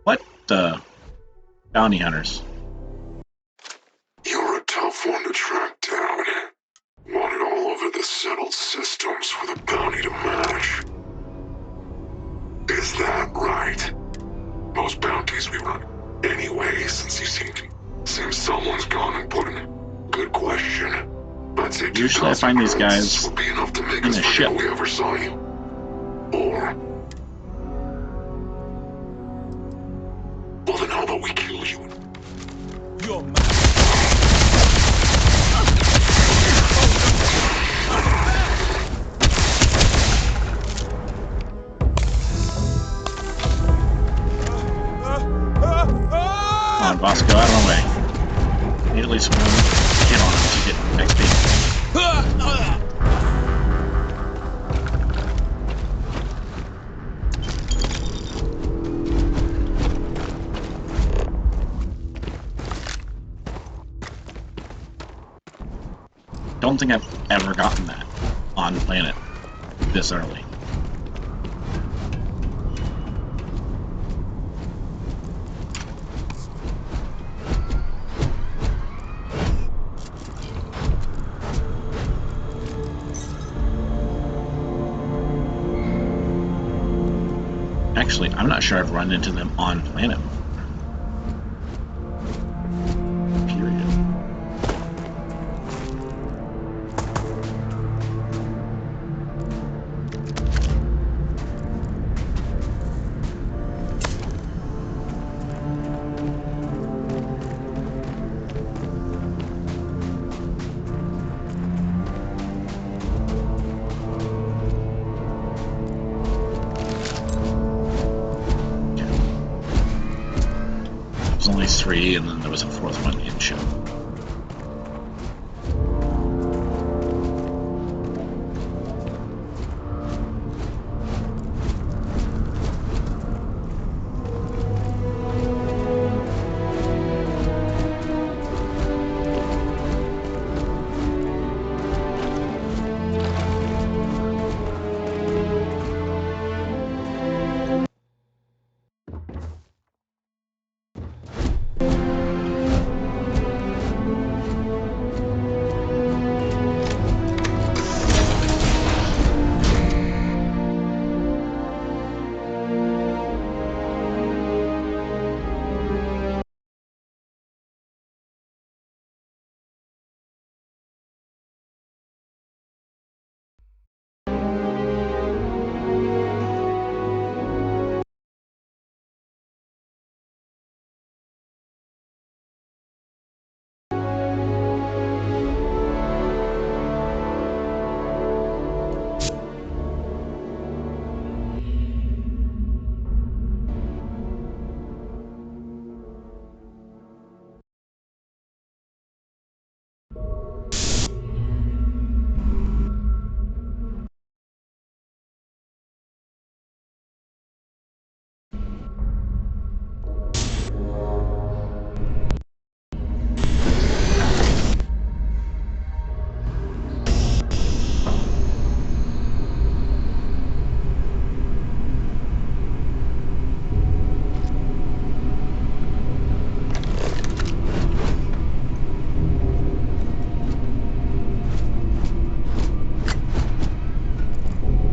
What the? Bounty hunters. You're a tough one to track down. Wanted all over the settled systems with a bounty to match. Is that right? Most bounties we run anyway, since you seems someone's gone and put in. Good question. I'd say usually I find these guys would be enough to make in us a forget ship. we ever saw you. Or... well, then how about we kill you? You're mad. Come on, boss, go out of my way. Need at least one hit on him to get XP. Don't think I've ever gotten that on planet this early. Actually, I'm not sure I've run into them on planet before. Period. There's only 3, and then there was a 4th one in ship.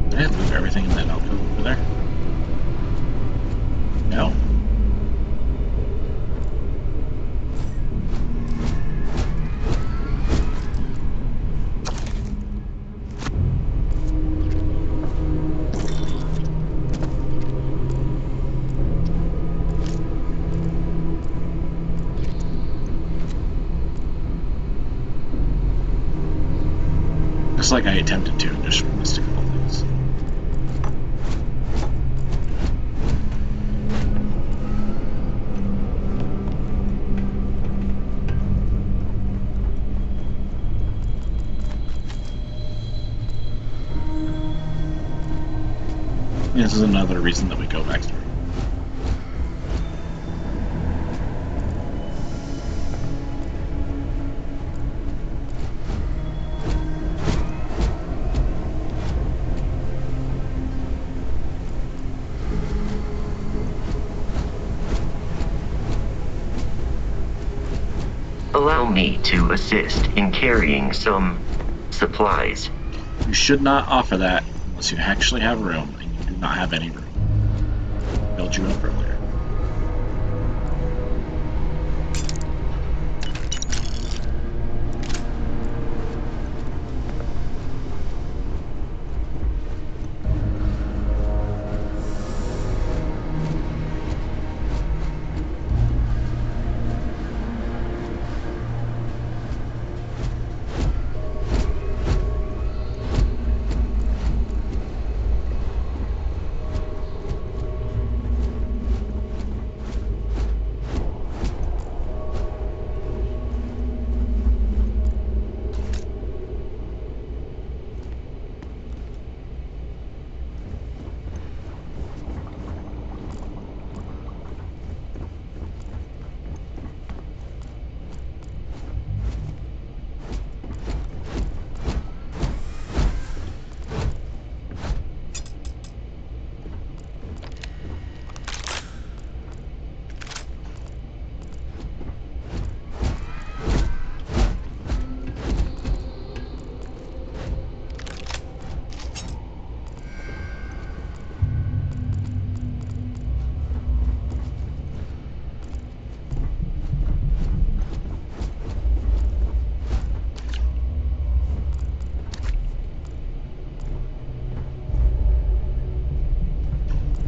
Did I move everything in that alcove over there? No. Looks like I attempted to and just missed a couple things. This is another reason that we go back through. allow me to assist in carrying some supplies. You should not offer that unless you actually have room, and you do not have any room. Build you up earlier.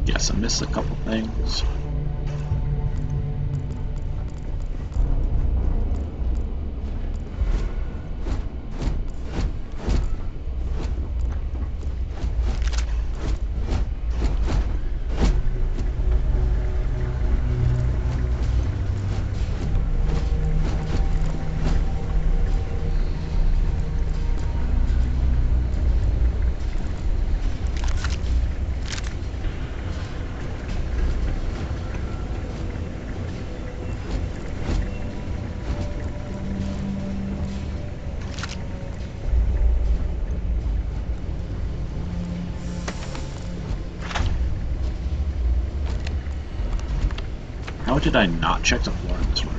Yes, I missed a couple things. How did I not check the floor in this room?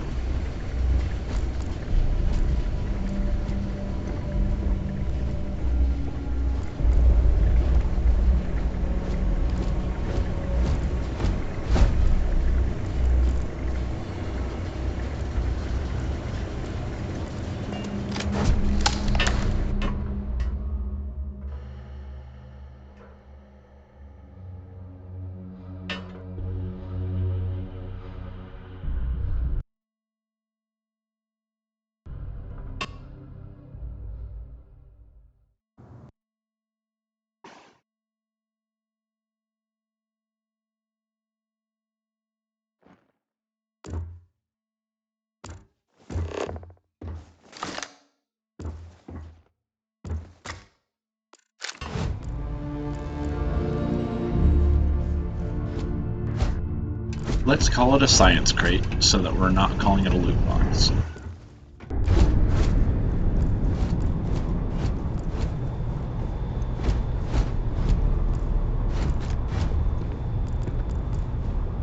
Let's call it a science crate so that we're not calling it a loot box.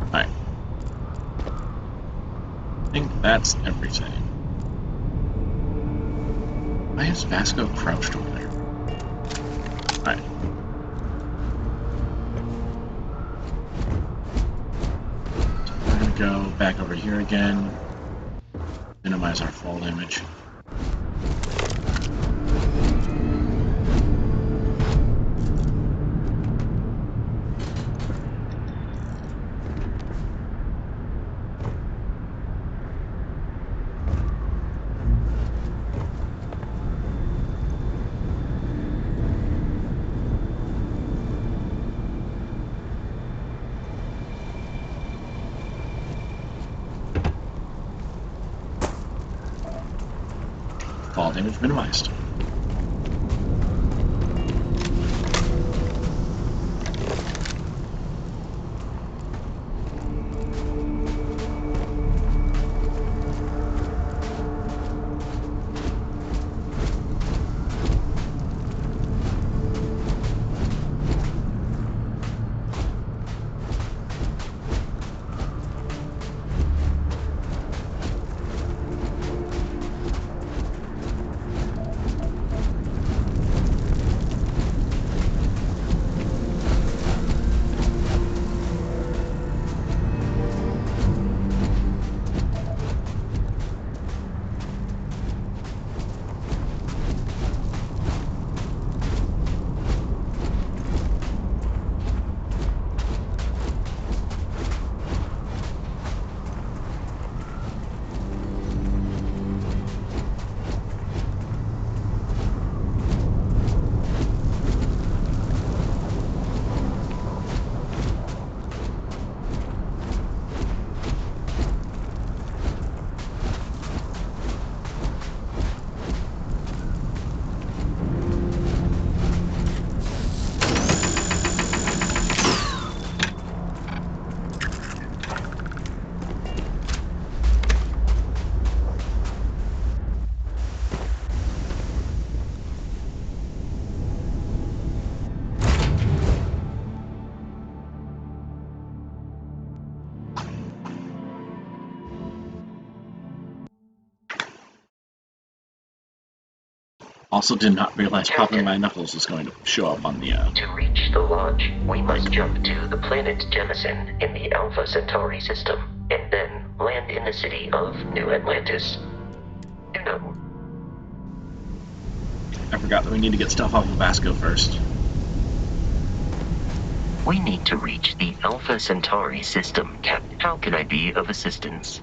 Alright. I think that's everything. Why is Vasco crouched over there? Alright. We're gonna go back over here again. Minimize our fall damage. Fall damage minimized. Also did not realize popping my knuckles is going to show up on the... To reach the launch, we must jump to the planet Jemison in the Alpha Centauri system, and then land in the city of New Atlantis. You know. I forgot that we need to get stuff off of Vasco first. We need to reach the Alpha Centauri system, Captain. How can I be of assistance?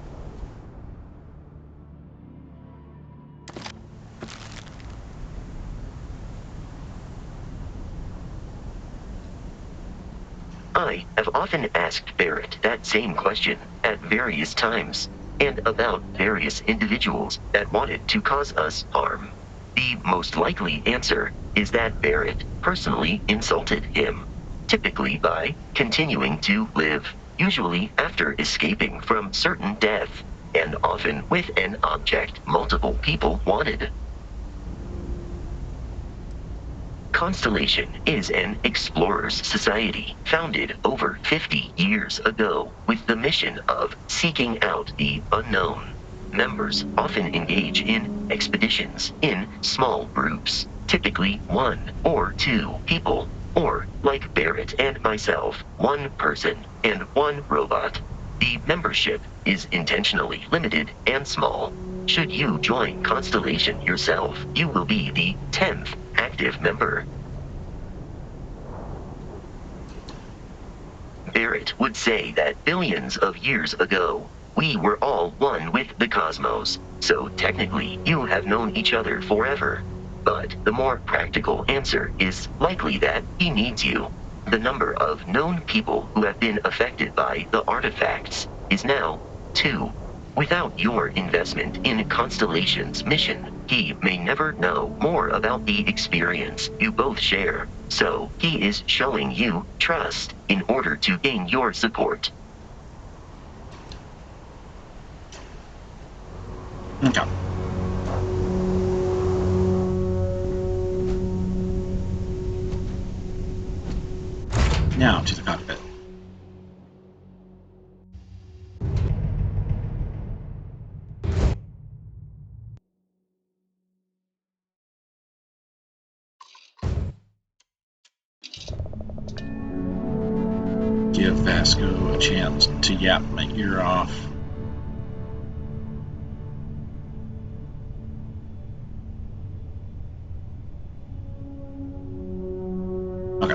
I have often asked Barrett that same question at various times, and about various individuals that wanted to cause us harm. The most likely answer is that Barrett personally insulted him, typically by continuing to live, usually after escaping from certain death, and often with an object multiple people wanted. Constellation is an explorers society founded over 50 years ago with the mission of seeking out the unknown. Members often engage in expeditions in small groups, typically 1 or 2 people, or, like Barrett and myself, 1 person and 1 robot. The membership is intentionally limited and small. Should you join Constellation yourself, you will be the 10th active member. Barrett would say that billions of years ago, we were all one with the cosmos, so technically you have known each other forever. But the more practical answer is likely that he needs you. The number of known people who have been affected by the artifacts is now 2. Without your investment in Constellation's mission, he may never know more about the experience you both share. So he is showing you trust in order to gain your support. Okay. Now to the cockpit. Give Vasco a chance to yap my ear off. Okay.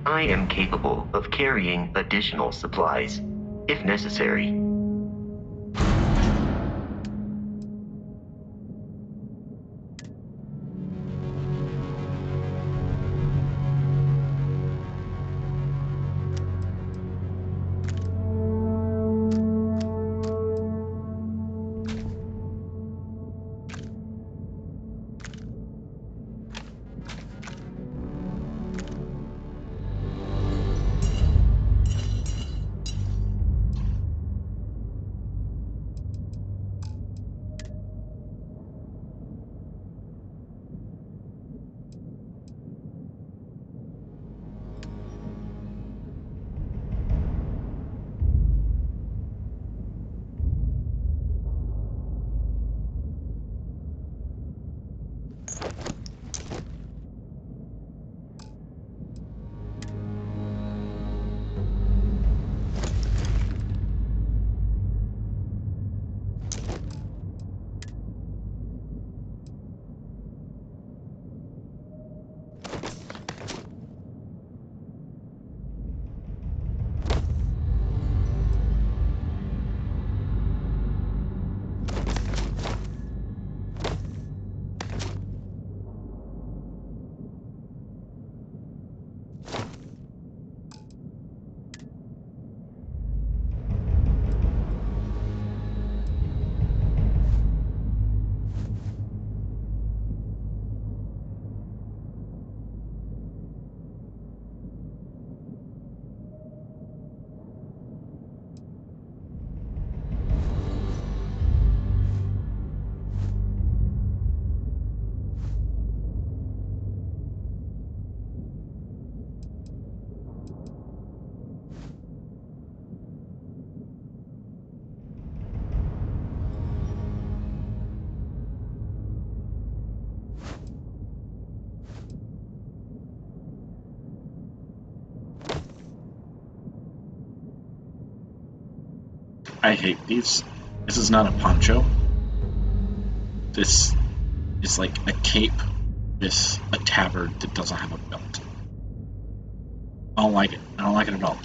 I am capable of carrying additional supplies, if necessary. I hate these. This is not a poncho. This is like a cape with a tabard that doesn't have a belt. I don't like it. I don't like it at all.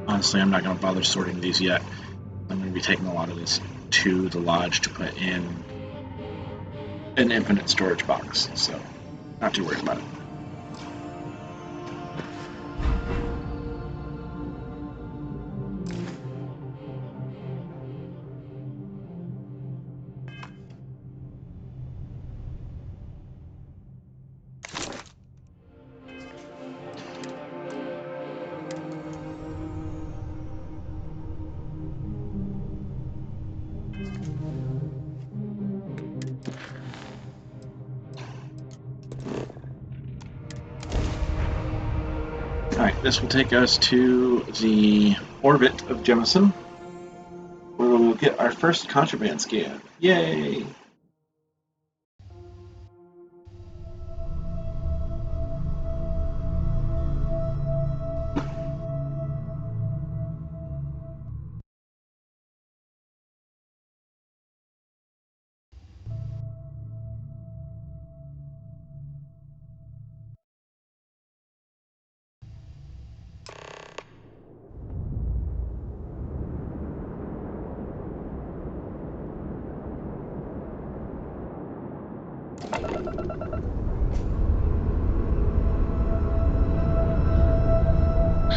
Honestly, I'm not going to bother sorting these yet. I'm going to be taking a lot of this to the lodge to put in an infinite storage box, so not too worried about it. Alright, this will take us to the orbit of Jemison, where we'll get our first contraband scan. Yay!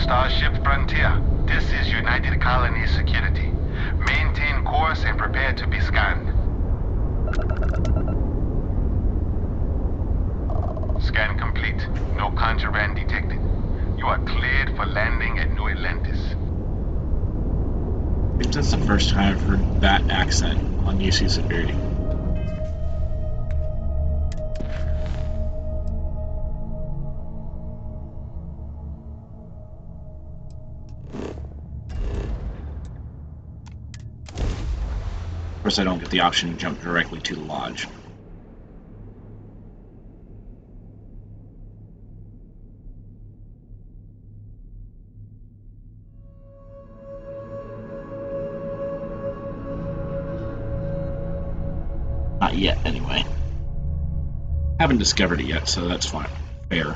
Starship Frontier, this is United Colonies Security. Maintain course and prepare to be scanned. Scan complete. No contraband detected. You are cleared for landing at New Atlantis. I think that's the first time I've heard that accent on UC Security. Of course, I don't get the option to jump directly to the lodge. Not yet, anyway. Haven't discovered it yet, so that's fine. Fair.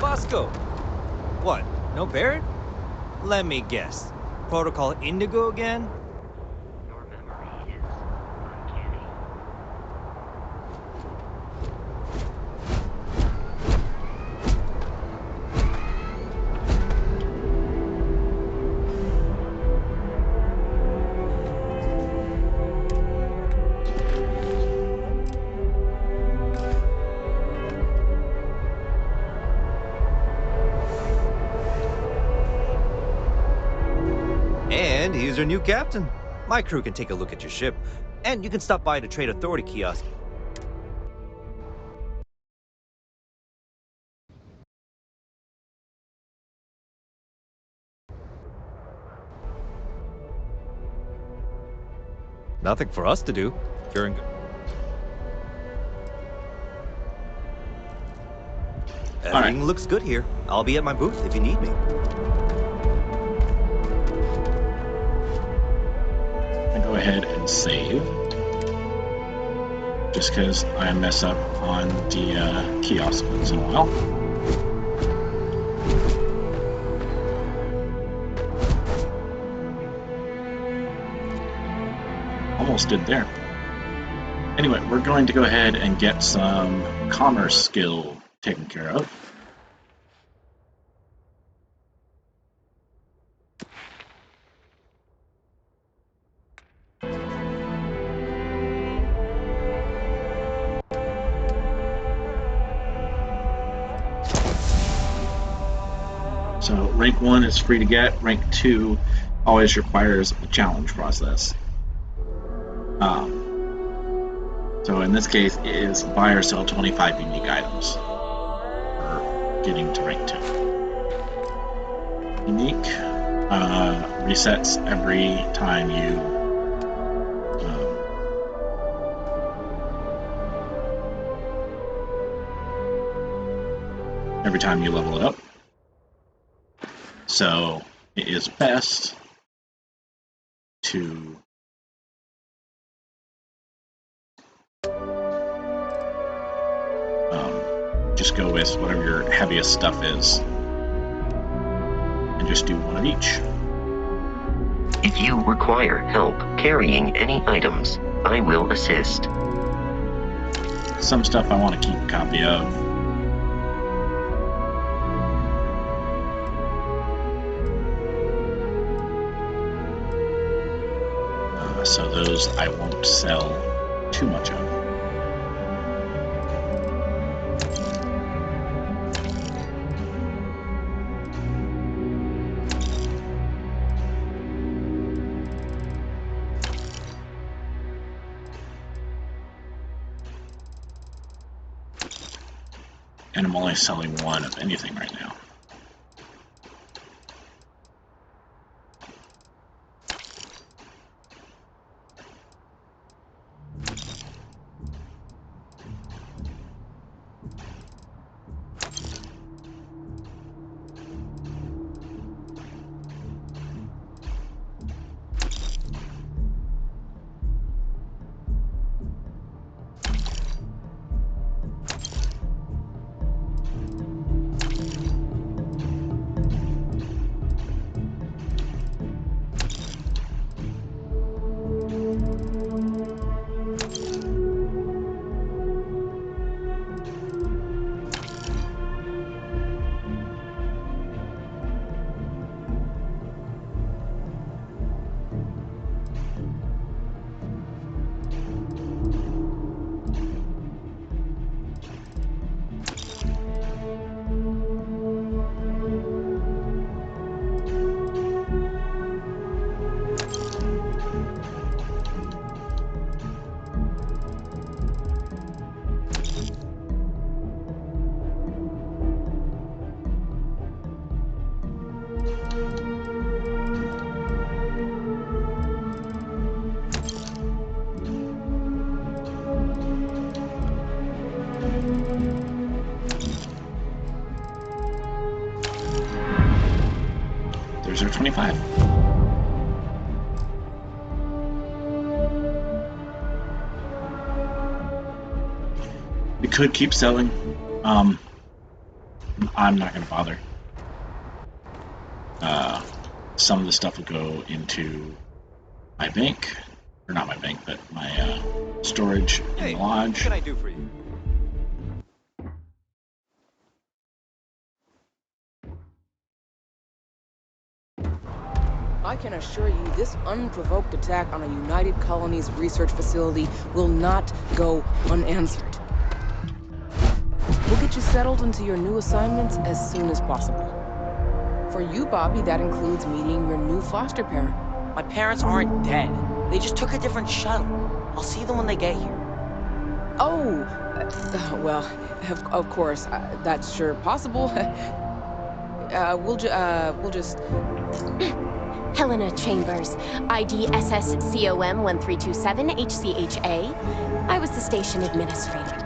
Roscoe. What? No Barrett? Let me guess. Protocol Indigo again? Your memory is uncanny. And he's your new captain. My crew can take a look at your ship, and you can stop by the Trade Authority kiosk. Nothing for us to do. You're in good. Everything looks good here. I'll be at my booth if you need me. I go ahead and save. Just because I mess up on the kiosk once in a while. Almost did there. Anyway, we're going to go ahead and get some commerce skill taken care of. So rank 1 is free to get, rank 2 always requires a challenge process. So in this case, it is buy or sell 25 unique items for getting to rank 2. Unique resets every time you level it up. So it is best to just go with whatever your heaviest stuff is and just do one of each. If you require help carrying any items, I will assist. Some stuff I want to keep a copy of. So those I won't sell too much of. And I'm only selling one of anything right now. There's our 25. We could keep selling. I'm not going to bother. Some of the stuff will go into my bank, or not my bank, but my storage in the lodge. What can I do for you? I can assure you this unprovoked attack on a United Colonies research facility will not go unanswered. We'll get you settled into your new assignments as soon as possible. For you, Bobby, that includes meeting your new foster parent. My parents aren't dead. They just took a different shuttle. I'll see them when they get here. Oh, well, of course, that's sure possible. We'll just... Helena Chambers, ID SSCOM 1327 HCHA. I was the station administrator.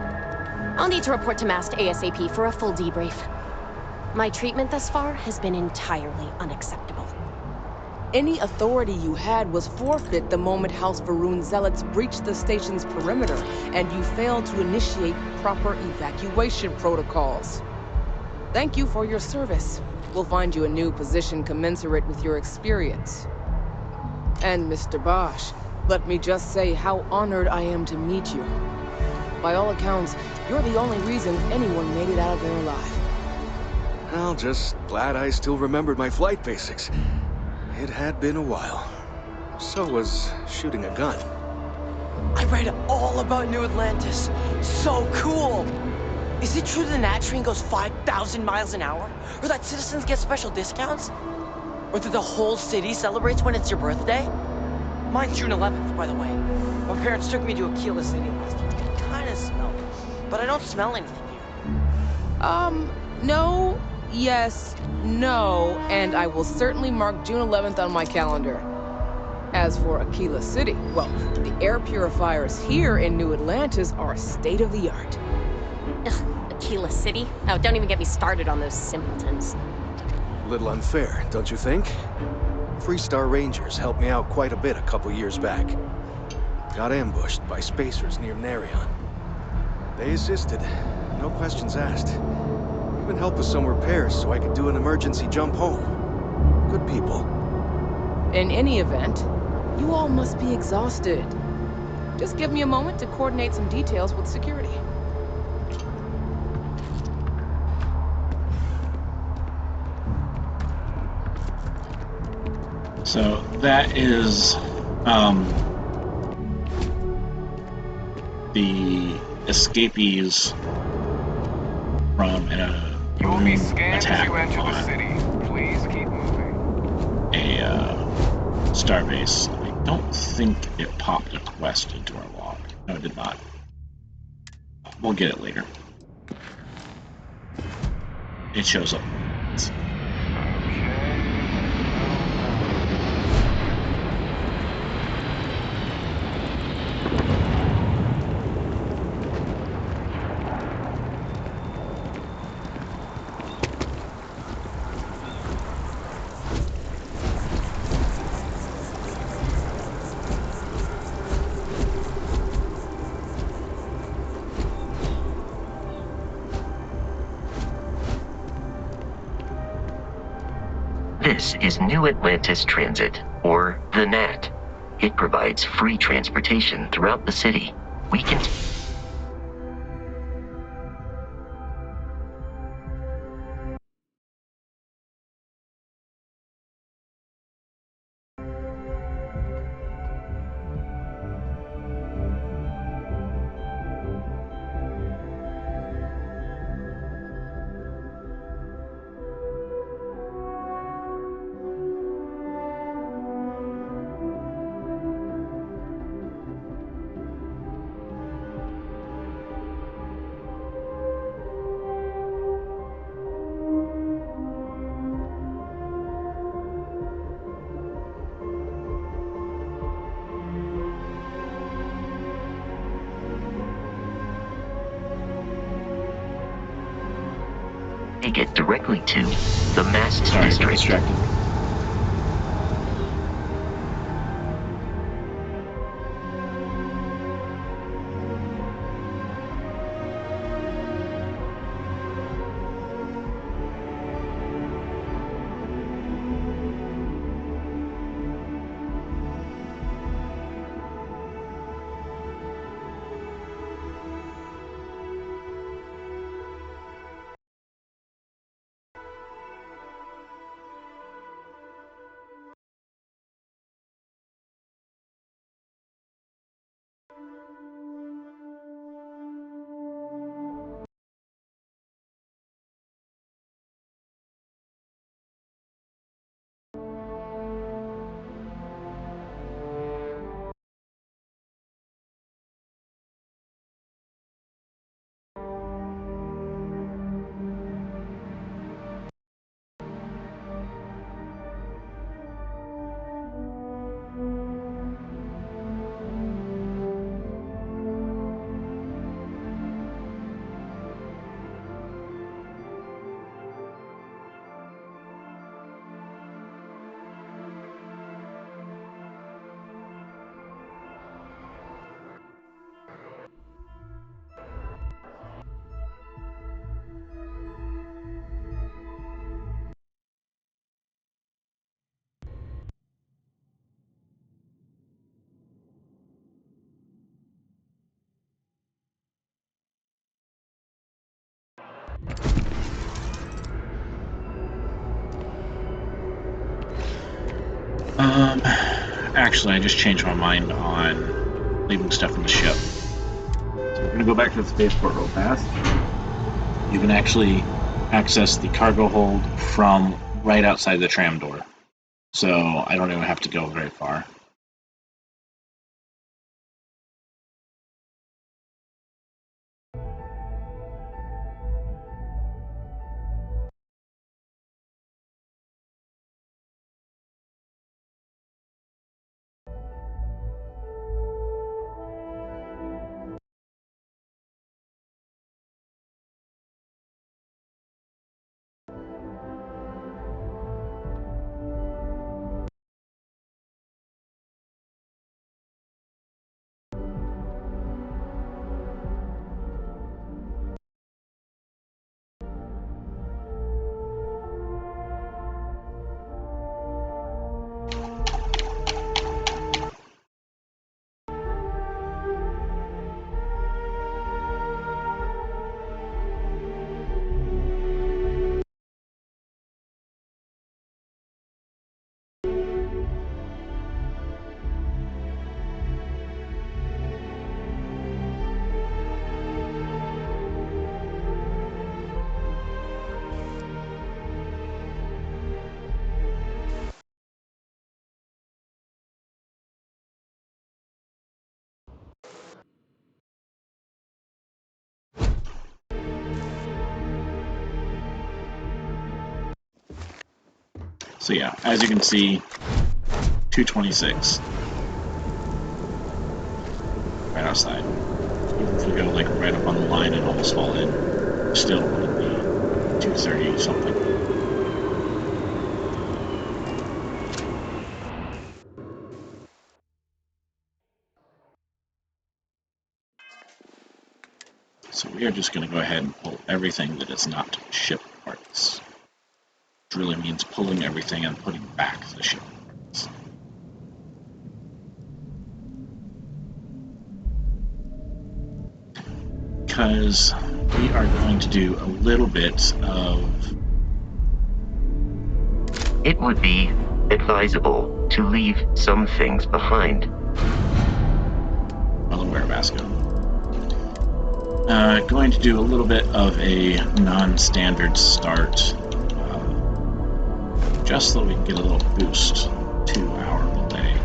I'll need to report to MAST ASAP for a full debrief. My treatment thus far has been entirely unacceptable. Any authority you had was forfeit the moment House Varun zealots breached the station's perimeter, and you failed to initiate proper evacuation protocols. Thank you for your service. We'll find you a new position commensurate with your experience. And Mr. Bosch, let me just say how honored I am to meet you. By all accounts, you're the only reason anyone made it out of there alive. Well, just glad I still remembered my flight basics. It had been a while. So was shooting a gun. I read all about New Atlantis. So cool! Is it true the Nat train goes 5,000 miles an hour? Or that citizens get special discounts? Or that the whole city celebrates when it's your birthday? Mine's June 11th, by the way. My parents took me to Aquila City last year. It kinda smelled. But I don't smell anything here. No, yes, no, and I will certainly mark June 11th on my calendar. As for Aquila City, well, the air purifiers here in New Atlantis are state-of-the-art. Ugh, Aquila City? Oh, don't even get me started on those simpletons. A little unfair, don't you think? Freestar Rangers helped me out quite a bit a couple years back. Got ambushed by spacers near Narion. They assisted, no questions asked. Even helped with some repairs so I could do an emergency jump home. Good people. In any event, you all must be exhausted. Just give me a moment to coordinate some details with security. So that is the escapees from You will be scanned attack as you enter the on city. Please keep moving. a starbase. I don't think it popped a quest into our log. No, it did not. We'll get it later. It shows up. This is New Atlantis Transit, or the NAT. It provides free transportation throughout the city. We can... take it directly to the Mast District. Actually, I just changed my mind on leaving stuff in the ship. So we're going to go back to the spaceport real fast. You can actually access the cargo hold from right outside the tram door. So I don't even have to go very far. So yeah, as you can see, 226 right outside. Even if we go like right up on the line and almost fall in, still wouldn't be 230 something. So we are just going to go ahead and pull everything that is not ship parts. Which really means pulling everything and putting back the ship parts. Because we are going to do a little bit of... It would be advisable to leave some things behind. Well aware, Vasco. Going to do a little bit of a non-standard start, just so we can get a little boost to our delay.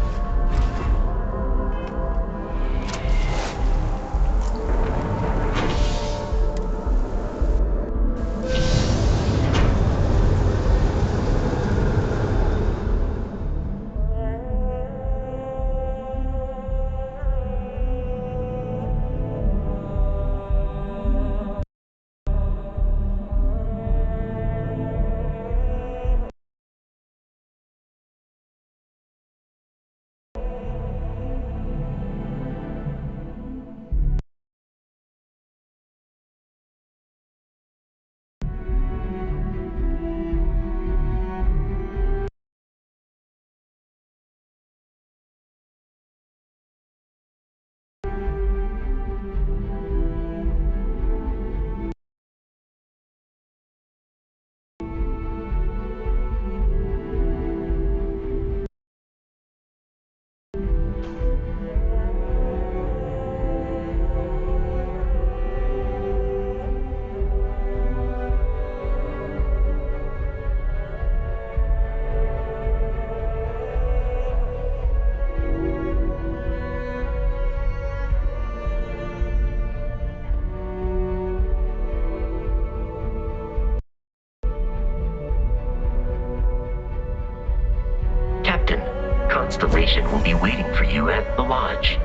Constellation will be waiting for you at the lodge.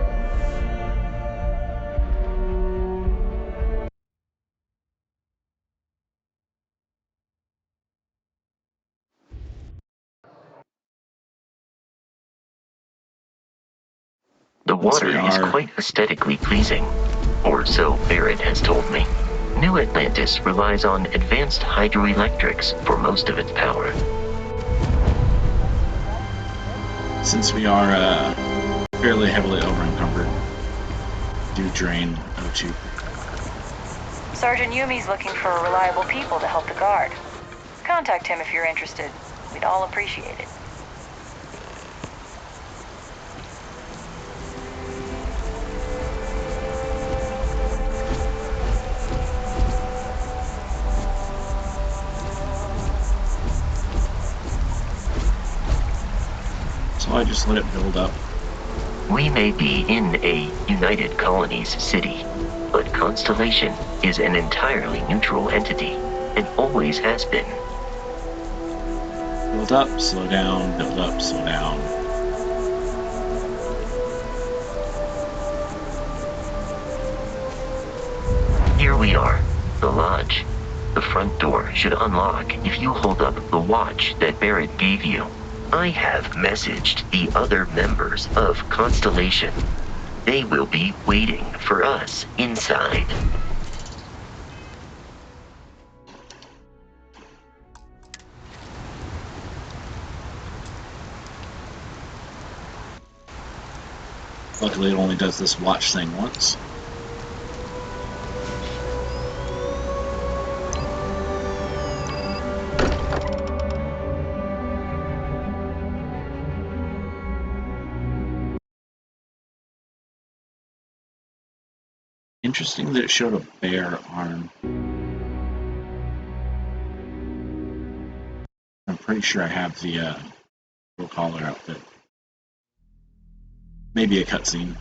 The water is quite aesthetically pleasing, or so Barrett has told me. New Atlantis relies on advanced hydroelectrics for most of its power. Since we are fairly heavily over-encumbered, do drain O2. Sergeant Yumi's looking for reliable people to help the guard. Contact him if you're interested. We'd all appreciate it. So I just let it build up. We may be in a United Colonies city, but Constellation is an entirely neutral entity, and always has been. Build up, slow down, build up, slow down. Here we are, the lodge. The front door should unlock if you hold up the watch that Barrett gave you. I have messaged the other members of Constellation. They will be waiting for us inside. Luckily, it only does this watch thing once. Interesting that it showed a bear arm. I'm pretty sure I have the full collar outfit. Maybe a cutscene.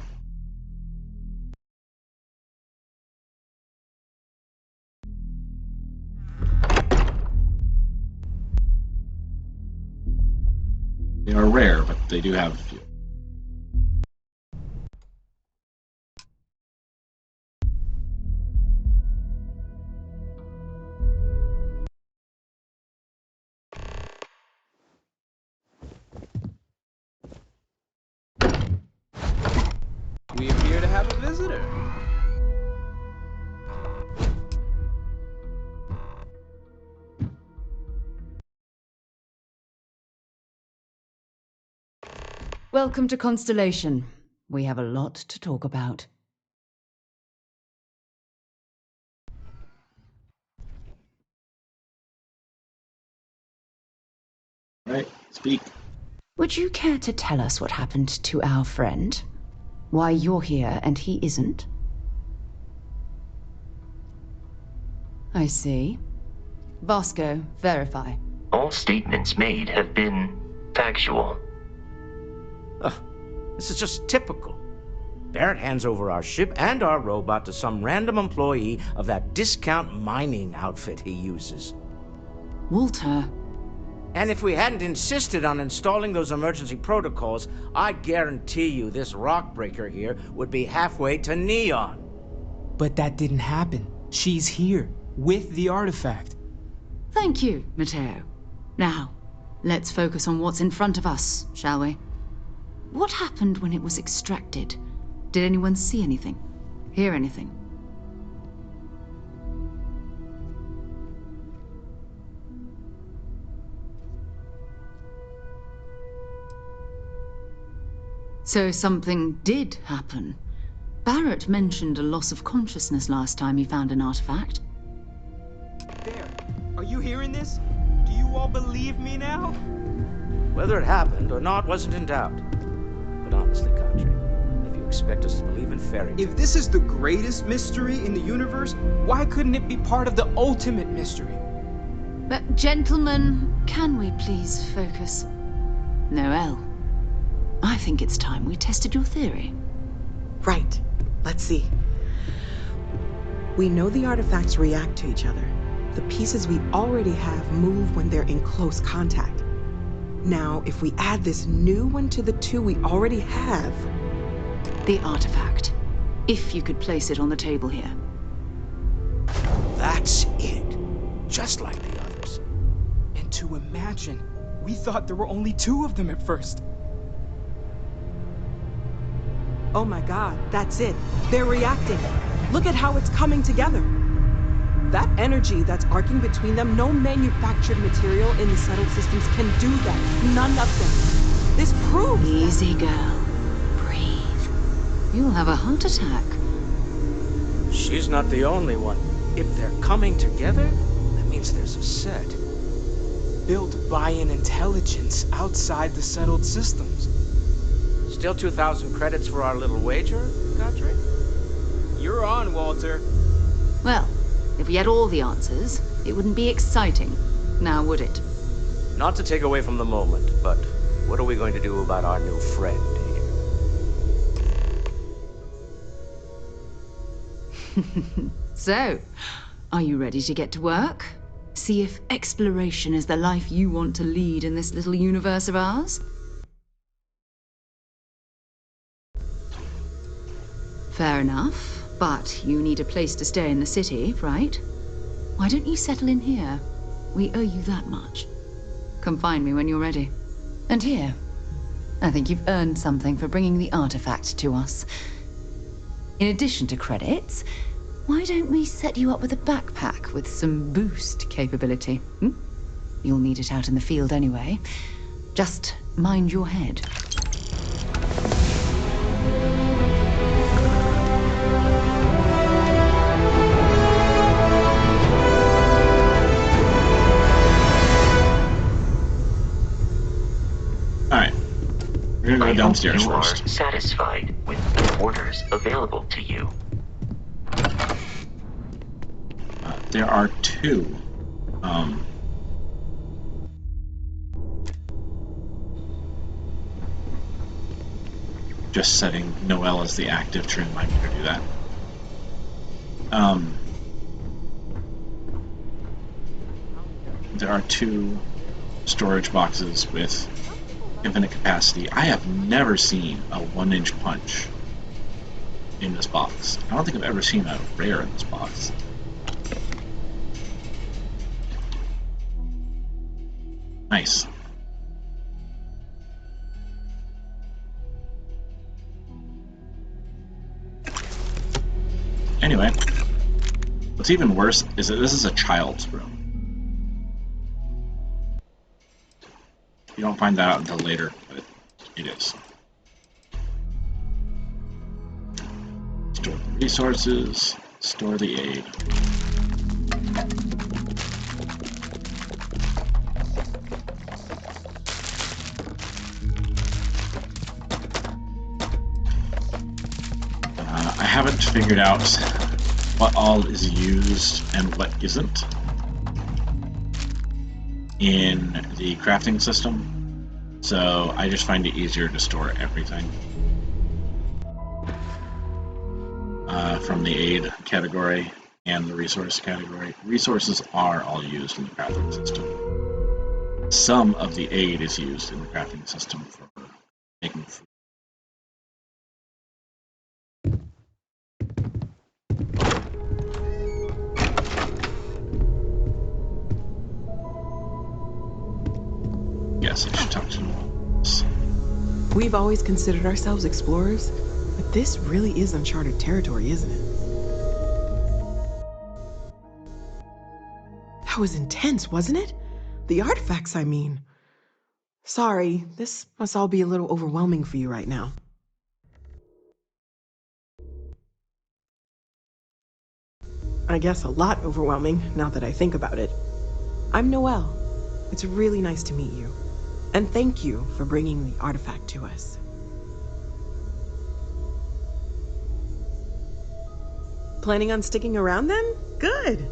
They are rare, but they do have a few. We appear to have a visitor. Welcome to Constellation. We have a lot to talk about. Right, speak. Would you care to tell us what happened to our friend? Why you're here and he isn't? I see. Vasco, verify. All statements made have been factual. This is just typical. Barrett hands over our ship and our robot to some random employee of that discount mining outfit he uses. Walter. And if we hadn't insisted on installing those emergency protocols, I guarantee you this rock breaker here would be halfway to Neon. But that didn't happen. She's here, with the artifact. Thank you, Matteo. Now, let's focus on what's in front of us, shall we? What happened when it was extracted? Did anyone see anything? Hear anything? So something did happen. Barrett mentioned a loss of consciousness last time he found an artifact. There. Are you hearing this? Do you all believe me now? Whether it happened or not wasn't in doubt. But honestly, Country, if you expect us to believe in fairy tales... If this is the greatest mystery in the universe, why couldn't it be part of the ultimate mystery? But gentlemen, can we please focus? Noel, I think it's time we tested your theory. Right. Let's see. We know the artifacts react to each other. The pieces we already have move when they're in close contact. Now, if we add this new one to the two we already have... The artifact. If you could place it on the table here. That's it. Just like the others. And to imagine, we thought there were only 2 of them at first. Oh my god, that's it. They're reacting. Look at how it's coming together. That energy that's arcing between them, no manufactured material in the settled systems can do that. None of them. This proves Easy, girl. Breathe. You'll have a heart attack. She's not the only one. If they're coming together, that means there's a set. Built by an intelligence outside the settled systems. Still 2,000 credits for our little wager, Godric? You're on, Walter. Well, if we had all the answers, it wouldn't be exciting, now would it? Not to take away from the moment, but what are we going to do about our new friend here? So, are you ready to get to work? See if exploration is the life you want to lead in this little universe of ours? Fair enough, but you need a place to stay in the city, right? Why don't you settle in here? We owe you that much. Come find me when you're ready. And here, I think you've earned something for bringing the artifact to us. In addition to credits, why don't we set you up with a backpack with some boost capability? You'll need it out in the field anyway. Just mind your head. Alright. We're gonna go downstairs you first. are satisfied with the orders available to you. There are 2. Just setting Noelle as the active to remind me to do that. There are 2 storage boxes with infinite capacity. I have never seen a 1-inch punch in this box. I don't think I've ever seen a rare in this box. Nice. Anyway, what's even worse is that this is a child's room. You don't find that out until later, but it is. Store the resources, store the aid. I haven't figured out what all is used and what isn't in the crafting system, so I just find it easier to store everything from the aid category and the resource category. Resources are all used in the crafting system. Some of the aid is used in the crafting system for making food. Yes, I should talk to them. We've always considered ourselves explorers, but this really is uncharted territory, isn't it? That was intense, wasn't it? The artifacts, I mean. Sorry, this must all be a little overwhelming for you right now. I guess a lot overwhelming, now that I think about it. I'm Noelle. It's really nice to meet you. And thank you for bringing the artifact to us. Planning on sticking around then? Good.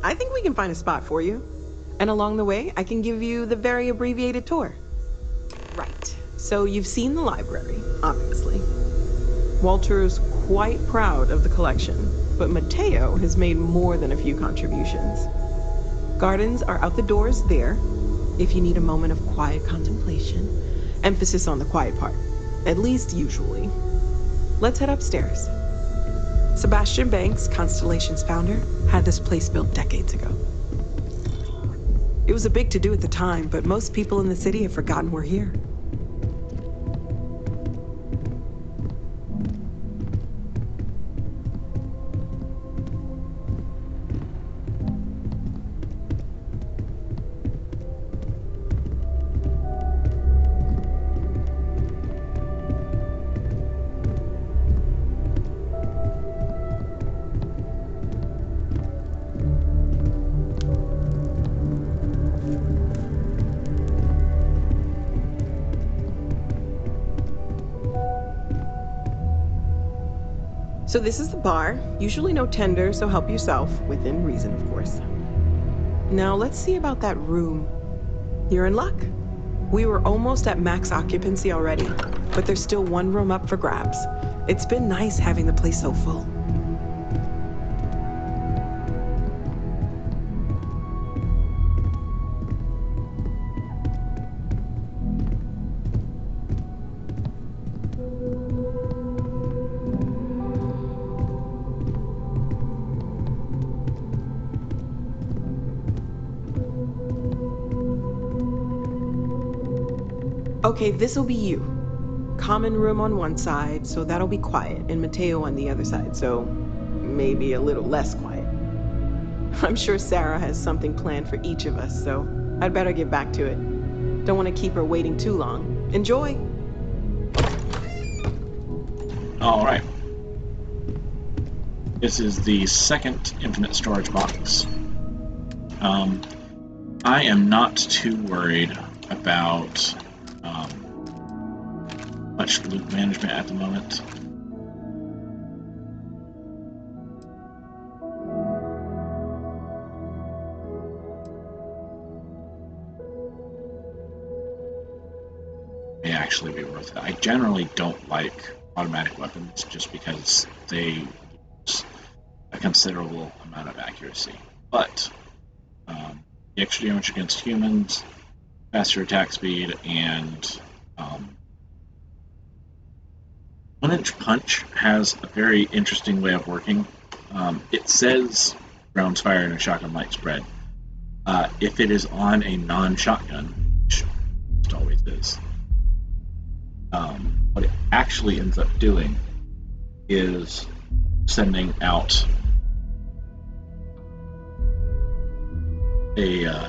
I think we can find a spot for you. And along the way, I can give you the very abbreviated tour. Right. So you've seen the library, obviously. Walter's quite proud of the collection, but Mateo has made more than a few contributions. Gardens are out the doors there. if you need a moment of quiet contemplation. Emphasis on the quiet part, at least usually. Let's head upstairs. Sebastian Banks, Constellation's founder, had this place built decades ago. It was a big to-do at the time, but most people in the city have forgotten we're here. So this is the bar. Usually no tender, so help yourself, within reason, of course. Now let's see about that room. You're in luck. We were almost at max occupancy already, but there's still one room up for grabs. It's been nice having the place so full. Okay, this'll be you. Common room on one side, so that'll be quiet, and Mateo on the other side, so maybe a little less quiet. I'm sure Sarah has something planned for each of us, so I'd better get back to it. Don't want to keep her waiting too long. Enjoy! Alright. This is the second infinite storage box. I am not too worried about much loot management at the moment. May actually be worth it. I generally don't like automatic weapons just because they use a considerable amount of accuracy. But the extra damage against humans, faster attack speed, and 1-inch punch has a very interesting way of working. It says rounds fired in a shotgun light spread. If it is on a non-shotgun, which it always is, what it actually ends up doing is sending out a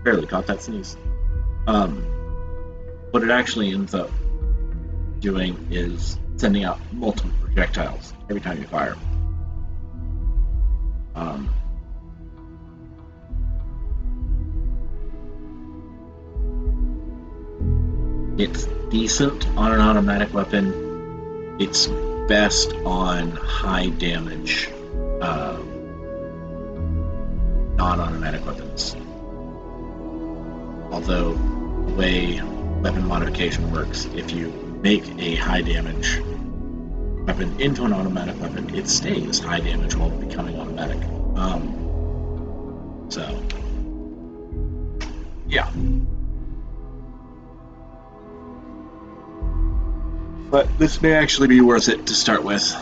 barely caught that sneeze. What it actually ends up doing is sending out multiple projectiles every time you fire. It's decent on an automatic weapon. It's best on high damage non-automatic weapons. Although the way weapon modification works, if you make a high damage weapon into an automatic weapon, it stays high damage while becoming automatic. So, yeah. But this may actually be worth it to start with. So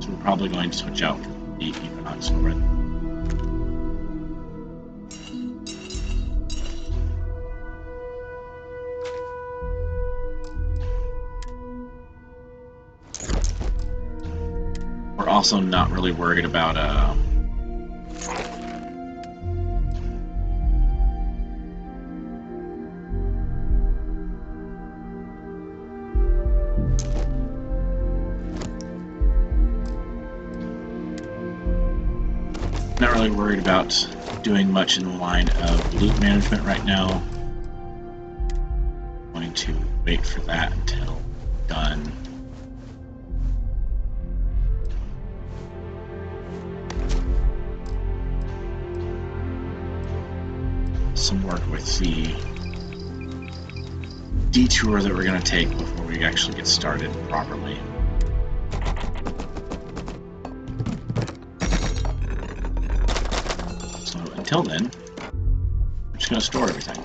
we're probably going to switch out the Equinox for it. We're also not really worried about not really worried about doing much in the line of loot management right now. I'm going to wait for that until done. Some work with the detour that we're going to take before we actually get started properly. So until then, I'm just going to store everything.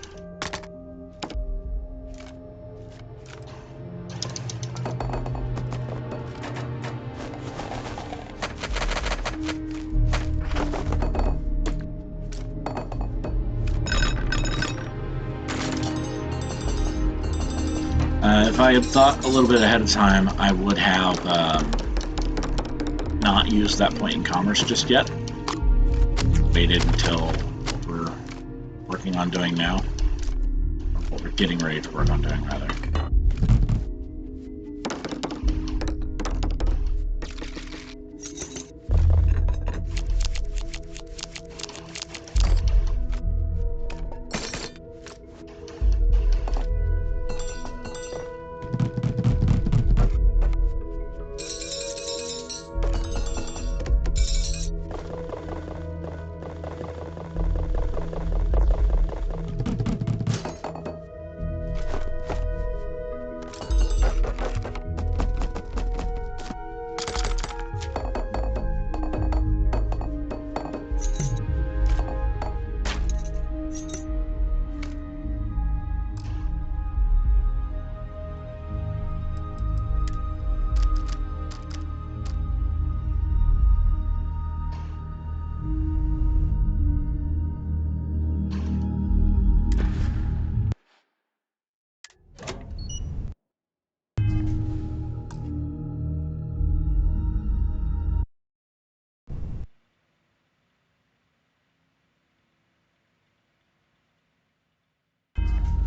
If I had thought a little bit ahead of time, I would have not used that point in commerce just yet. Waited until what we're working on doing now. Or what we're getting ready to work on doing, rather.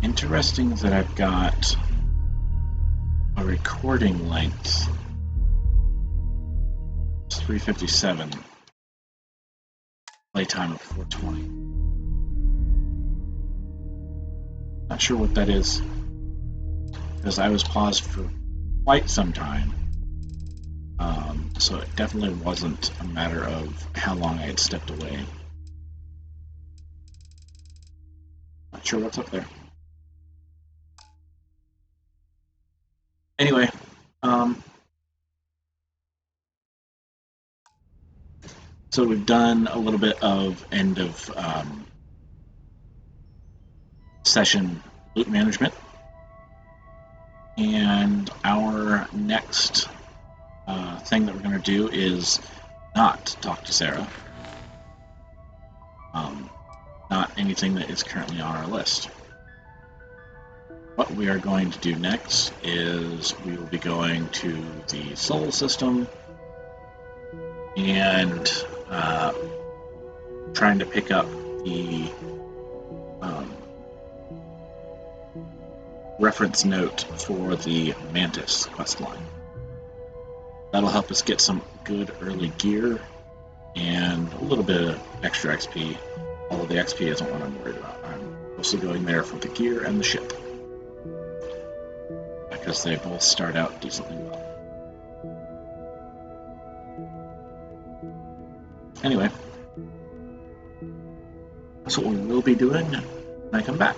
Interesting that I've got a recording length. It's 357. Playtime of 420. Not sure what that is, because I was paused for quite some time. So it definitely wasn't a matter of how long I had stepped away. Not sure what's up there. Anyway, so we've done a little bit of end of session loot management, and our next thing that we're going to do is not talk to Sarah. Not anything that is currently on our list. What we are going to do next is we will be going to the Sol system and trying to pick up the reference note for the Mantis questline. That'll help us get some good early gear and a little bit of extra XP, although the XP isn't what I'm worried about. I'm mostly going there for the gear and the ship, because they both start out decently well. Anyway, that's what we will be doing when I come back.